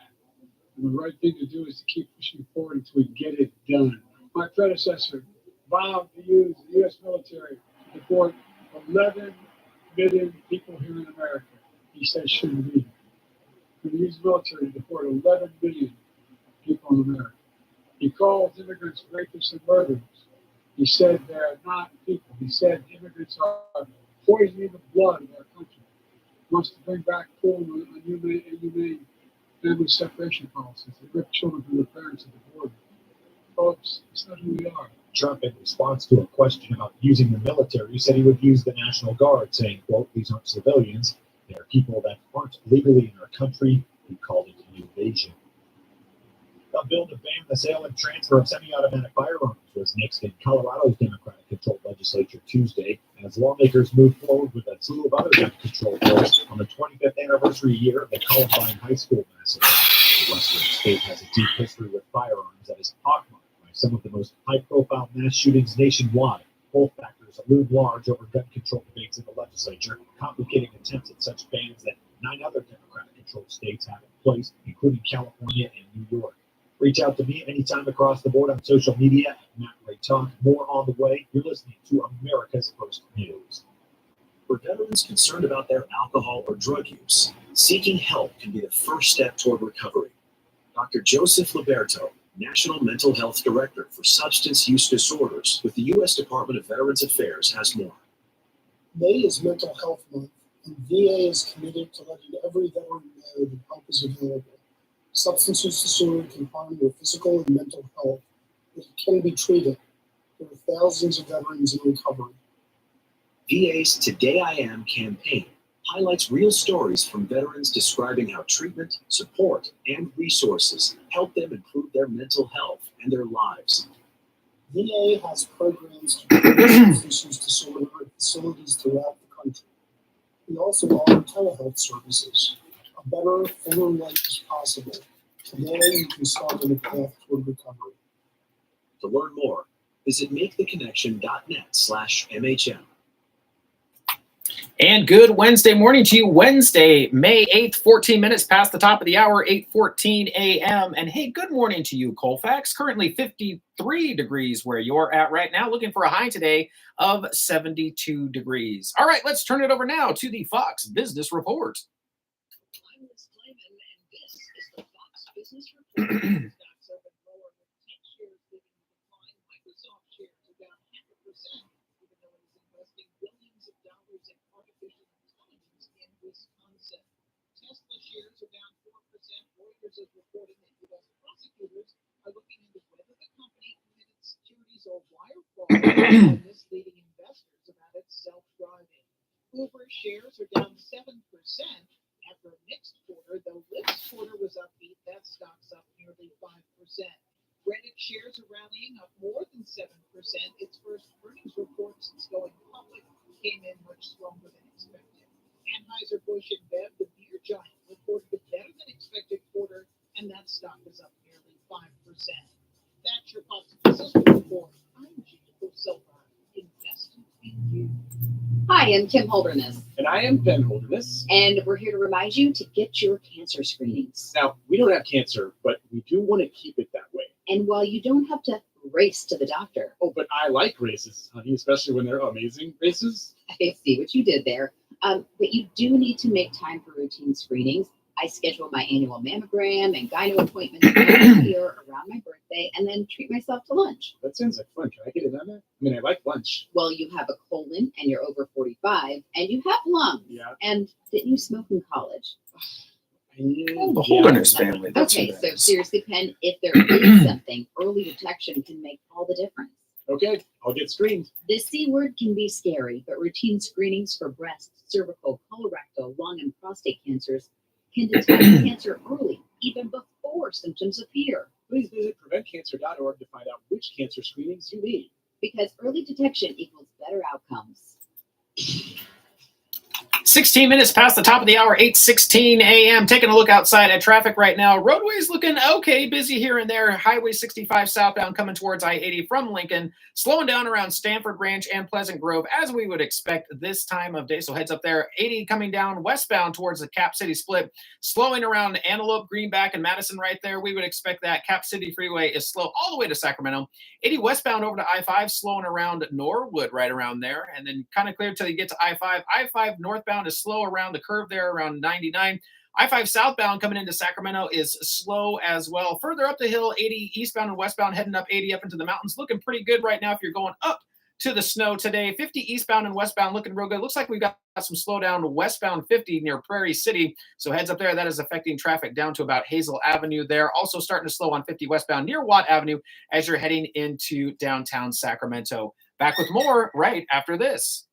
And the right thing to do is to keep pushing forward until we get it done. My predecessor vowed to use the U.S. military to deport 11 million people here in America. He said shouldn't be. We're going to use the military to deport 11 million people in America. He called immigrants rapists and murderers. He said they're not people. He said immigrants are poisoning the blood of our country. He wants to bring back full and humane family separation policies that rip children from their parents at the border. Folks, it's not who we are. Trump, in response to a question about using the military, said he would use the National Guard, saying, quote, these aren't civilians. They are people that aren't legally in our country. He called it an invasion. A bill to ban the sale and transfer of semi-automatic firearms was nixed in Colorado's Democratic-controlled legislature Tuesday, as lawmakers moved forward with a slew of other gun-control bills on the 25th anniversary year of the Columbine High School massacre. The Western state has a deep history with firearms that is pockmarked by some of the most high-profile mass shootings nationwide. Both factors loom large over gun control debates in the legislature, complicating attempts at such bans that 9 other Democratic-controlled states have in place, including California and New York. Reach out to me anytime across the board on social media at Matt Ray Talk. More on the way. You're listening to America's First News. For veterans concerned about their alcohol or drug use, seeking help can be the first step toward recovery. Dr. Joseph Liberto, National Mental Health Director for Substance Use Disorders with the U.S. Department of Veterans Affairs, has more. May is Mental Health Month, and VA is committed to letting every veteran know that help is available. Substance use disorder can harm your physical and mental health, but it can be treated. There are thousands of veterans in recovery. VA's Today I Am campaign highlights real stories from veterans describing how treatment, support, and resources help them improve their mental health and their lives. VA has programs to treat substance use disorder at facilities throughout the country. We also offer telehealth services. A better, fuller life is possible. Today, you can start on a path toward recovery. To learn more, visit maketheconnection.net/MHM. And good Wednesday morning to you. Wednesday, May 8th, 14 minutes past the top of the hour, 8:14 a.m. And hey, good morning to you, Colfax. Currently 53 degrees where you're at right now. Looking for a high today of 72 degrees. All right, let's turn it over now to the Fox Business Report. I'm Liz Kleiman, and this is the Fox Business Report. Stocks open lower with tech shares leading the decline. Microsoft shares are down 0.5%, even though it is investing billions of dollars in artificial intelligence in Wisconsin. Tesla shares are down 4%. Reuters is reporting that U.S. prosecutors are looking into whether the company committed securities or wire fraud by misleading investors about its self-driving. Uber shares are down 7% after a mixed quarter, though Lyft's quarter was upbeat. That stock's up nearly 5%. Reddit shares are rallying up more than 7%. Its first earnings report since going public came in much stronger than expected. Anheuser-Busch InBev, the beer giant, reported a better than expected quarter, and that stock is up nearly 5%. That's your Fox Business Report. I'm Jennifer Silva. Invest in you. Hi, I'm Kim Holderness, And I am Ben Holderness. and we're here to remind you to get your cancer screenings. Now, we don't have cancer, but we do want to keep it that way. And while you don't have to race to the doctor, Oh, but I like races, honey, especially when they're amazing races. I see what you did there. But you do need to make time for routine screenings. I schedule my annual mammogram and gyno appointments every year around my birthday and then treat myself to lunch. That sounds like fun. Can I get in on that? I mean, I like lunch. Well, you have a colon and you're over 45 and you have lungs. Yeah. And didn't you smoke in college? The Holderness family. That's Okay, who that so is. seriously, Penn, if there is something, early detection can make all the difference. Okay, I'll get screened. The C word can be scary, but routine screenings for breast, cervical, colorectal, lung, and prostate cancers can detect cancer early, even before symptoms appear. Please visit preventcancer.org to find out which cancer screenings you need. Because early detection equals better outcomes. 16 minutes past the top of the hour, 8:16 a.m. Taking a look outside at traffic right now. Roadways looking okay, busy here and there. Highway 65 southbound coming towards I-80 from Lincoln, slowing down around Stanford Ranch and Pleasant Grove, as we would expect this time of day. So heads up there. 80 coming down westbound towards the Cap City split, slowing around Antelope, Greenback, and Madison right there. We would expect that. Cap City Freeway is slow all the way to Sacramento. 80 westbound over to I-5, slowing around Norwood right around there, and then kind of clear till you get to I-5. I-5 northbound is slow around the curve there around 99. I-5 southbound coming into Sacramento is slow as well. Further up the hill, 80 eastbound and westbound heading up 80 up into the mountains. Looking pretty good right now if you're going up to the snow today. 50 eastbound and westbound looking real good. Looks like we've got some slowdown westbound 50 near Prairie City. So heads up there. That is affecting traffic down to about Hazel Avenue there. Also starting to slow on 50 westbound near Watt Avenue as you're heading into downtown Sacramento. Back with more right after this.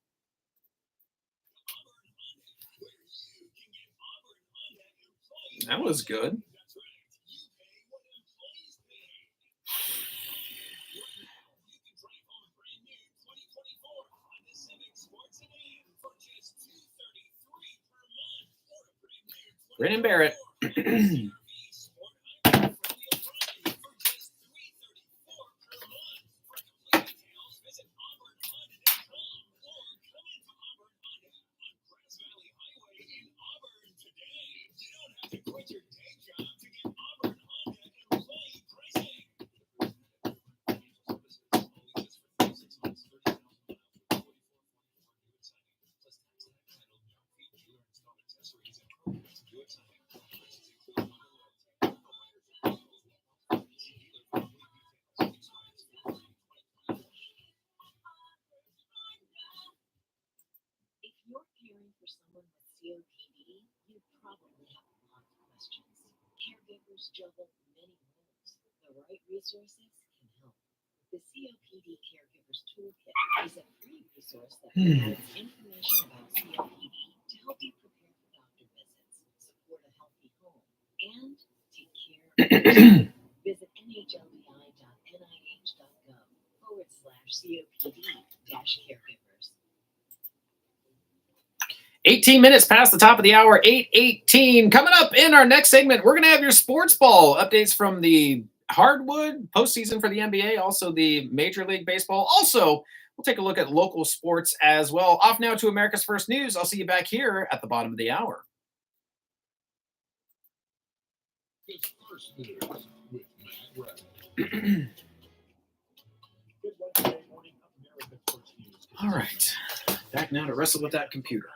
That was good. Brennan Barrett. you're caring for someone with COPD, you probably have a lot of questions. Caregivers juggle many roles. The right resources can help. The COPD Caregivers Toolkit is a free resource that provides information about COPD to help you prepare for doctor visits, support a healthy home, and take care of yourself. Visit nhlbi.nih.gov/COPD-caregivers. 18 minutes past the top of the hour, 8:18. Coming up in our next segment, we're going to have your sports ball updates from the hardwood postseason for the NBA, also the Major League Baseball. Also, we'll take a look at local sports as well. Off now to America's First News. I'll see you back here at the bottom of the hour. It's First News with Matt Rapp. All right. Back now to wrestle with that computer.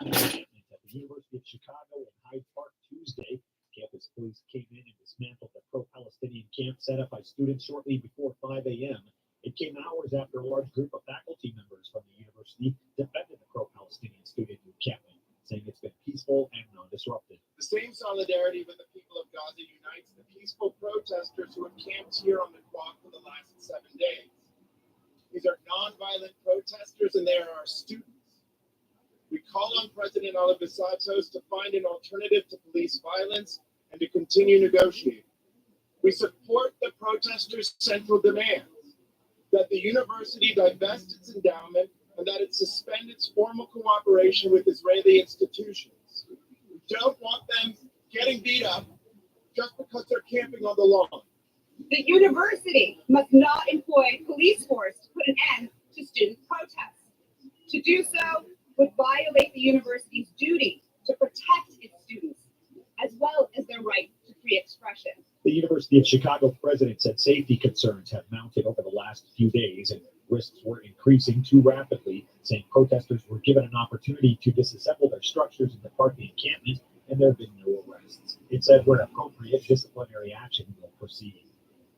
At the University of Chicago in Hyde Park Tuesday, campus police came in and dismantled the pro-Palestinian camp set up by students shortly before 5 a.m. It came hours after a large group of faculty members from the university defended the pro-Palestinian student encampment, saying it's been peaceful and non-disruptive. The same solidarity with the people of Gaza unites the peaceful protesters who have camped here on the quad for the last 7 days. These are nonviolent protesters, and they are our students. We call on President Alivisatos to find an alternative to police violence and to continue negotiating. We support the protesters' central demands that the university divest its endowment and that it suspend its formal cooperation with Israeli institutions. We don't want them getting beat up just because they're camping on the lawn. The university must not employ police force to put an end to student protests. To do so would violate the university's duty to protect its students, as well as their right to free expression. The University of Chicago president said safety concerns have mounted over the last few days and risks were increasing too rapidly, saying protesters were given an opportunity to disassemble their structures and depart the encampment, and there have been no arrests. It said where appropriate, disciplinary action will proceed.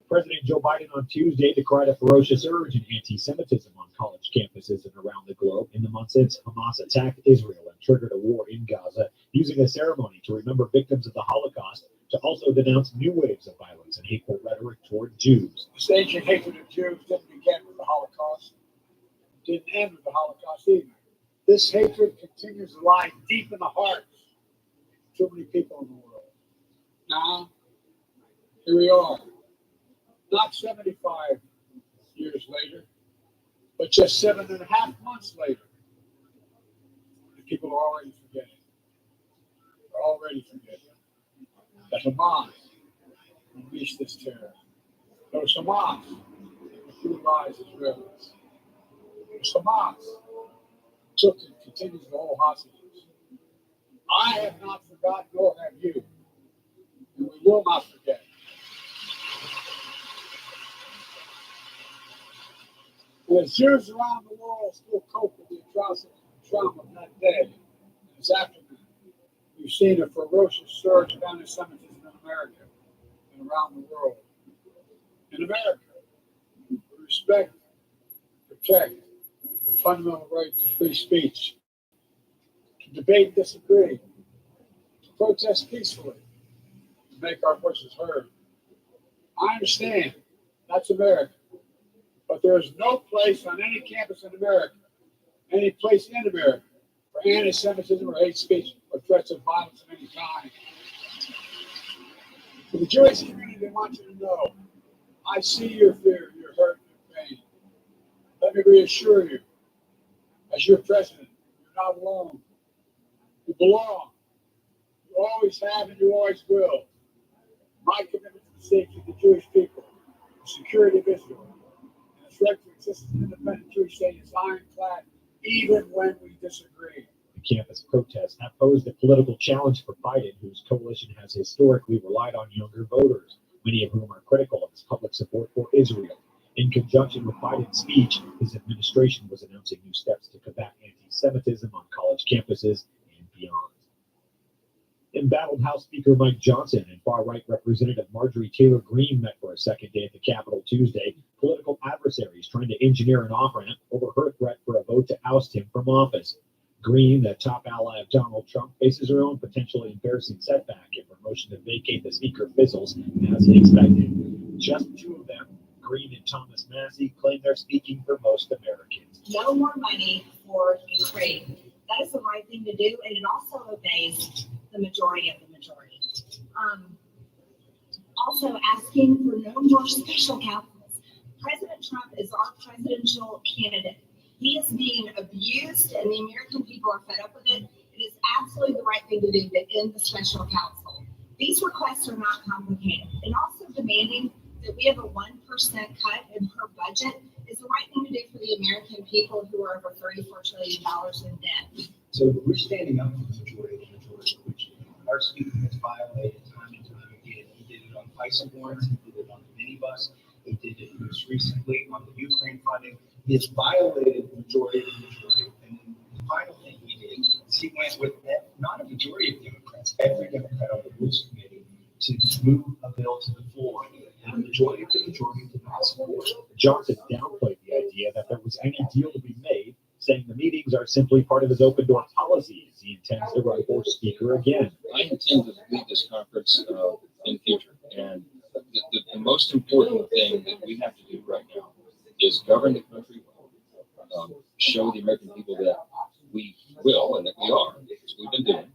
President Joe Biden on Tuesday decried a ferocious surge in anti-Semitism on college campuses and around the globe in the months since Hamas attacked Israel and triggered a war in Gaza, using a ceremony to remember victims of the Holocaust to also denounce new waves of violence and hateful rhetoric toward Jews. This ancient hatred of Jews didn't begin with the Holocaust. It didn't end with the Holocaust either. This hatred continues to lie deep in the hearts of too many people in the world. Now, here we are. Not 75 years later, but just 7.5 months later. The people are already forgetting. They're already forgetting that Hamas unleashed this terror. It was Hamas who brutalized Israelis. It was Hamas who took and continues to hold hostages. I have not forgotten, nor have you, and we will not forget. And as Jews around the world still cope with the atrocity and trauma of that day and its aftermath, we've seen a ferocious surge of anti-Semitism in America and around the world. In America, we respect, protect the fundamental right to free speech, to debate and disagree, to protest peacefully, to make our voices heard. I understand that's America. But there is no place on any campus in America, any place in America, for anti-Semitism or hate speech or threats of violence of any kind. For the Jewish community, I want you to know, I see your fear, your hurt, your pain. Let me reassure you, as your president, you're not alone. You belong. You always have and you always will. My commitment to the safety of the Jewish people, the security of Israel, right to exist as an independent Jewish state is ironclad, even when we disagree. The campus protests have posed a political challenge for Biden, whose coalition has historically relied on younger voters, many of whom are critical of his public support for Israel. In conjunction with Biden's speech, his administration was announcing new steps to combat anti-Semitism on college campuses and beyond. Embattled House Speaker Mike Johnson and far-right Representative Marjorie Taylor Greene met for a second day at the Capitol Tuesday, political adversaries trying to engineer an off-ramp over her threat for a vote to oust him from office. Green, the top ally of Donald Trump, faces her own potentially embarrassing setback if her motion to vacate the speaker fizzles as expected. Just two of them, Green and Thomas Massey, claim they're speaking for most Americans. No more money for Ukraine. That is the right thing to do, and it also obeys the majority of the majority. Also asking for no more special counsels. President Trump is our presidential candidate. He is being abused, and the American people are fed up with it. It is absolutely the right thing to do to end the special counsel. These requests are not complicated. And also demanding that we have a 1% cut in her budget is the right thing to do for the American people who are over $34 trillion in debt. So we're standing up for the majority, which our speaker has violated time and time again. He did it on FISA warrants, he did it on the minibus, he did it most recently on the Ukraine funding. He has violated the majority of the majority. And then the final thing he did is he went with not a majority of Democrats, every Democrat on the Rules Committee to move a bill to the floor. And the majority of the majority did not support it. Johnson downplayed the idea that there was any deal to be made, saying the meetings are simply part of his open door policy as he intends to run for speaker again. I intend to lead this conference in the future. And the most important thing that we have to do right now is govern the country well, show the American people that we will and that we are, because we've been doing.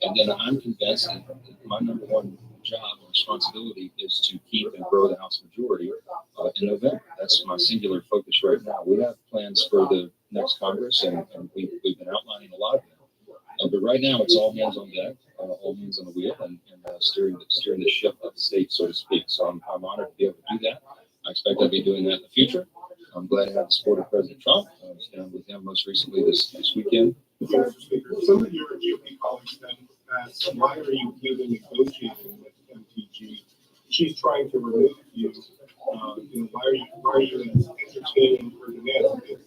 And then I'm convinced that my number one job and responsibility is to keep and grow the House majority in November. That's my singular focus right now. We have plans for the next Congress, and we've been outlining a lot of them. But right now, it's all hands on deck, all hands on the wheel, and steering the ship of the state, so to speak. So I'm honored to be able to do that. I expect I'll be doing that in the future. I'm glad to have the support of President Trump. I was down with him most recently this weekend. Mr. Speaker, some of your GOP colleagues then asked, why are you even negotiating with MTG? She's trying to remove you. Why are you entertaining her demands? If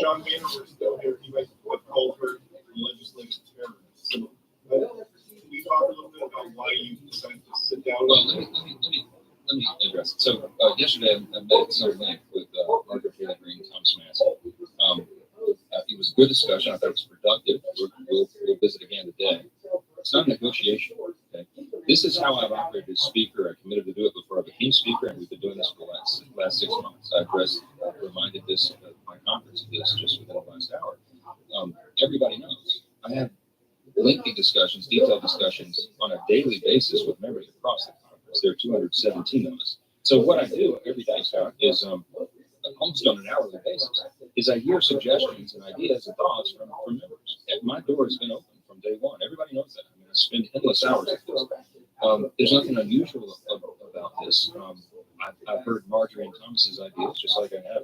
John Boehner were still here, he might have called her legislative terrorist. So, can you talk a little bit about why you decided to sit down? Well, let me address it. So yesterday I met at some length with Margaret Taylor Greene and Thomas Massey. It was a good discussion. I thought it was productive. We'll visit again today. It's not a negotiation. Okay? This is how I've operated as speaker. I committed to do it before I became speaker, and we've been doing this for the last 6 months. I reminded this my conference of this just within the last hour. Everybody knows I have lengthy discussions, detailed discussions on a daily basis with members across the conference. There are 217 of us. So what I do every day, Scott, is almost on an hourly basis, is I hear suggestions and ideas and thoughts from members. And my door has been open from day one. Everybody knows that. I mean, I spend endless hours at this. There's nothing unusual about this. I've heard Marjorie and Thomas's ideas, just like I have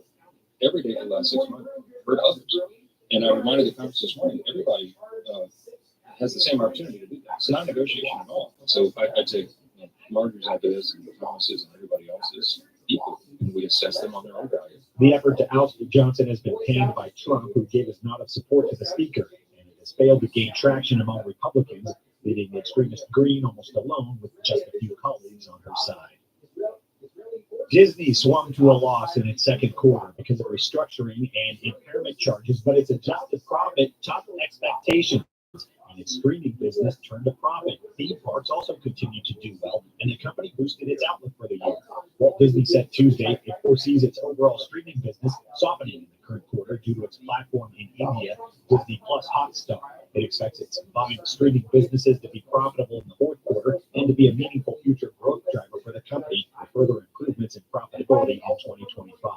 every day for the last 6 months. I've heard others. And I reminded the conference this morning, everybody has the same opportunity to do that. It's not a negotiation at all. So I take Marjorie's ideas and Thomas's and everybody else's equal, and we assess them on their own value. The effort to oust Johnson has been panned by Trump, who gave his nod of support to the speaker, and it has failed to gain traction among Republicans, leaving the extremist Green almost alone with just a few colleagues on her side. Disney swung to a loss in its second quarter because of restructuring and impairment charges, but its adjusted profit topped expectations. And its streaming business turned a profit. Theme parks also continued to do well, and the company boosted its outlook for the year. Walt Disney said Tuesday it foresees its overall streaming business softening in the current quarter due to its platform in India, Disney Plus Hotstar. It expects its combined streaming businesses to be profitable in the fourth quarter and to be a meaningful future growth driver for the company with further improvements in profitability in 2025.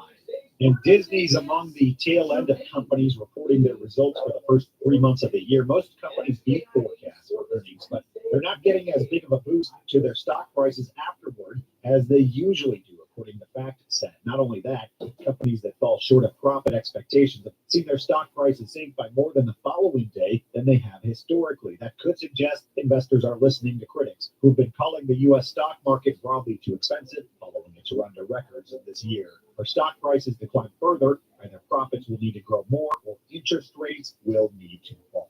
And Disney's among the tail end of companies reporting their results for the first 3 months of the year. Most companies beat forecasts for earnings, but they're not getting as big of a boost to their stock prices afterward as they usually do, according to FactSet. Not only that, companies that fall short of profit expectations have seen their stock prices sink by more than the following day than they have historically. That could suggest investors are listening to critics who've been calling the U.S. stock market broadly too expensive following its run to records of this year. If stock prices decline further, either profits will need to grow more or interest rates will need to fall.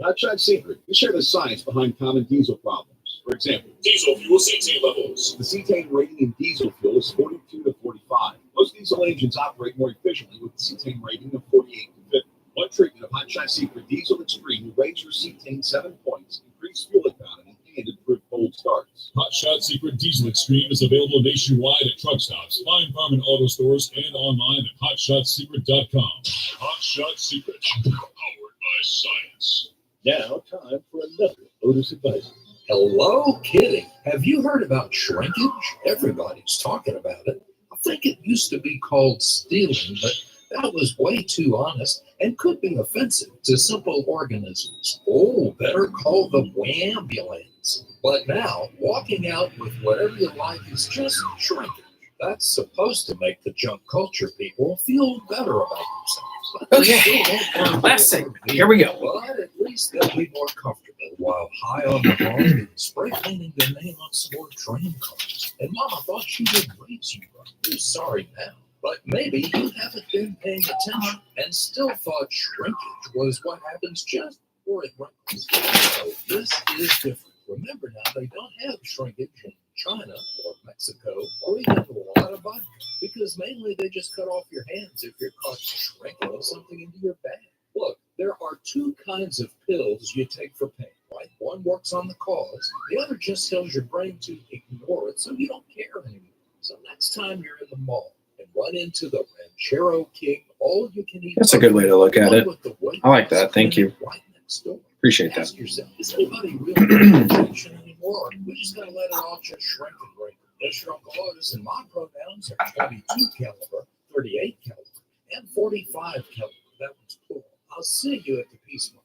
I'm Chad Seifert. We share the science behind common diesel problems. For example, diesel fuel cetane levels. The cetane rating in diesel fuel is 42 to 45. Most diesel engines operate more efficiently with a cetane rating of 48 to 50. What treatment of Hot Shot Secret Diesel Extreme will raise your cetane 7 points, increase fuel economy, and improve cold starts. Hot Shot Secret Diesel Extreme is available nationwide at truck stops, Fine Farm and auto stores, and online at hotshotsecret.com. Hot Shot Secret, powered by science. Now, time for another Otis Advice. Hello, kidding. Have you heard about shrinkage? Everybody's talking about it. I think it used to be called stealing, but that was way too honest and could be offensive to simple organisms. Oh, better call the ambulance. But now, walking out with whatever you like is just shrinkage. That's supposed to make the junk culture people feel better about themselves. Okay, last segment. Here we go. But at least they'll be more comfortable while high on the hog and spray painting their name on some more train cars. And Mama thought she would raise you up. I'm sorry now. But maybe you haven't been paying attention and still thought shrinkage was what happens just before it wrinkles. So this is different. Remember now, they don't have shrinkage in China or Mexico or even a lot of vodka because mainly they just cut off your hands if you're caught shrinking something into your bag. Look, there are two kinds of pills you take for pain, right? One works on the cause, the other just tells your brain to ignore it so you don't care anymore. So next time you're in the mall and run into the Ranchero King all-you-can-eat. That's a good way to look at it. I like that. Thank you. Right next door. Appreciate that. Ask yourself, is anybody really paying attention anymore? We just gotta let it all just shrink and break. This your Uncle Otis, and my pronouns are 22 caliber, 38 caliber, and 45 caliber. That one's cool. I'll see you at the Peace March.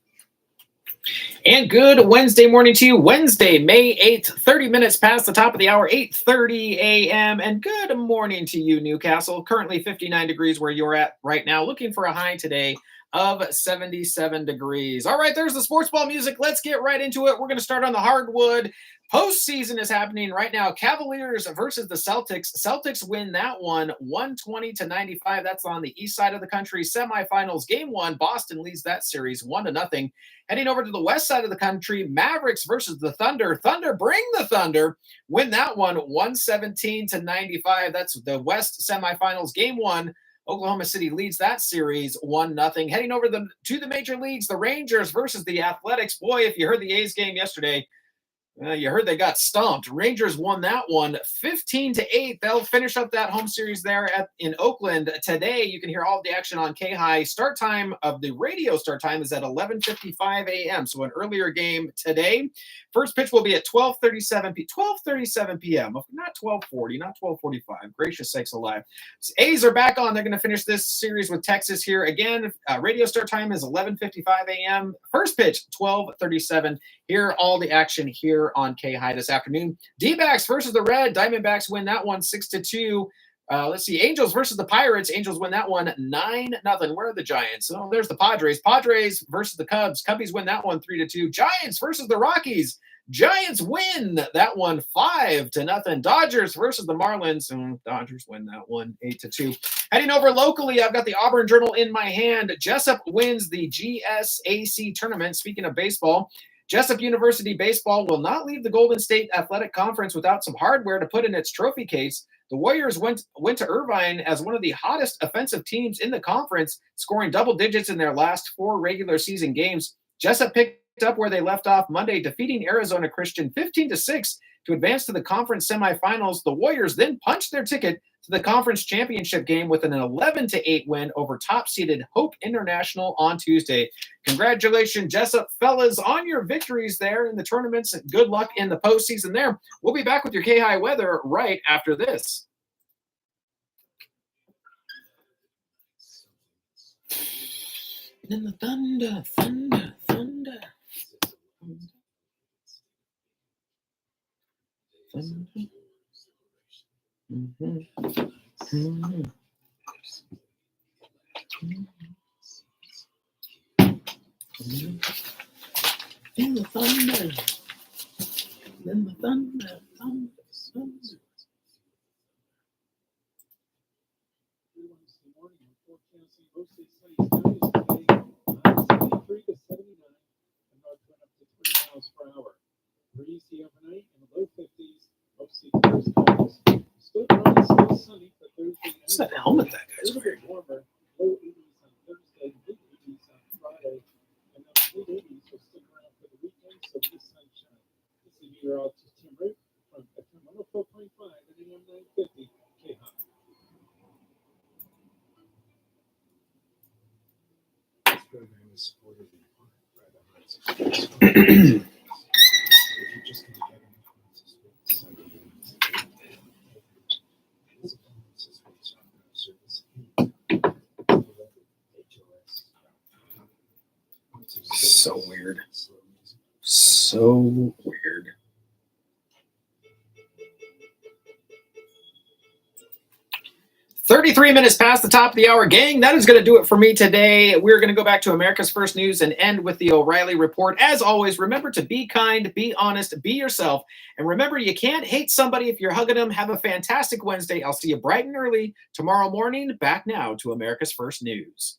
And good Wednesday morning to you. Wednesday, May 8th, 30 minutes past the top of the hour, 8:30 a.m. And good morning to you, Newcastle. Currently 59 degrees where you're at right now. Looking for a high today of 77 degrees. All right, there's the sports ball music. Let's get right into it. We're going to start on the hardwood. Postseason is happening right now. Cavaliers versus the Celtics. Celtics win that one 120-95. That's on the east side of the country. Semifinals, game one. Boston leads that series 1-0. Heading over to the west side of the country, Mavericks versus the Thunder. Thunder, bring the Thunder. Win that one 117-95. That's the west semifinals, game one. Oklahoma City leads that series 1-0. Heading over to the major leagues, the Rangers versus the Athletics. Boy, if you heard the A's game yesterday, you heard they got stomped. Rangers won that one 15-8. They'll finish up that home series there in Oakland today. You can hear all of the action on KAHI. Start time of the radio start time is at 11:55 a.m. So an earlier game today. First pitch will be at 12:37 p.m. Not 12:40, not 12:45. Gracious sakes alive. So A's are back on. They're going to finish this series with Texas here again. Radio start time is 11:55 a.m. First pitch 12:37. Hear all the action here on KAHI this afternoon. D-backs versus the Red. Diamondbacks win that one 6-2. Let's see. Angels versus the Pirates. Angels win that one 9-0. Where are the Giants? Oh, there's the Padres. Padres versus the Cubs. Cubbies win that one 3-2. Giants versus the Rockies. Giants win that one 5-0. Dodgers versus the Marlins. Dodgers win that one 8-2. Heading over locally, I've got the Auburn Journal in my hand. Jessup wins the GSAC tournament. Speaking of baseball, Jessup University baseball will not leave the Golden State Athletic Conference without some hardware to put in its trophy case. The Warriors went to Irvine as one of the hottest offensive teams in the conference, scoring double digits in their last 4 regular season games. Jessup picked up where they left off Monday, defeating Arizona Christian 15-6 to advance to the conference semifinals. The Warriors then punched their ticket to the conference championship game with an 11-8 win over top-seeded Hope International on Tuesday. Congratulations, Jessup fellas, on your victories there in the tournaments. Good luck in the postseason there. We'll be back with your KAHI weather right after this. In the thunder. In the thunder. Breezy overnight in the low 50s. Mostly first calls. Still dry, still sunny for Thursday. What's that helmet that guy's wearing? Warmer, low 80s on Thursday, mid 80s on So weird. So weird. "33 minutes past the top of the hour, gang. That is going to do it for me today. We're going to go back to America's First News and end with the O'Reilly Report. As always, remember to be kind, be honest, be yourself. And remember, you can't hate somebody if you're hugging them. Have a fantastic Wednesday. I'll see you bright and early tomorrow morning. Back now to America's First News.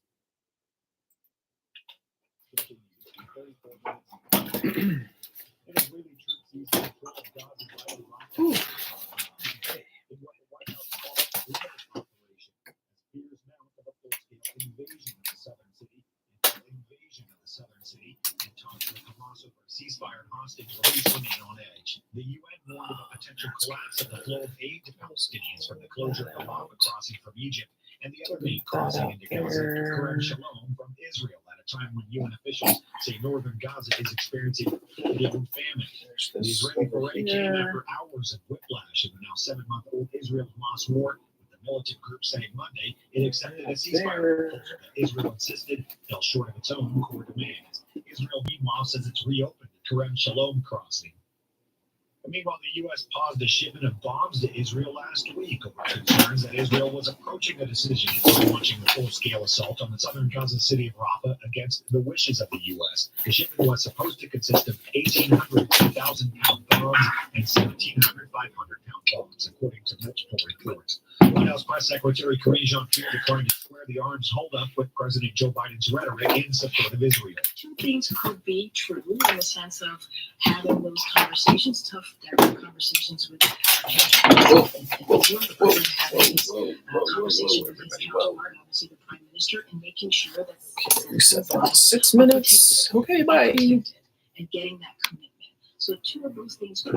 Ceasefire and hostage release remain on edge. The UN warned of a potential collapse of the flow of aid to Palestinians from the closure of the Rafah crossing from Egypt and the other main crossing into Gaza, Kerem Shalom from Israel, at a time when UN officials say northern Gaza is experiencing full-blown famine. The Israeli foray came after hours of whiplash in the now 7-month-old Israel-Hamas war, with the militant group saying Monday it accepted a ceasefire proposal that Israel insisted fell short of its own core demands. Israel, meanwhile, says it's reopened the Kerem Shalom crossing. And meanwhile, the U.S. paused a shipment of bombs to Israel last week over concerns that Israel was approaching a decision on launching a full-scale assault on the southern Gaza city of Rafah against the wishes of the U.S. The shipment was supposed to consist of 1,800 2,000-pound bombs and 1,700 500-pound bombs, according to multiple reports. White House Press Secretary Karine Jean-Pierre declined to square the arms holdup with President Joe Biden's rhetoric in support of Israel. Two things could be true in the sense of having those conversations, tough, direct conversations with our counterparts in Israel, the president having his conversation with his counterpart, obviously the prime minister, and making sure that 6 minutes. Okay, bye. And getting that commitment. So two of those things could